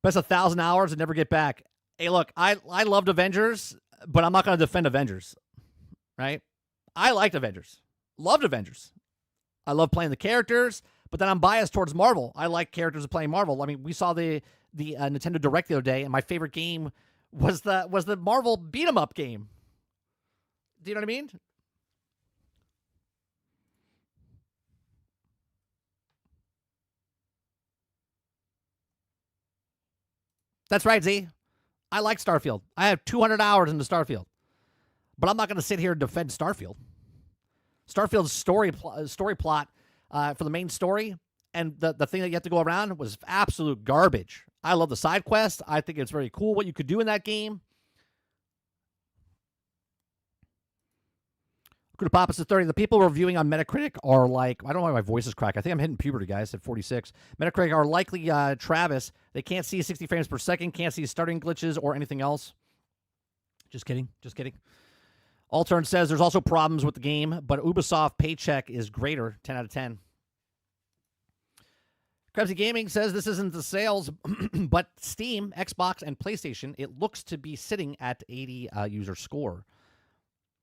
Best 1,000 hours and never get back. Hey, look, I loved Avengers, but I'm not going to defend Avengers, right? I liked Avengers. Loved Avengers. I love playing the characters, but then I'm biased towards Marvel. I like characters of playing Marvel. I mean, we saw the Nintendo Direct the other day, and my favorite game was the Marvel beat 'em up game. Do you know what I mean? That's right, Z. I like Starfield. I have 200 hours into Starfield, but I'm not going to sit here and defend Starfield. Starfield's story plot for the main story and the thing that you have to go around was absolute garbage. I love the side quest. I think it's very cool what you could do in that game. Papa says 30. The people reviewing on Metacritic are like, I don't know why my voice is cracked. I think I'm hitting puberty, guys, at 46. Metacritic are likely Travis. They can't see 60 frames per second, can't see starting glitches or anything else. Just kidding. Just kidding. Altern says there's also problems with the game, but Ubisoft paycheck is greater. 10 out of 10. Krebsy Gaming says this isn't the sales, but Steam, Xbox, and PlayStation, it looks to be sitting at 80 user score.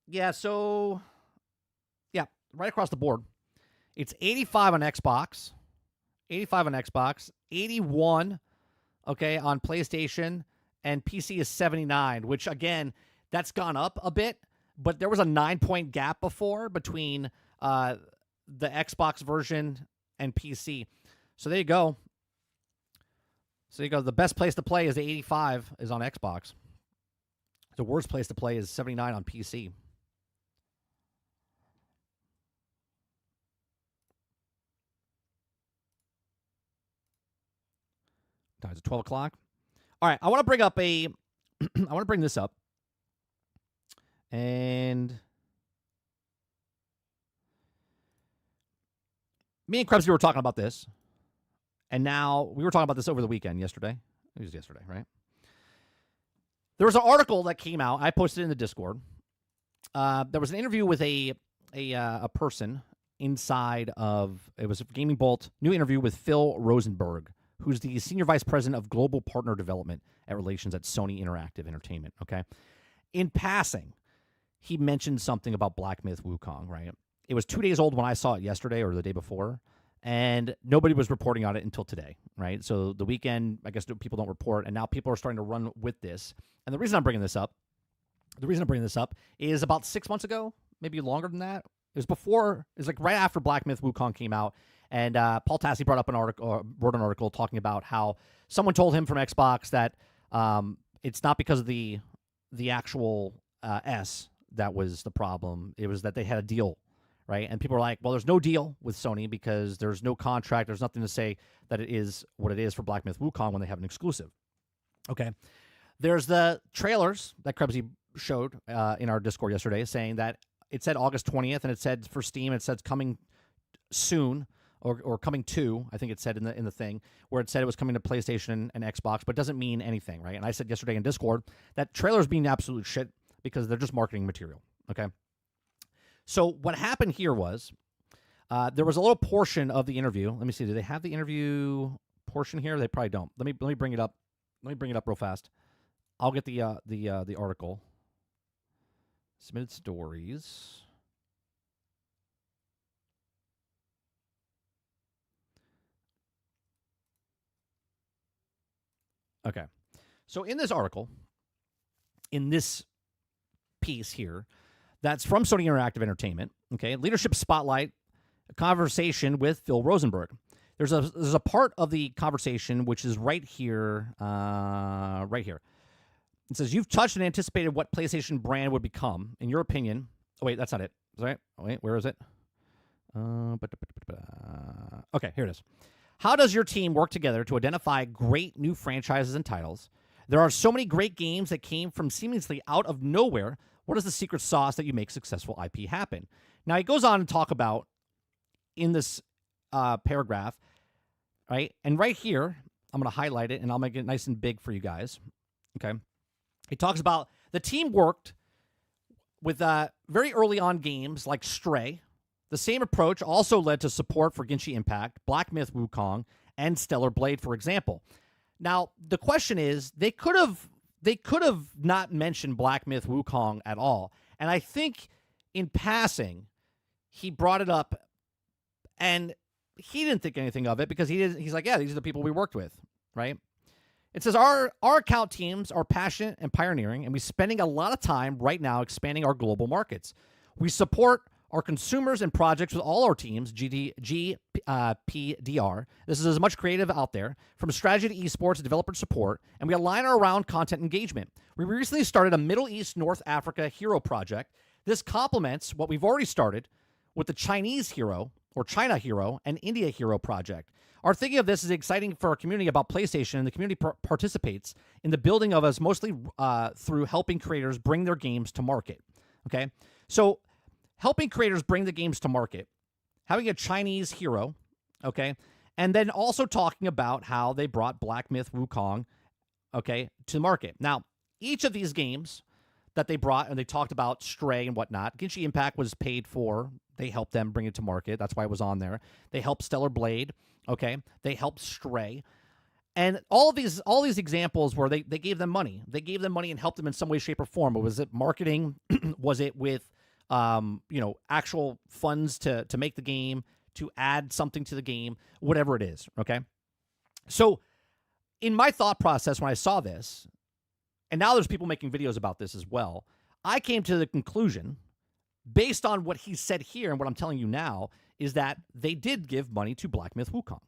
Yeah, so... yeah, right across the board. It's 85 on Xbox, 81, okay, on PlayStation, and PC is 79, which, again, that's gone up a bit, but there was a 9-point gap before between the Xbox version and PC. So there you go. The best place to play is 85 is on Xbox. The worst place to play is 79 on PC. Times at 12 o'clock. All right, I want to bring up I want to bring this up. And me and Krebsky were talking about this. And now we were talking about this over the weekend, yesterday. It was yesterday, right? There was an article that came out. I posted it in the Discord. There was an interview with a person inside of, it was a Gaming Bolt, new interview with Phil Rosenberg, who's the Senior Vice President of Global Partner Development at Relations at Sony Interactive Entertainment, okay? In passing, he mentioned something about Black Myth Wukong, right? It was 2 days old when I saw it yesterday or the day before, and nobody was reporting on it until today, right? So the weekend, I guess people don't report, and now people are starting to run with this. And the reason I'm bringing this up is about 6 months ago, maybe longer than that. It was like right after Black Myth Wukong came out, and Paul Tassi brought up an article, or wrote an article talking about how someone told him from Xbox that it's not because of the actual S that was the problem. It was that they had a deal, right? And people were like, well, there's no deal with Sony because there's no contract. There's nothing to say that it is what it is for Black Myth Wukong when they have an exclusive. Okay. There's the trailers that Krebsy showed in our Discord yesterday saying that it said August 20th, and it said for Steam, it said coming soon, or coming to, I think it said in the thing, where it said it was coming to PlayStation and Xbox, but it doesn't mean anything, right? And I said yesterday in Discord that trailers being absolute shit because they're just marketing material, okay? So what happened here was there was a little portion of the interview. Let me see. Do they have the interview portion here? They probably don't. Let me bring it up. Let me bring it up real fast. I'll get the article. Submitted stories. Okay. So in this article, in this piece here, that's from Sony Interactive Entertainment, okay, Leadership Spotlight, a conversation with Phil Rosenberg. There's a part of the conversation which is right here, right here. It says, you've touched and anticipated what PlayStation brand would become. In your opinion... Oh, wait, that's not it. Is that right? Oh, wait, where is it? Okay, here it is. How does your team work together to identify great new franchises and titles? There are so many great games that came from seemingly out of nowhere. What is the secret sauce that you make successful IP happen? Now, he goes on to talk about, in this paragraph, right? And right here, I'm going to highlight it, and I'll make it nice and big for you guys, okay? He talks about the team worked with very early on games like Stray. The same approach also led to support for Genshin Impact, Black Myth Wukong, and Stellar Blade, for example. Now, the question is, they could have not mentioned Black Myth Wukong at all. And I think in passing, he brought it up, and he didn't think anything of it because he's like, yeah, these are the people we worked with, right? It says our account teams are passionate and pioneering, and we're spending a lot of time right now expanding our global markets. We support our consumers and projects with all our teams, PDR. This is as much creative out there, from strategy to esports to developer support, and we align around content engagement. We recently started a Middle East North Africa hero project. This complements what we've already started with the Chinese hero, or China hero, and India hero project. Our thinking of this is exciting for our community about PlayStation, and the community participates in the building of us mostly through helping creators bring their games to market. Okay, so helping creators bring the games to market, having a Chinese hero, okay, and then also talking about how they brought Black Myth Wukong, okay, to the market. Now, each of these games that they brought, and they talked about Stray and whatnot, Genshin Impact was paid for. They helped them bring it to market. That's why it was on there. They helped Stellar Blade, okay? They helped Stray. And all these examples where they gave them money. They gave them money and helped them in some way, shape, or form. But was it marketing? Was it with actual funds to make the game, to add something to the game, whatever it is, okay? So in my thought process when I saw this, and now there's people making videos about this as well, I came to the conclusion, based on what he said here and what I'm telling you now, is that they did give money to Black Myth Wukong.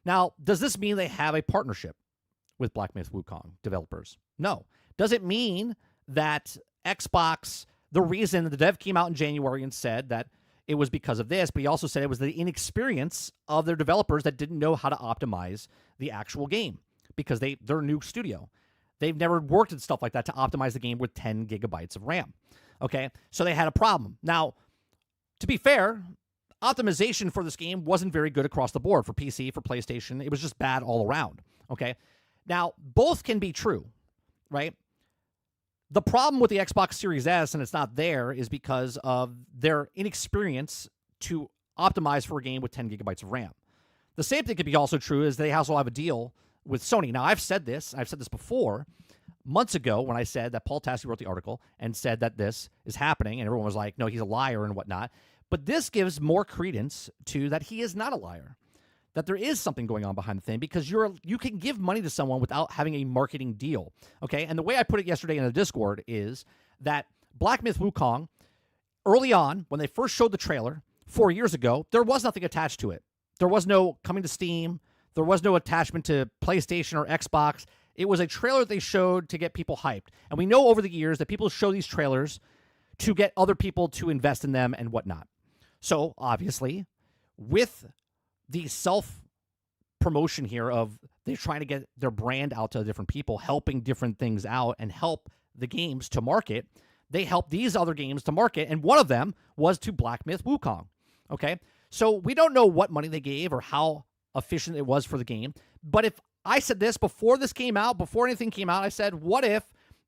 Now, does this mean they have a partnership with Black Myth Wukong developers? No. Does it mean that Xbox, the reason the dev came out in January and said that it was because of this, but he also said it was the inexperience of their developers that didn't know how to optimize the actual game because they're a new studio. They've never worked at stuff like that to optimize the game with 10 gigabytes of RAM. Okay, so they had a problem. Now, to be fair, optimization for this game wasn't very good across the board for PC, for PlayStation. It was just bad all around. Okay, now both can be true, right? The problem with the Xbox Series S, and it's not there, is because of their inexperience to optimize for a game with 10 gigabytes of RAM. The same thing could be also true is they also have a deal with Sony. Now, I've said this before, months ago when I said that Paul Tassi wrote the article and said that this is happening, and everyone was like, no, he's a liar and whatnot. But this gives more credence to that he is not a liar, that there is something going on behind the thing, because you can give money to someone without having a marketing deal, okay? And the way I put it yesterday in the Discord is that Black Myth Wukong, early on, when they first showed the trailer 4 years ago, there was nothing attached to it. There was no coming to Steam. There was no attachment to PlayStation or Xbox. It was a trailer they showed to get people hyped. And we know over the years that people show these trailers to get other people to invest in them and whatnot. So, obviously, with the self-promotion here of they're trying to get their brand out to different people, helping different things out and help the games to market, they helped these other games to market, and one of them was to Black Myth Wukong, okay? So we don't know what money they gave or how efficient it was for the game, but if I said this before this came out, before anything came out, I said, what if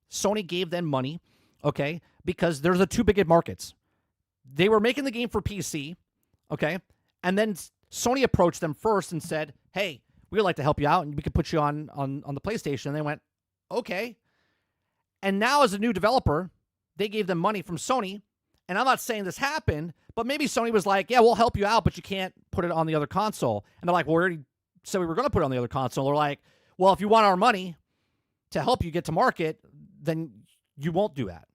Sony gave them money, okay, because there's the two big markets. They were making the game for PC, okay, and then Sony approached them first and said, hey, we would like to help you out, and we could put you on the PlayStation. And they went, okay. And now as a new developer, they gave them money from Sony, and I'm not saying this happened, but maybe Sony was like, yeah, we'll help you out, but you can't put it on the other console. And they're like, well, we already said we were going to put it on the other console. They're like, well, if you want our money to help you get to market, then you won't do that,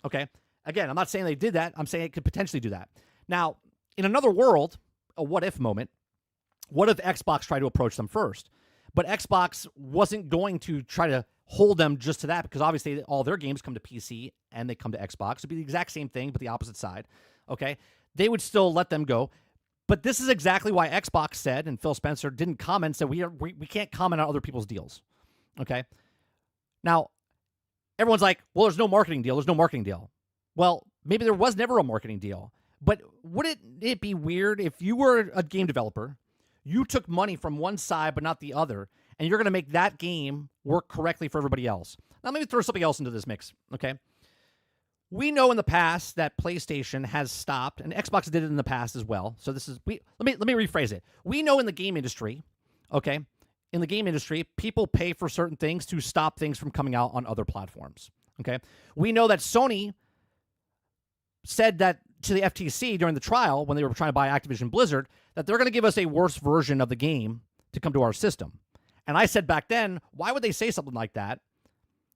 okay? Again, I'm not saying they did that. I'm saying it could potentially do that. Now, in another world, a what-if moment, what if Xbox tried to approach them first? But Xbox wasn't going to try to hold them just to that, because obviously all their games come to PC and they come to Xbox. It'd be the exact same thing, but the opposite side, okay? They would still let them go. But this is exactly why Xbox said, and Phil Spencer didn't comment, said we can't comment on other people's deals, okay? Now, everyone's like, well, there's no marketing deal. There's no marketing deal. Well, maybe there was never a marketing deal. But wouldn't it be weird if you were a game developer, you took money from one side but not the other, and you're going to make that game work correctly for everybody else? Now, let me throw something else into this mix, okay? We know in the past that PlayStation has stopped, and Xbox did it in the past as well. So this is let me rephrase it. We know in the game industry, okay, in the game industry, people pay for certain things to stop things from coming out on other platforms, okay? We know that Sony said that to the FTC during the trial when they were trying to buy Activision Blizzard that they're going to give us a worse version of the game to come to our system. And I said back then, why would they say something like that,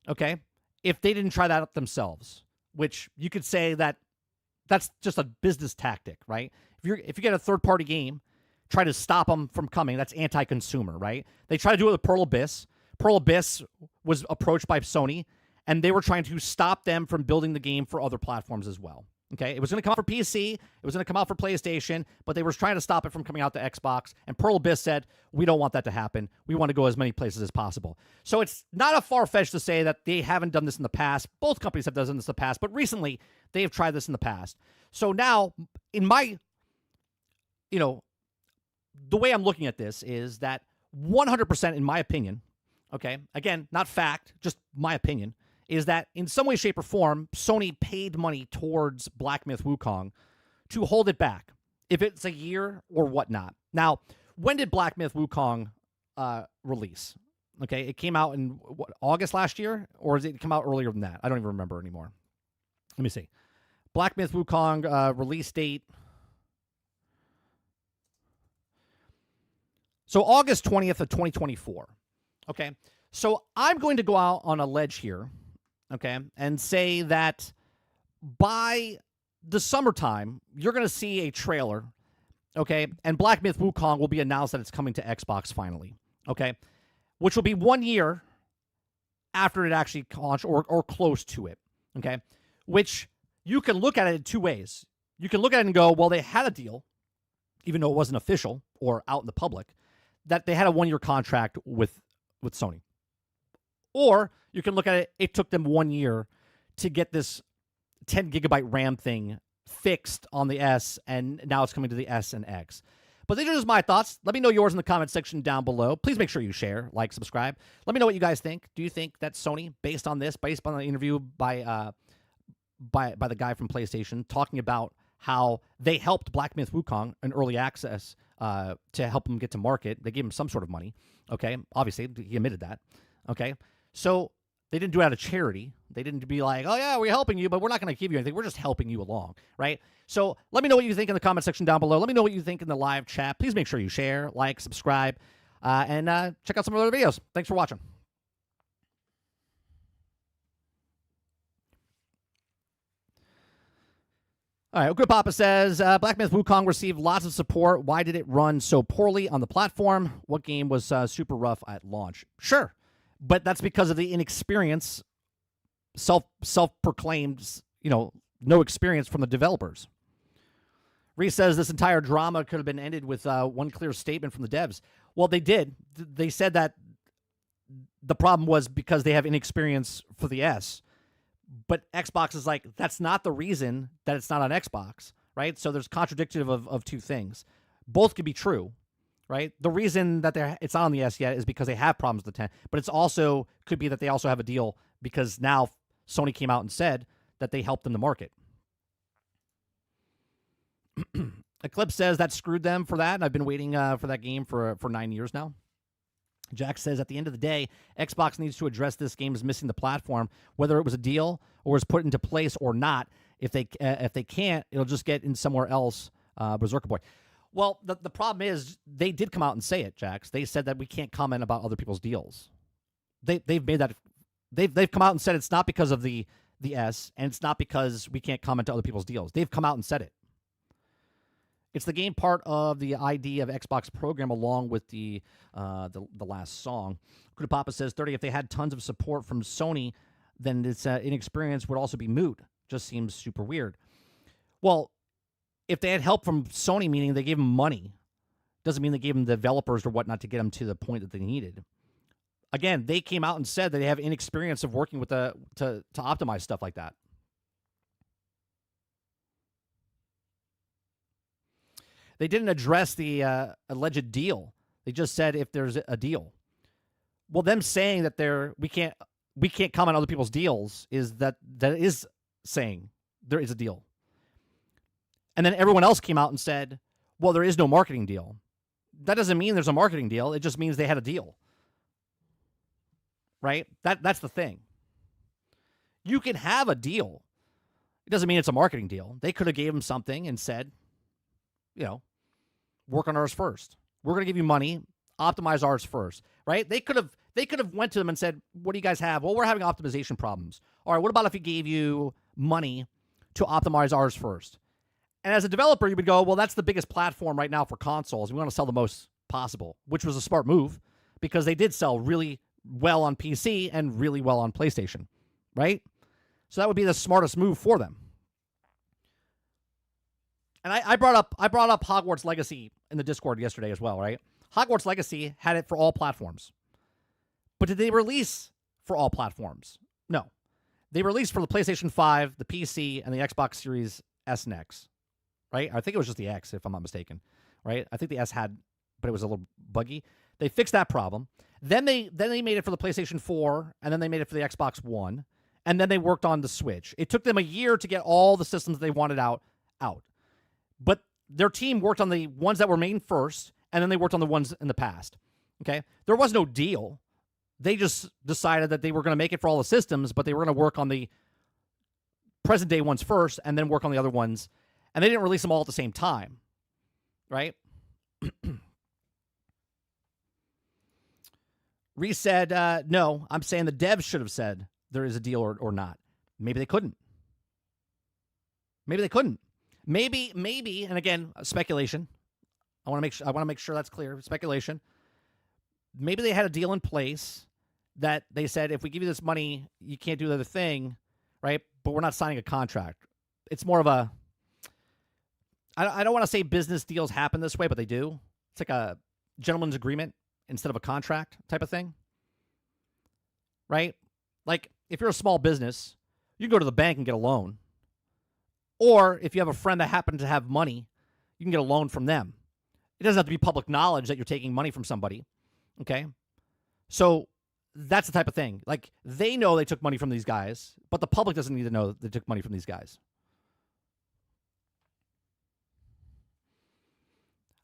okay, if they didn't try that out themselves? Which you could say that that's just a business tactic, right? If you get a third-party game, try to stop them from coming, that's anti-consumer, right? They try to do it with Pearl Abyss. Pearl Abyss was approached by Sony, and they were trying to stop them from building the game for other platforms as well. Okay, it was going to come out for PC, it was going to come out for PlayStation, but they were trying to stop it from coming out to Xbox, and Pearl Abyss said, we don't want that to happen. We want to go as many places as possible. So it's not a far-fetched to say that they haven't done this in the past. Both companies have done this in the past, but recently they have tried this in the past. So now, in my, the way I'm looking at this is that 100%, in my opinion, okay, again, not fact, just my opinion, is that in some way, shape, or form, Sony paid money towards Black Myth Wukong to hold it back, if it's a year or whatnot. Now, when did Black Myth Wukong release? Okay, it came out in August last year, or did it come out earlier than that? I don't even remember anymore. Let me see. Black Myth Wukong release date. So August 20th of 2024. Okay, so I'm going to go out on a ledge here, okay, and say that by the summertime, you're going to see a trailer, okay, and Black Myth Wukong will be announced that it's coming to Xbox finally, okay, which will be 1 year after it actually launched or close to it, okay, which you can look at it in two ways. You can look at it and go, well, they had a deal, even though it wasn't official or out in the public, that they had a 1 year contract with Sony. Or you can look at it, it took them 1 year to get this 10 gigabyte RAM thing fixed on the S, and now it's coming to the S and X. But these are just my thoughts. Let me know yours in the comment section down below. Please make sure you share, like, subscribe. Let me know what you guys think. Do you think that Sony, based on this, based on the interview by the guy from PlayStation, talking about how they helped Black Myth Wukong in early access to help him get to market. They gave him some sort of money, okay? Obviously, he admitted that, okay? So they didn't do it out of charity. They didn't be like, oh, yeah, we're helping you, but we're not going to give you anything. We're just helping you along, right? So let me know what you think in the comment section down below. Let me know what you think in the live chat. Please make sure you share, like, subscribe, and check out some other videos. Thanks for watching. All right, Good Papa says, Black Myth Wukong received lots of support. Why did it run so poorly on the platform? What game was super rough at launch? Sure, but that's because of the inexperience, self-proclaimed, no experience from the developers. Reese says this entire drama could have been ended with one clear statement from the devs. Well, they did. They said that the problem was because they have inexperience for the S. But Xbox is like, that's not the reason that it's not on Xbox, right? So there's contradictive of two things. Both could be true, right? The reason that it's not on the S yet is because they have problems with the 10, but it's also could be that they also have a deal because now Sony came out and said that they helped them to market. Eclipse says that screwed them for that, and I've been waiting for that game for 9 years now. Jack says, at the end of the day, Xbox needs to address this game as missing the platform, whether it was a deal or was put into place or not. If they can't, it'll just get in somewhere else. Berserker Boy. Well, the problem is they did come out and say it, Jax. They said that we can't comment about other people's deals. They've made that. They've come out and said it's not because of the S, and it's not because we can't comment to other people's deals. They've come out and said it. It's the game part of the ID of Xbox program along with the last song. Kuda Papa says, 30, if they had tons of support from Sony, then this inexperience would also be moot. Just seems super weird. Well, if they had help from Sony, meaning they gave them money, doesn't mean they gave them developers or whatnot to get them to the point that they needed. Again, they came out and said that they have inexperience of working with to optimize stuff like that. They didn't address the alleged deal. They just said if there's a deal. Well, them saying that we can't comment on other people's deals is that is saying there is a deal. And then everyone else came out and said, well, there is no marketing deal. That doesn't mean there's a marketing deal. It just means they had a deal. Right? That's the thing. You can have a deal It doesn't mean it's a marketing deal. They could have gave him something and said, work on ours first. We're going to give you money, optimize ours first, right? They could have went to them and said, what do you guys have? Well, we're having optimization problems. All right, what about if we gave you money to optimize ours first? And as a developer, you would go, well, that's the biggest platform right now for consoles. We want to sell the most possible, which was a smart move because they did sell really well on PC and really well on PlayStation, right? So that would be the smartest move for them. And I brought up Hogwarts Legacy in the Discord yesterday as well, right? Hogwarts Legacy had it for all platforms. But did they release for all platforms? No. They released for the PlayStation 5, the PC, and the Xbox Series S and X, right? I think it was just the X, if I'm not mistaken, right? I think the S had, but it was a little buggy. They fixed that problem. Then they made it for the PlayStation 4, and then they made it for the Xbox One, and then they worked on the Switch. It took them a year to get all the systems they wanted out. But their team worked on the ones that were made first, and then they worked on the ones in the past. Okay? There was no deal. They just decided that they were going to make it for all the systems, but they were going to work on the present day ones first, and then work on the other ones. And they didn't release them all at the same time. Right? Reese said, no, I'm saying the devs should have said there is a deal or not. Maybe they couldn't. Maybe, and again, speculation. I want to make sure that's clear. Speculation. Maybe they had a deal in place that they said, if we give you this money, you can't do the other thing, right? But we're not signing a contract. It's more of a, I don't want to say business deals happen this way, but they do. It's like a gentleman's agreement instead of a contract type of thing, right? Like if you're a small business, you can go to the bank and get a loan. Or if you have a friend that happens to have money, you can get a loan from them. It doesn't have to be public knowledge that you're taking money from somebody, okay? So that's the type of thing. Like they know they took money from these guys, but the public doesn't need to know that they took money from these guys.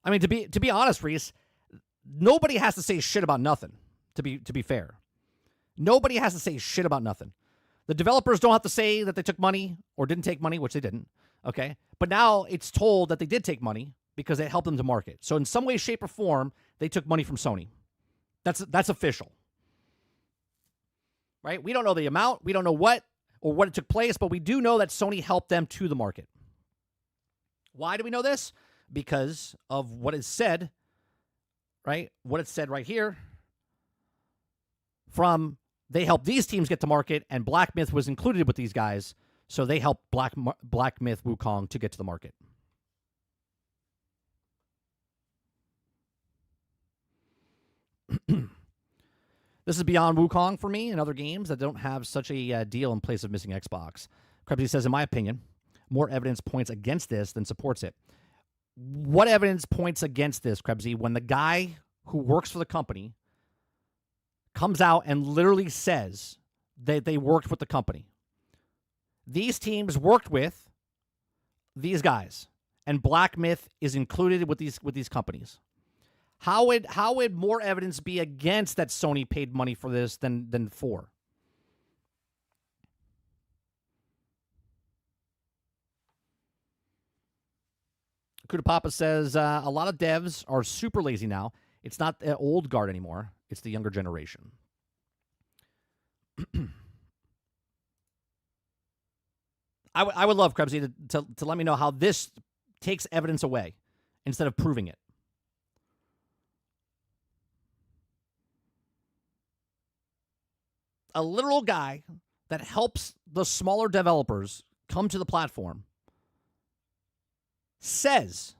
I mean, to be honest, Reese, nobody has to say shit about nothing. To be fair, nobody has to say shit about nothing. The developers don't have to say that they took money or didn't take money, which they didn't. Okay, but now it's told that they did take money because it helped them to market. So in some way, shape, or form, they took money from Sony. That's official, right? We don't know the amount, we don't know what it took place, but we do know that Sony helped them to the market. Why do we know this? Because of what is said, right? What it's said right here from they helped these teams get to market, and Black Myth was included with these guys, so they helped Black Myth Wukong to get to the market. This is beyond Wukong for me and other games that don't have such a deal in place of missing Xbox. Krebsy says, in my opinion, more evidence points against this than supports it. What evidence points against this, Krebsy? When the guy who works for the company comes out and literally says that they worked with the company. These teams worked with these guys, and Black Myth is included with these companies. How would more evidence be against that Sony paid money for this than for? Kuda Papa says, a lot of devs are super lazy now. It's not the old guard anymore. It's the younger generation. I would love, Krebsy, to let me know how this takes evidence away instead of proving it. A literal guy that helps the smaller developers come to the platform says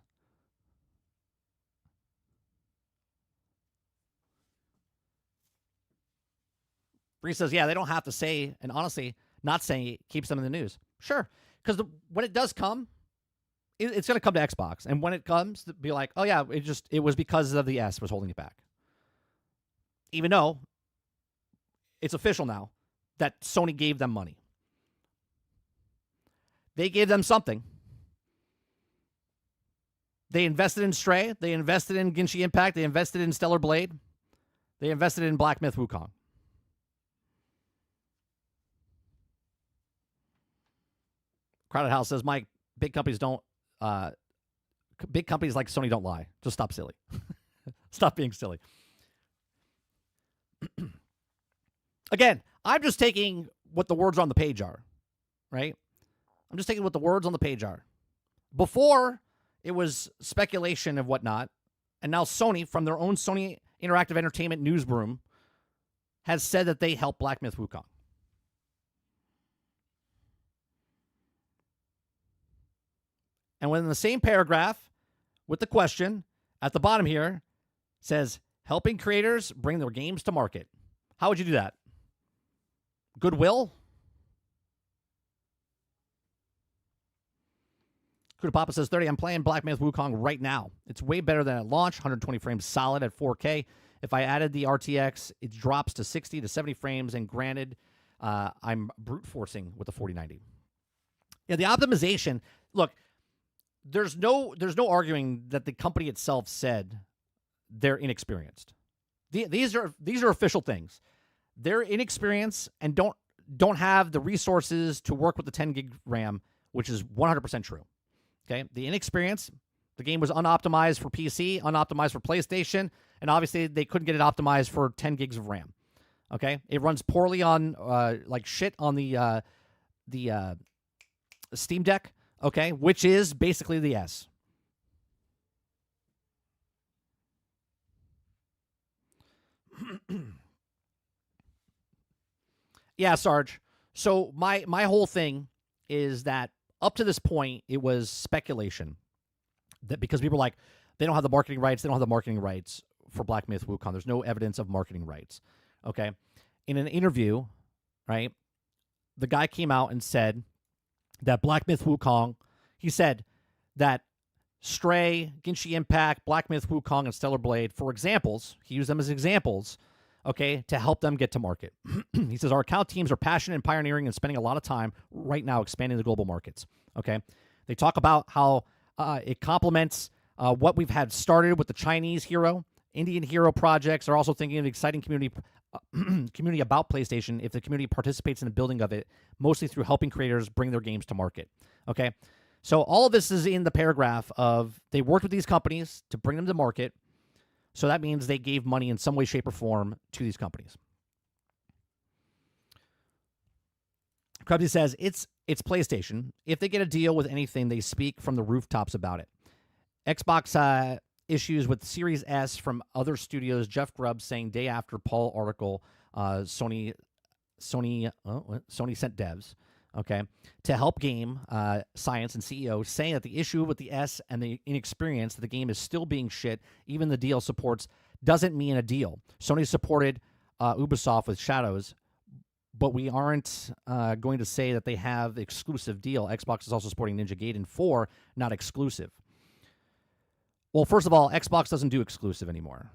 Bree says, yeah, they don't have to say, and honestly, not saying it keeps them in the news. Sure, because when it does come, it's going to come to Xbox. And when it comes, to be like, oh, yeah, it was because of the S was holding it back. Even though it's official now that Sony gave them money. They gave them something. They invested in Stray. They invested in Genshin Impact. They invested in Stellar Blade. They invested in Black Myth Wukong. Crowded House says, Mike, big companies don't. Big companies like Sony don't lie. Just stop silly. Stop being silly. Again, I'm just taking what the words on the page are, right? I'm just taking what the words on the page are. Before, it was speculation of whatnot, and now Sony, from their own Sony Interactive Entertainment newsroom, has said that they helped Black Myth Wukong. And within the same paragraph, with the question at the bottom here, says, helping creators bring their games to market. How would you do that? Goodwill? Kuda Papa says, 30, I'm playing Black Myth Wukong right now. It's way better than at launch, 120 frames solid at 4K. If I added the RTX, it drops to 60 to 70 frames, and granted, I'm brute forcing with the 4090. Yeah, the optimization, look, there's no arguing that the company itself said they're inexperienced. These are official things. They're inexperienced and don't have the resources to work with the 10 gig RAM, which is 100% true. Okay, the inexperience, the game was unoptimized for PC, unoptimized for PlayStation, and obviously they couldn't get it optimized for 10 gigs of RAM. Okay, it runs poorly on like shit on the Steam Deck. Okay, which is basically the S. Yeah, Sarge. So my whole thing is that up to this point, it was speculation. That because people were like, they don't have the marketing rights. They don't have the marketing rights for Black Myth Wukong. There's no evidence of marketing rights. Okay. In an interview, right, the guy came out and said that Black Myth Wukong, he said that Stray, Genshin Impact, Black Myth Wukong, and Stellar Blade, for examples, he used them as examples, okay, to help them get to market. He says, our account teams are passionate and pioneering and spending a lot of time right now expanding the global markets, okay? They talk about how it complements what we've had started with the Chinese hero. Indian hero projects are also thinking of exciting community about PlayStation if the community participates in the building of it, mostly through helping creators bring their games to market, okay? So all of this is in the paragraph of they worked with these companies to bring them to market. So that means they gave money in some way, shape, or form to these companies. Krebsy says, it's PlayStation. If they get a deal with anything, they speak from the rooftops about it. Xbox issues with Series S from other studios. Jeff Grubb saying day after Paul article, Sony sent devs, okay, to help game science and CEO, saying that the issue with the S and the inexperience that the game is still being shit, even the deal supports, doesn't mean a deal. Sony supported Ubisoft with Shadows, but we aren't going to say that they have the exclusive deal. Xbox is also supporting Ninja Gaiden 4, not exclusive. Well, first of all, Xbox doesn't do exclusive anymore,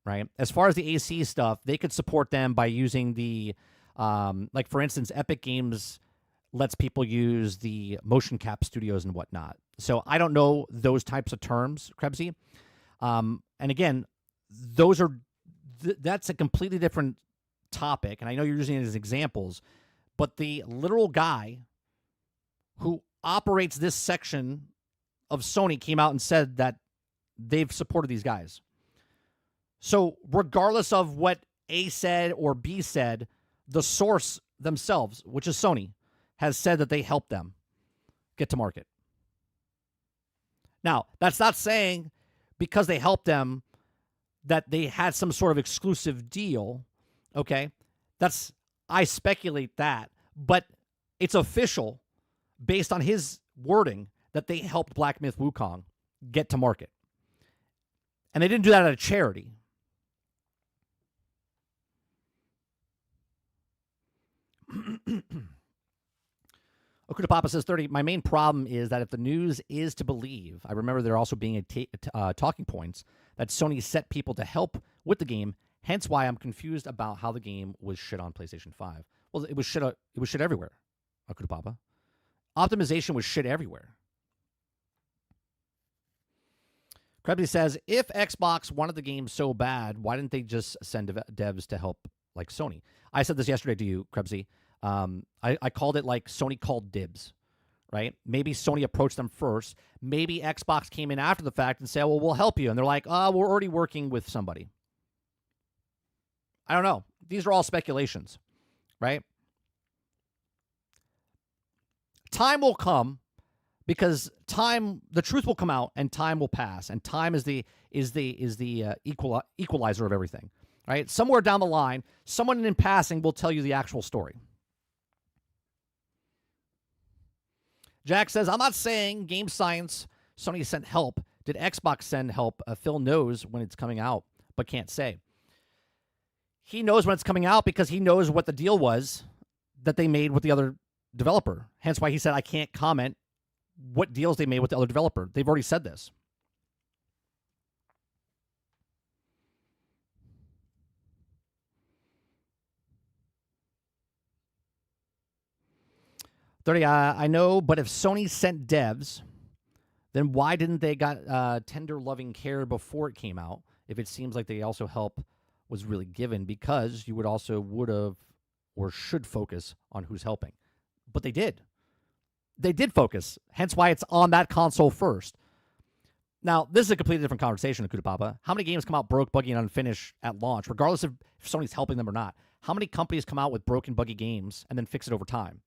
right? As far as the AC stuff, they could support them by using the, like for instance, Epic Games lets people use the motion cap studios and whatnot. So I don't know those types of terms, Krebsy. And again, those are that's a completely different topic, and I know you're using it as examples, but the literal guy who operates this section of Sony came out and said that they've supported these guys. So regardless of what A said or B said, the source themselves, which is Sony, has said that they helped them get to market. Now, that's not saying because they helped them that they had some sort of exclusive deal, okay? I speculate that, but it's official based on his wording that they helped Black Myth Wukong get to market. And they didn't do that out of charity. Okuda Papa says 30. My main problem is that if the news is to believe, I remember there also being talking points that Sony set people to help with the game. Hence why I'm confused about how the game was shit on PlayStation 5. Well, it was shit. It was shit everywhere. Okuda Papa. Optimization was shit everywhere. Krebsy says, if Xbox wanted the game so bad, why didn't they just send devs to help like Sony? I said this yesterday to you, Krebsy. I called it like Sony called dibs, right? Maybe Sony approached them first. Maybe Xbox came in after the fact and said, well, we'll help you. And they're like, we're already working with somebody. I don't know. These are all speculations, right? Time will come because the truth will come out and time will pass. And time is the equalizer of everything, right? Somewhere down the line, someone in passing will tell you the actual story. Jack says, I'm not saying game science, Sony sent help. Did Xbox send help? Phil knows when it's coming out, but can't say. He knows when it's coming out because he knows what the deal was that they made with the other developer. Hence why he said, I can't comment what deals they made with the other developer. They've already said this. I know, but if Sony sent devs, then why didn't they got tender loving care before it came out? If it seems like they also help was really given, because you would have or should focus on who's helping. But they did. They did focus. Hence why it's on that console first. Now, this is a completely different conversation, Akuta Papa. How many games come out broke, buggy, and unfinished at launch, regardless of if Sony's helping them or not? How many companies come out with broken, buggy games and then fix it over time?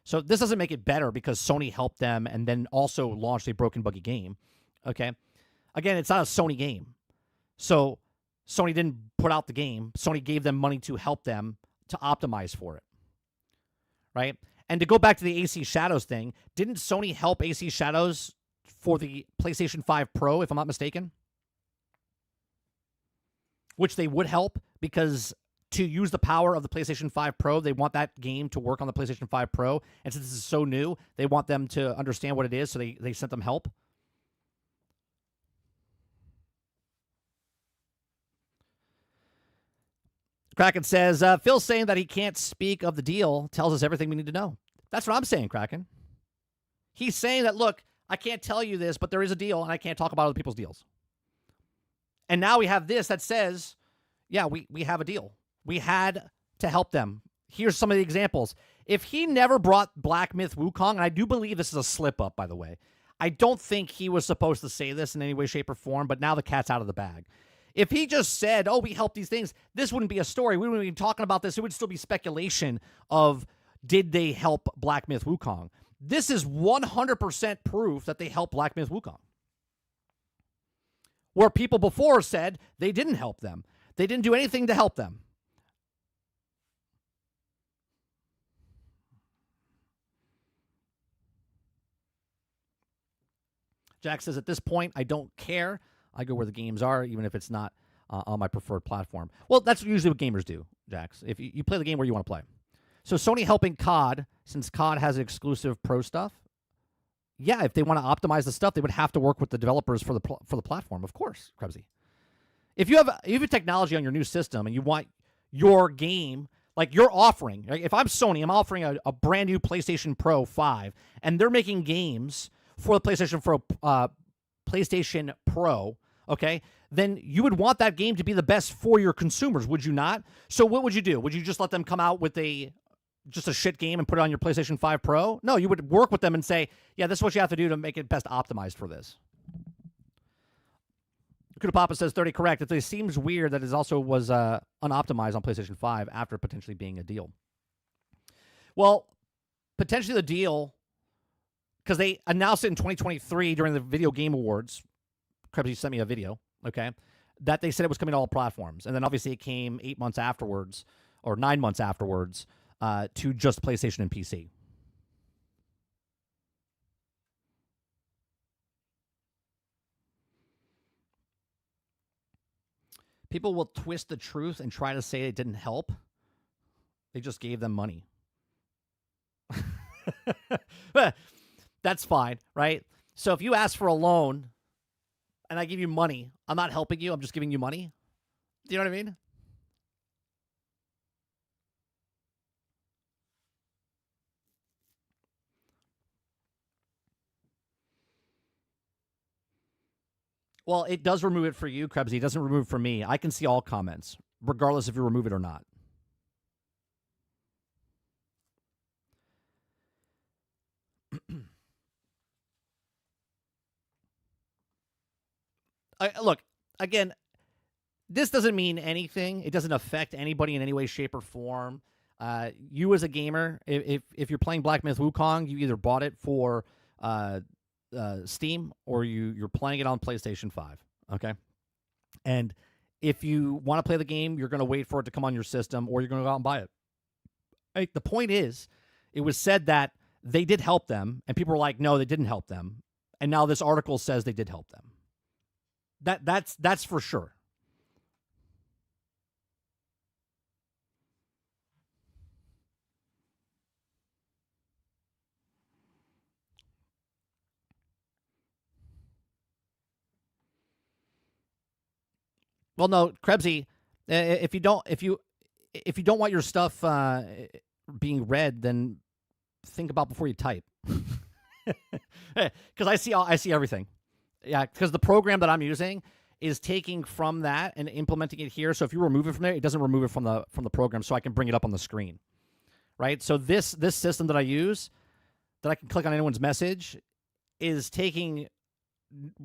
So this doesn't make it better because Sony helped them and then also launched a broken, buggy game. Okay? Again, it's not a Sony game. So Sony didn't put out the game. Sony gave them money to help them to optimize for it. Right? And to go back to the AC Shadows thing, didn't Sony help AC Shadows for the PlayStation 5 Pro, if I'm not mistaken? Which they would help because to use the power of the PlayStation 5 Pro, they want that game to work on the PlayStation 5 Pro. And since this is so new, they want them to understand what it is, so they sent them help. Kraken says, Phil's saying that he can't speak of the deal tells us everything we need to know. That's what I'm saying, Kraken. He's saying that, look, I can't tell you this, but there is a deal, and I can't talk about other people's deals. And now we have this that says, yeah, we have a deal. We had to help them. Here's some of the examples. If he never brought Black Myth Wukong, and I do believe this is a slip-up, by the way. I don't think he was supposed to say this in any way, shape, or form, but now the cat's out of the bag. If he just said, oh, we helped these things, this wouldn't be a story. We wouldn't be talking about this. It would still be speculation of, did they help Black Myth Wukong? This is 100% proof that they helped Black Myth Wukong. Where people before said they didn't help them. They didn't do anything to help them. Jack says, at this point, I don't care. I go where the games are, even if it's not on my preferred platform. Well, that's usually what gamers do, Jax. If you play the game where you want to play. So Sony helping COD, since COD has exclusive pro stuff, yeah, if they want to optimize the stuff, they would have to work with the developers for the platform, of course, Krebsy. If you have a technology on your new system and you want your game, like you're offering, right? If I'm Sony, I'm offering a brand new PlayStation Pro 5, and they're making games for the PlayStation Pro, okay, then you would want that game to be the best for your consumers, would you not? So what would you do? Would you just let them come out with just a shit game and put it on your PlayStation 5 Pro? No, you would work with them and say, yeah, this is what you have to do to make it best optimized for this. Kuda Papa says 30 correct. It seems weird that it also was unoptimized on PlayStation 5 after potentially being a deal. Well, potentially the deal, because they announced it in 2023 during the Video Game Awards. Krebs, you sent me a video, okay, that they said it was coming to all platforms. And then obviously it came 8 months afterwards, or 9 months afterwards, to just PlayStation and PC. People will twist the truth and try to say it didn't help. They just gave them money. That's fine, right? So if you ask for a loan and I give you money, I'm not helping you. I'm just giving you money. Do you know what I mean? Well, it does remove it for you, Krebsy. It doesn't remove it for me. I can see all comments, regardless if you remove it or not. look, again, this doesn't mean anything. It doesn't affect anybody in any way, shape, or form. You as a gamer, if you're playing Black Myth Wukong, you either bought it for Steam or you're playing it on PlayStation 5. Okay, and if you want to play the game, you're going to wait for it to come on your system, or you're going to go out and buy it. Right? The point is, it was said that they did help them, and people were like, "No, they didn't help them," and now this article says they did help them. That's for sure. Well, no, Krebsy, if you don't want your stuff being read, then think about before you type. Because I see everything. Yeah, because the program that I'm using is taking from that and implementing it here. So if you remove it from there, it doesn't remove it from the program, so I can bring it up on the screen. Right. So this system that I use, that I can click on anyone's message, is taking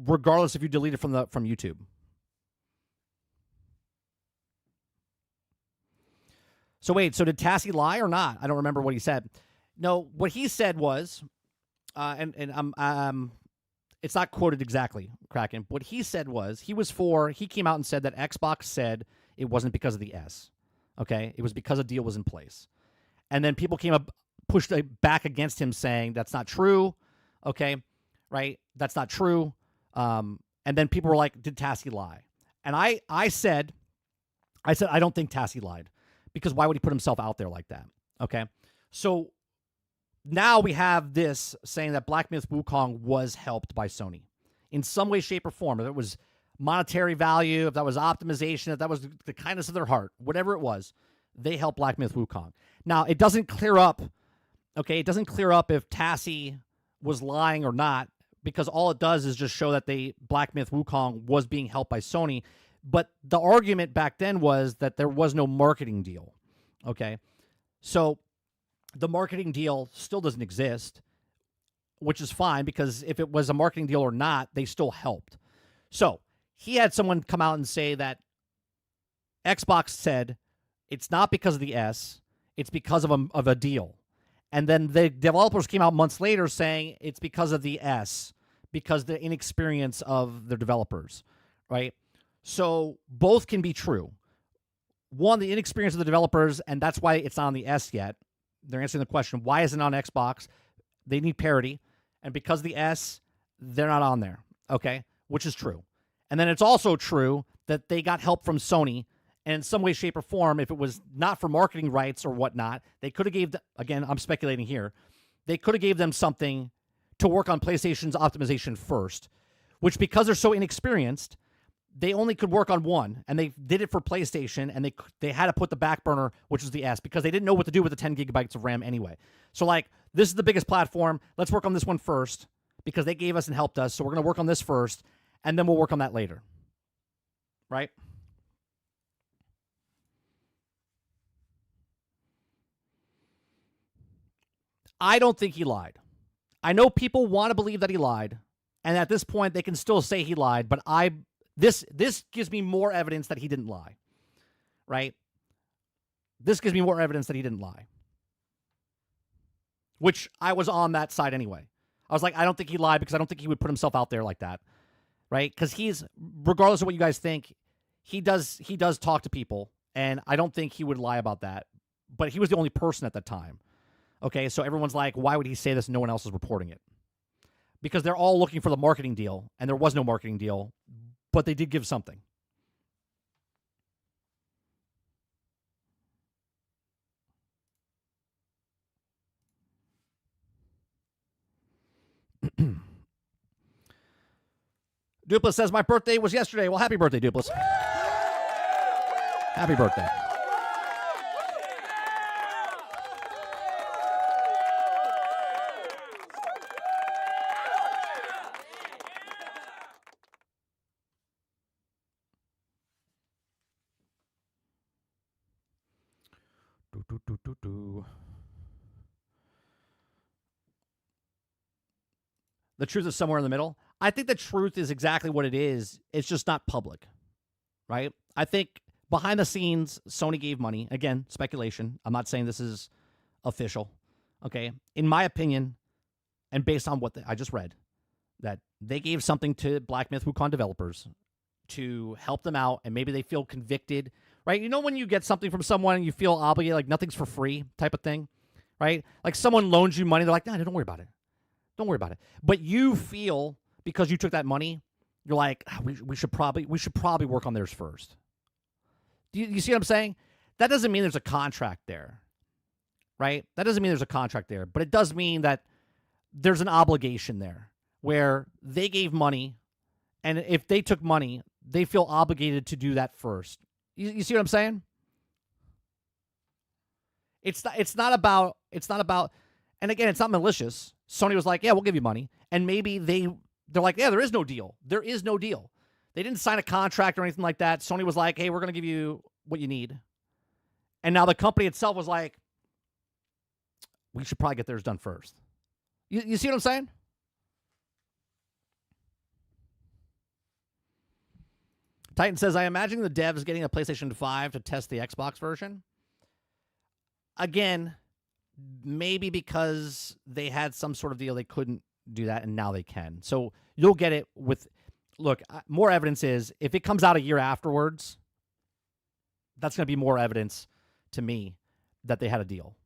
regardless if you delete it from YouTube. So wait, so did Tassie lie or not? I don't remember what he said. No, what he said was, and it's not quoted exactly, Kraken. What he said was he came out and said that Xbox said it wasn't because of the S. Okay, it was because a deal was in place, and then people came up, pushed back against him, saying that's not true. Okay, right, that's not true. And then people were like, did Tassie lie? And I said I don't think Tassie lied. Because why would he put himself out there like that? Okay. So now we have this saying that Black Myth Wukong was helped by Sony in some way, shape, or form. If it was monetary value, if that was optimization, if that was the kindness of their heart, whatever it was, they helped Black Myth Wukong. Now, it doesn't clear up, okay? It doesn't clear up if Tassie was lying or not, because all it does is just show that Black Myth Wukong was being helped by Sony. But the argument back then was that there was no marketing deal, okay? So the marketing deal still doesn't exist, which is fine, because if it was a marketing deal or not, they still helped. So he had someone come out and say that Xbox said it's not because of the S, it's because of a deal. And then the developers came out months later saying it's because of the S, because the inexperience of the developers, right? So both can be true. One, the inexperience of the developers, and that's why it's not on the S yet. They're answering the question, why isn't it on Xbox? They need parity. And because of the S, they're not on there, okay? Which is true. And then it's also true that they got help from Sony, and in some way, shape, or form, if it was not for marketing rights or whatnot, they could have gave, again, I'm speculating here, they could have gave them something to work on PlayStation's optimization first, which, because they're so inexperienced, they only could work on one, and they did it for PlayStation, and they had to put the back burner, which was the S, because they didn't know what to do with the 10 gigabytes of RAM anyway. So, like, this is the biggest platform. Let's work on this one first, because they gave us and helped us, so we're going to work on this first, and then we'll work on that later. Right? I don't think he lied. I know people want to believe that he lied, and at this point, they can still say he lied, but This gives me more evidence that he didn't lie, right? This gives me more evidence that he didn't lie, which I was on that side anyway. I was like, I don't think he lied, because I don't think he would put himself out there like that, right? Because regardless of what you guys think, he does talk to people, and I don't think he would lie about that. But he was the only person at that time, okay? So everyone's like, why would he say this? No one else is reporting it. Because they're all looking for the marketing deal, and there was no marketing deal, but they did give something. Dupless says, my birthday was yesterday. Well, happy birthday, Dupless. Happy birthday. The truth is somewhere in the middle. I think the truth is exactly what it is. It's just not public, right? I think behind the scenes, Sony gave money. Again, speculation. I'm not saying this is official. Okay. In my opinion, and based on what I just read, that they gave something to Black Myth Wukong developers to help them out, and maybe they feel convicted, right? You know when you get something from someone and you feel obligated, like nothing's for free type of thing, right? Like someone loans you money, they're like, no, don't worry about it. Don't worry about it. But you feel, because you took that money, you're like, we should probably work on theirs first. Do you see what I'm saying? That doesn't mean there's a contract there, right? That doesn't mean there's a contract there, but it does mean that there's an obligation there where they gave money, and if they took money, they feel obligated to do that first. You see what I'm saying? It's not about, and again, it's not malicious. Sony was like, yeah, we'll give you money. And maybe they're like, yeah, there is no deal. There is no deal. They didn't sign a contract or anything like that. Sony was like, hey, we're going to give you what you need. And now the company itself was like, we should probably get theirs done first. You see what I'm saying? Titan says, I imagine the devs getting a PlayStation 5 to test the Xbox version. Again, maybe because they had some sort of deal, they couldn't do that, and now they can. So you'll get it with, look, more evidence is, if it comes out a year afterwards, that's going to be more evidence to me that they had a deal.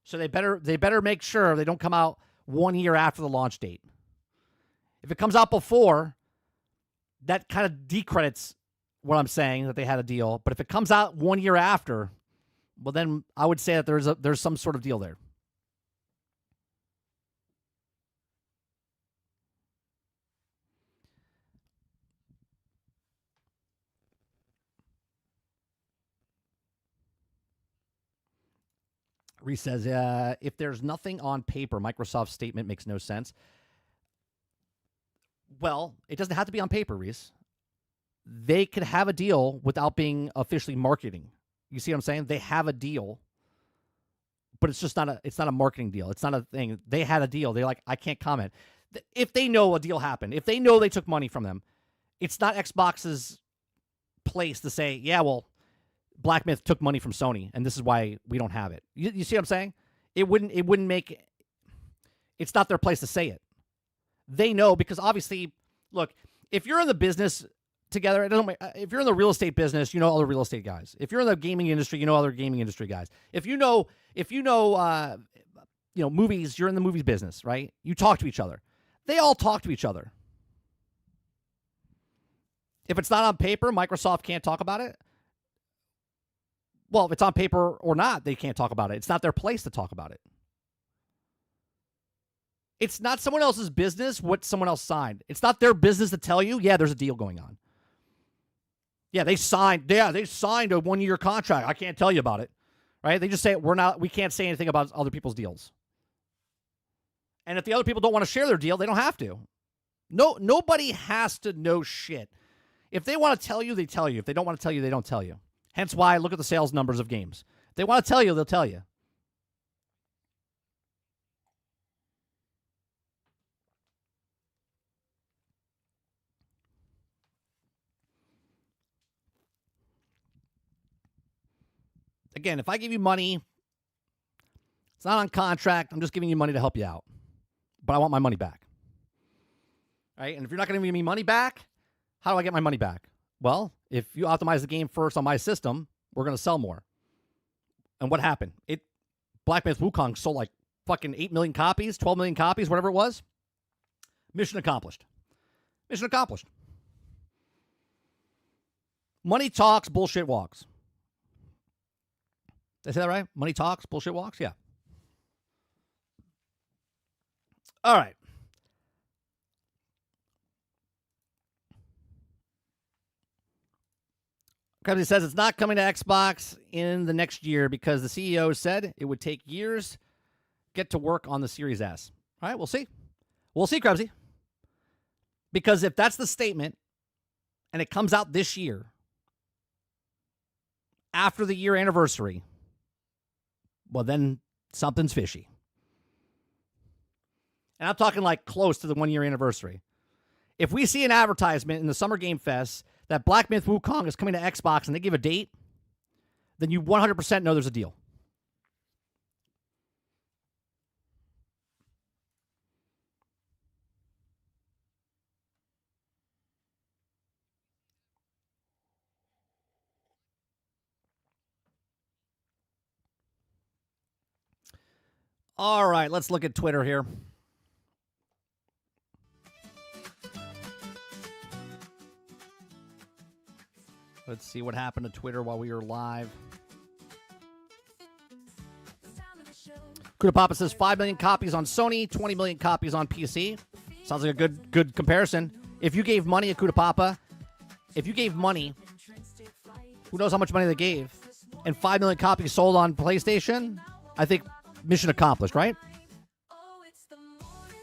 So they better make sure they don't come out 1 year after the launch date. If it comes out before, that kind of decredits what I'm saying, that they had a deal. But if it comes out 1 year after, well, then I would say that there's some sort of deal there. Reese says, if there's nothing on paper, Microsoft's statement makes no sense. Well, it doesn't have to be on paper, Reese. They could have a deal without being officially marketing. You see what I'm saying? They have a deal, but it's just not a marketing deal. It's not a thing. They had a deal. They're like, I can't comment. If they know a deal happened, if they know they took money from them, it's not Xbox's place to say, yeah, well, Black Myth took money from Sony, and this is why we don't have it. You see what I'm saying? It wouldn't make. It's not their place to say it. They know, because obviously, look, if you're in the business together, it doesn't. If you're in the real estate business, you know other real estate guys. If you're in the gaming industry, you know other gaming industry guys. If you know, movies, you're in the movies business, right? You talk to each other. They all talk to each other. If it's not on paper, Microsoft can't talk about it. Well, if it's on paper or not, they can't talk about it. It's not their place to talk about it. It's not someone else's business what someone else signed. It's not their business to tell you, yeah, there's a deal going on. Yeah, they signed a 1-year contract. I can't tell you about it. Right? They just say we can't say anything about other people's deals. And if the other people don't want to share their deal, they don't have to. No, nobody has to know shit. If they want to tell you, they tell you. If they don't want to tell you, they don't tell you. Hence why I look at the sales numbers of games. If they want to tell you, they'll tell you. Again, if I give you money, it's not on contract. I'm just giving you money to help you out. But I want my money back. Right? And if you're not going to give me money back, how do I get my money back? Well, if you optimize the game first on my system, we're going to sell more. And what happened? Black Myth Wukong sold like fucking 8 million copies, 12 million copies, whatever it was. Mission accomplished. Mission accomplished. Money talks, bullshit walks. Did I say that right? Money talks, bullshit walks? Yeah. All right. Krebsy says it's not coming to Xbox in the next year because the CEO said it would take years get to work on the Series S. All right, we'll see. We'll see, Krebsy. Because if that's the statement and it comes out this year, after the year anniversary, well, then something's fishy. And I'm talking like close to the 1 year anniversary. If we see an advertisement in the Summer Game Fest that Black Myth Wukong is coming to Xbox and they give a date, then you 100% know there's a deal. All right, let's look at Twitter here. Let's see what happened to Twitter while we were live. Kuda Papa says 5 million copies on Sony, 20 million copies on PC. Sounds like a good comparison. If you gave money at Kuda Papa, if you gave money, who knows how much money they gave, and 5 million copies sold on PlayStation, I think mission accomplished, right?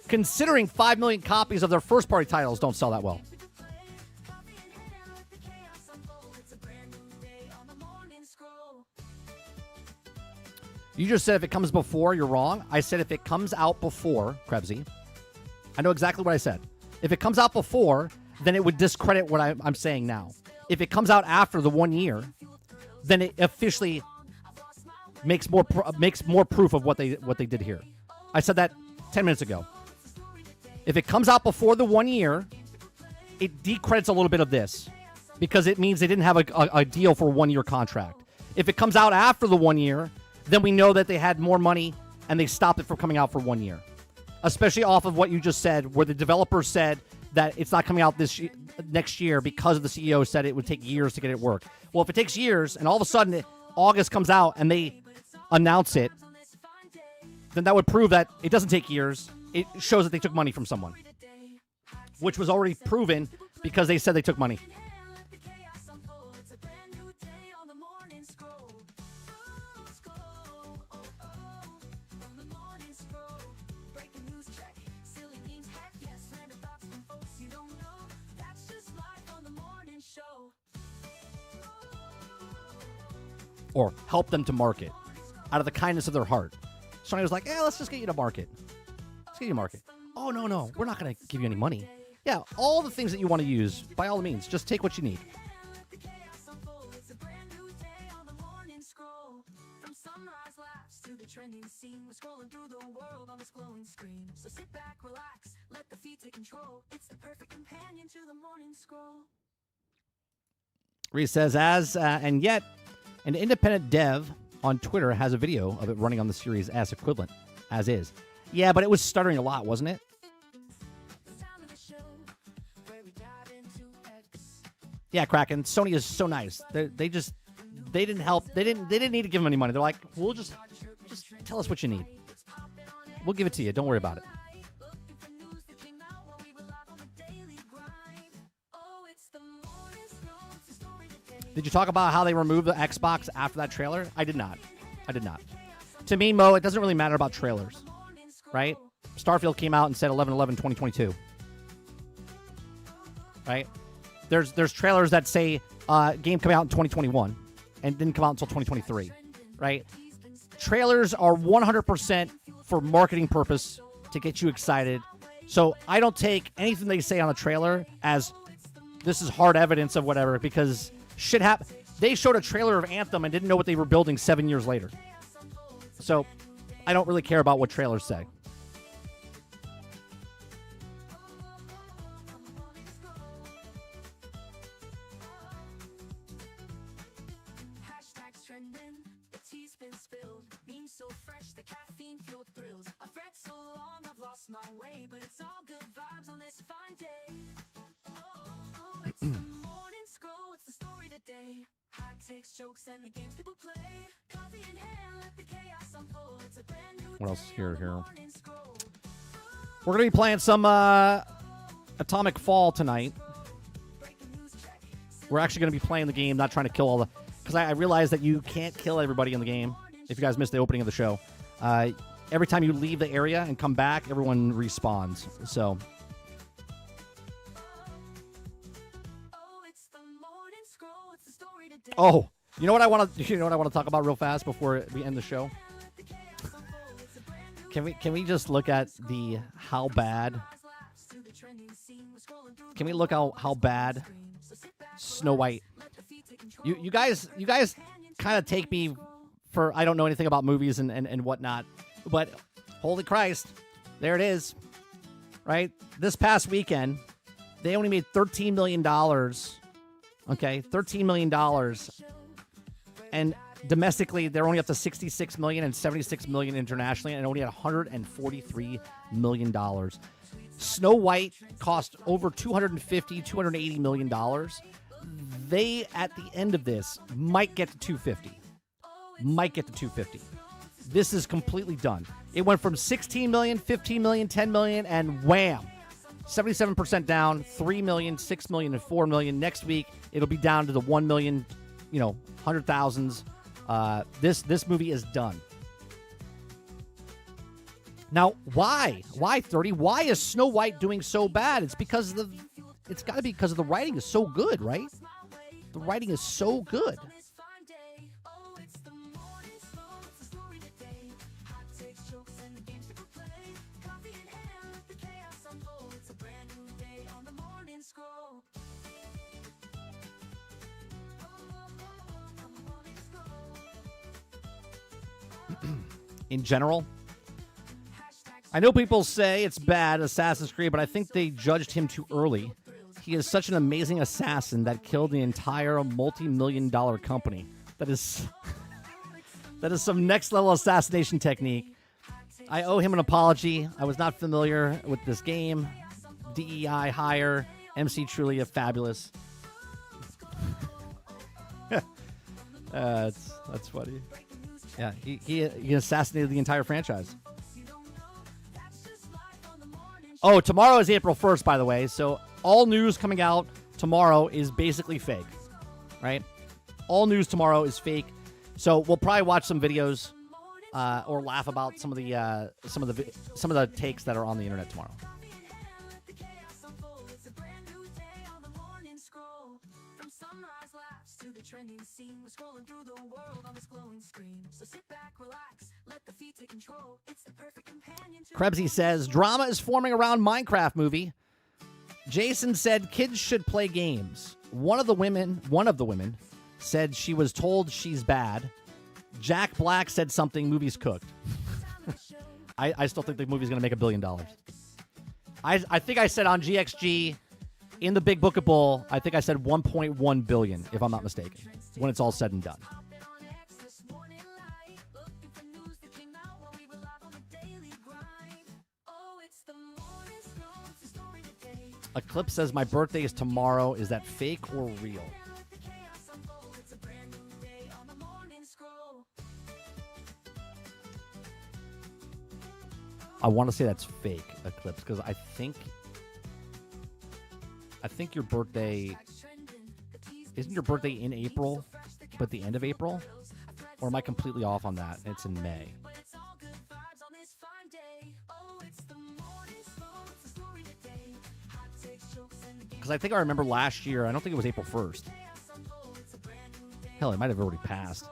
Considering 5 million copies of their first-party titles don't sell that well. You just said if it comes before, you're wrong. I said if it comes out before, Krebsy. I know exactly what I said. If it comes out before, then it would discredit what I'm saying now. If it comes out after the 1 year, then it officially makes more proof of what they did here. I said that 10 minutes ago. If it comes out before the 1 year, it decredits a little bit of this because it means they didn't have a deal for a 1 year contract. If it comes out after the 1 year, then we know that they had more money and they stopped it from coming out for 1 year. Especially off of what you just said, where the developer said that it's not coming out next year because the CEO said it would take years to get it work. Well, if it takes years and all of a sudden August comes out and they announce it, then that would prove that it doesn't take years. It shows that they took money from someone, which was already proven because they said they took money. Or help them to market out of the kindness of their heart. Sony was like, let's just get you to market. Let's get you to market. Oh, no, we're not going to give you any money. Yeah, all the things that you want to use, by all means, just take what you need. Reese says, and yet, an independent dev on Twitter has a video of it running on the Series S equivalent, as is. Yeah, but it was stuttering a lot, wasn't it? Yeah, Kraken. Sony is so nice. They didn't help. They didn't need to give them any money. They're like, we'll just tell us what you need. We'll give it to you. Don't worry about it. Did you talk about how they removed the Xbox after that trailer? I did not. To me, Mo, it doesn't really matter about trailers, right? Starfield came out and said 11/11/2022, right? There's trailers that say game coming out in 2021 and didn't come out until 2023, right? Trailers are 100% for marketing purpose to get you excited. So I don't take anything they say on a trailer as this is hard evidence of whatever, because shit happened. They showed a trailer of Anthem and didn't know what they were building 7 years later. So I don't really care about what trailers say. What else is here? We're going to be playing some Atomic Fall tonight. We're actually going to be playing the game, not trying to kill all the... Because I realize that you can't kill everybody in the game. If you guys missed the opening of the show. Every time you leave the area and come back, everyone respawns. So... Oh, you know what I want to talk about real fast before we end the show? Can we just look at how bad Can we look how bad Snow White? You guys kind of take me for I don't know anything about movies and whatnot, but holy Christ, there it is, right? This past weekend, they only made $13 million. Okay, $13 million, and domestically they're only up to $66 million and $76 million internationally, and only had $143 million. Snow White cost over $280 million. They, at the end of this, might get to 250. Might get to 250. This is completely done. It went from 16 million, 15 million, 10 million, and wham, 77% down, 3 million, 6 million, and 4 million. Next week, it'll be down to the 1 million, 100,000s. This movie is done. Now, why? Why 30? Why is Snow White doing so bad? It's got to be because of the writing is so good, right? The writing is so good. In general, I know people say it's bad, Assassin's Creed, but I think they judged him too early. He is such an amazing assassin that killed the entire multi-million-dollar company. That is some next-level assassination technique. I owe him an apology. I was not familiar with this game. DEI hire. MC Trulia fabulous. That's funny. Yeah, he assassinated the entire franchise. Oh, tomorrow is April 1st, by the way. So all news coming out tomorrow is basically fake, right? All news tomorrow is fake. So we'll probably watch some videos or laugh about some of the takes that are on the internet tomorrow. Krebsy says drama is forming around Minecraft movie. Jason said kids should play games. One of the women said she was told she's bad. Jack Black said something movie's cooked. I still think the movie's going to make $1 billion. I think I said on GXG in the Big Book of Bull, I think I said 1.1 billion, if I'm not mistaken, when it's all said and done. Eclipse says my birthday is tomorrow. Is that fake or real? I want to say that's fake, Eclipse, because I think your birthday isn't your birthday in April, but the end of April? Or am I completely off on that? It's in May. Because I think I remember last year, I don't think it was April 1st. Hell, it might have already passed.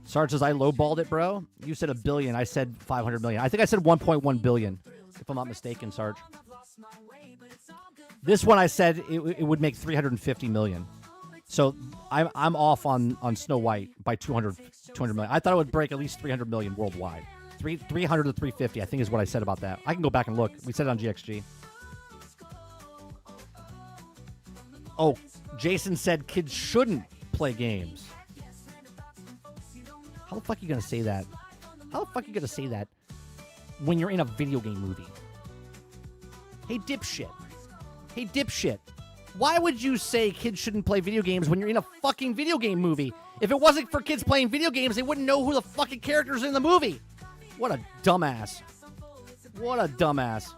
Sarge says, I lowballed it, bro. You said $1 billion. I said 500 million. I think I said 1.1 billion, if I'm not mistaken, Sarge. This one I said it would make 350 million. So I'm off on Snow White by 200 million. I thought it would break at least 300 million worldwide. 300 to 350, I think is what I said about that. I can go back and look. We said it on GXG. Oh, Jason said kids shouldn't play games. How the fuck are you going to say that? How the fuck are you going to say that when you're in a video game movie? Hey, dipshit. Hey, dipshit. Why would you say kids shouldn't play video games when you're in a fucking video game movie? If it wasn't for kids playing video games, they wouldn't know who the fucking characters in the movie. What a dumbass. What a dumbass.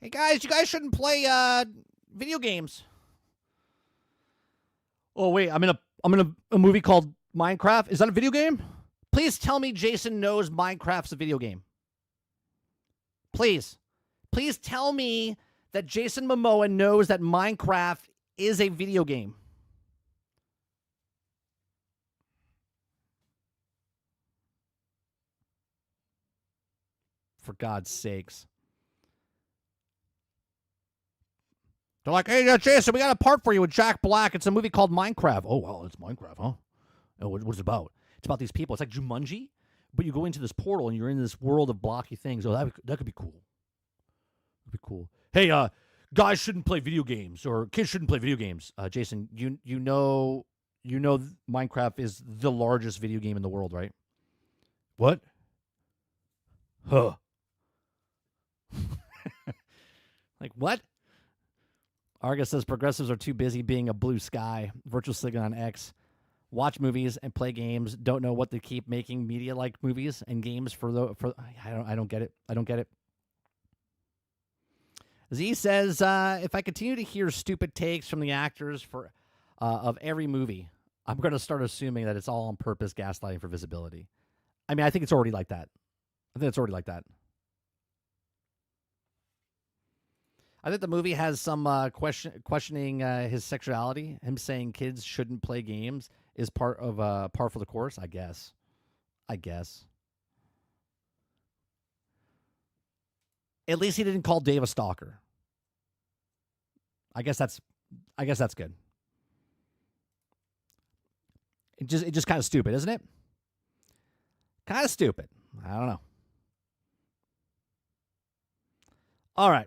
Hey guys, you guys shouldn't play video games. Oh wait, I'm I'm in a movie called Minecraft. Is that a video game? Please tell me Jason knows Minecraft's a video game. Please. Please tell me that Jason Momoa knows that Minecraft is a video game. For God's sakes. They're like, hey, Jason, we got a part for you with Jack Black. It's a movie called Minecraft. Oh, well, it's Minecraft, huh? Oh, what's it about? It's about these people. It's like Jumanji, but you go into this portal and you're in this world of blocky things. Oh, that could be cool. That'd be cool. Hey, guys shouldn't play video games, or kids shouldn't play video games. Jason, you know Minecraft is the largest video game in the world, right? What? Huh. Like, what? Argus says progressives are too busy being a blue sky. Virtual Signal on X. Watch movies and play games. Don't know what to keep making media like movies and games for. I don't get it. I don't get it. Z says, if I continue to hear stupid takes from the actors of every movie, I'm going to start assuming that it's all on purpose gaslighting for visibility. I mean, I think it's already like that. I think the movie has some questioning his sexuality. Him saying kids shouldn't play games is part for the course, I guess. At least he didn't call Dave a stalker. I guess that's good. It just kind of stupid, isn't it? Kind of stupid. I don't know. All right.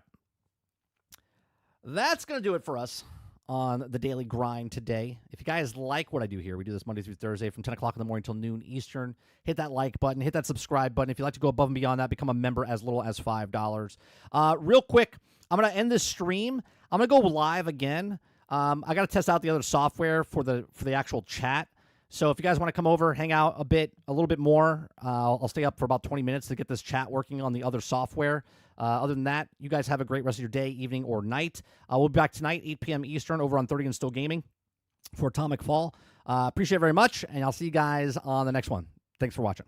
That's going to do it for us on the Daily Grind today. If you guys like what I do here, we do this Monday through Thursday from 10 o'clock in the morning till noon Eastern. Hit that like button. Hit that subscribe button. If you'd like to go above and beyond that, become a member as little as $5. Real quick, I'm going to end this stream. I'm going to go live again. I got to test out the other software for the actual chat. So if you guys want to come over, hang out a little bit more, I'll stay up for about 20 minutes to get this chat working on the other software. Other than that, you guys have a great rest of your day, evening, or night. We'll be back tonight, 8 p.m. Eastern, over on 30 and Still Gaming for Atomic Fall. Appreciate it very much, and I'll see you guys on the next one. Thanks for watching.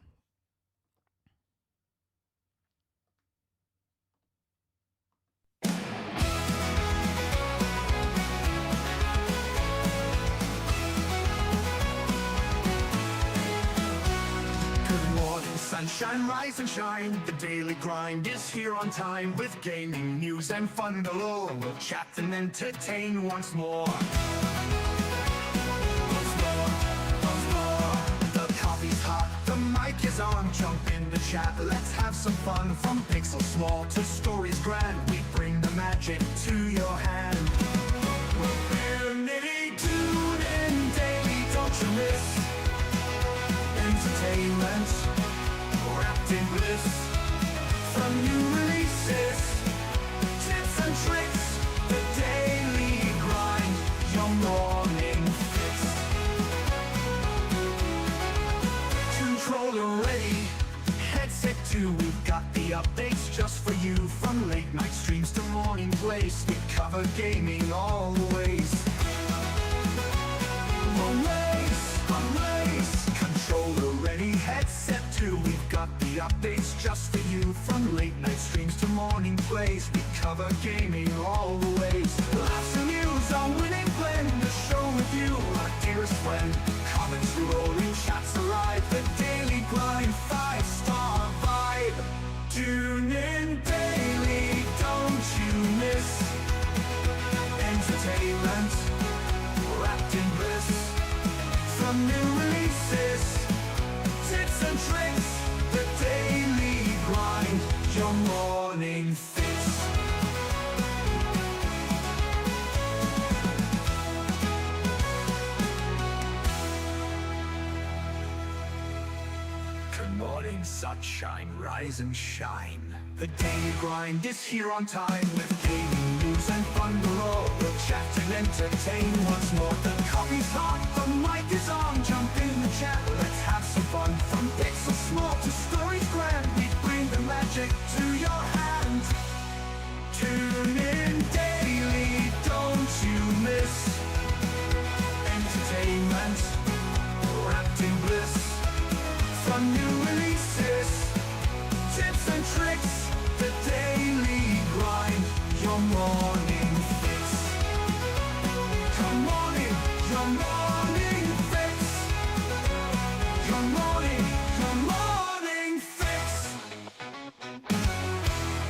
Sunshine, rise and shine. The Daily Grind is here on time with gaming news and fun galore. We'll chat and entertain once more. The coffee's hot, the mic is on. Jump in the chat, let's have some fun. From pixels small to stories grand, we bring the magic to your hand. We're nitty tune daily, don't you miss entertainment wrapped in bliss. From new releases, tips and tricks, the Daily Grind, your morning fix. Controller ready, headset too, we've got the updates just for you. From late night streams to morning plays, we cover gaming all the ways. Controller ready, headset too, we've got the updates just for you. From late night streams to morning plays, we cover gaming all the ways. Laughs and news, our winning blend, the show with you, our dearest friend. Comments rolling, chats alive, the Daily Grind, 5-star vibe. Tune in daily, don't you miss entertainment wrapped in bliss. From new releases, tips and tricks, the Daily Grind, your morning fix. Good morning, sunshine, rise and shine. The Daily Grind is here on time with gaming news and fun galore. We'll chat and entertain once more. The coffee's hot, the mic is on. Jump in the chat, let's have some fun. From pixels small to stories grand, we bring the magic to your hand. Tune in daily, don't you miss entertainment morning fix. Come on in, your morning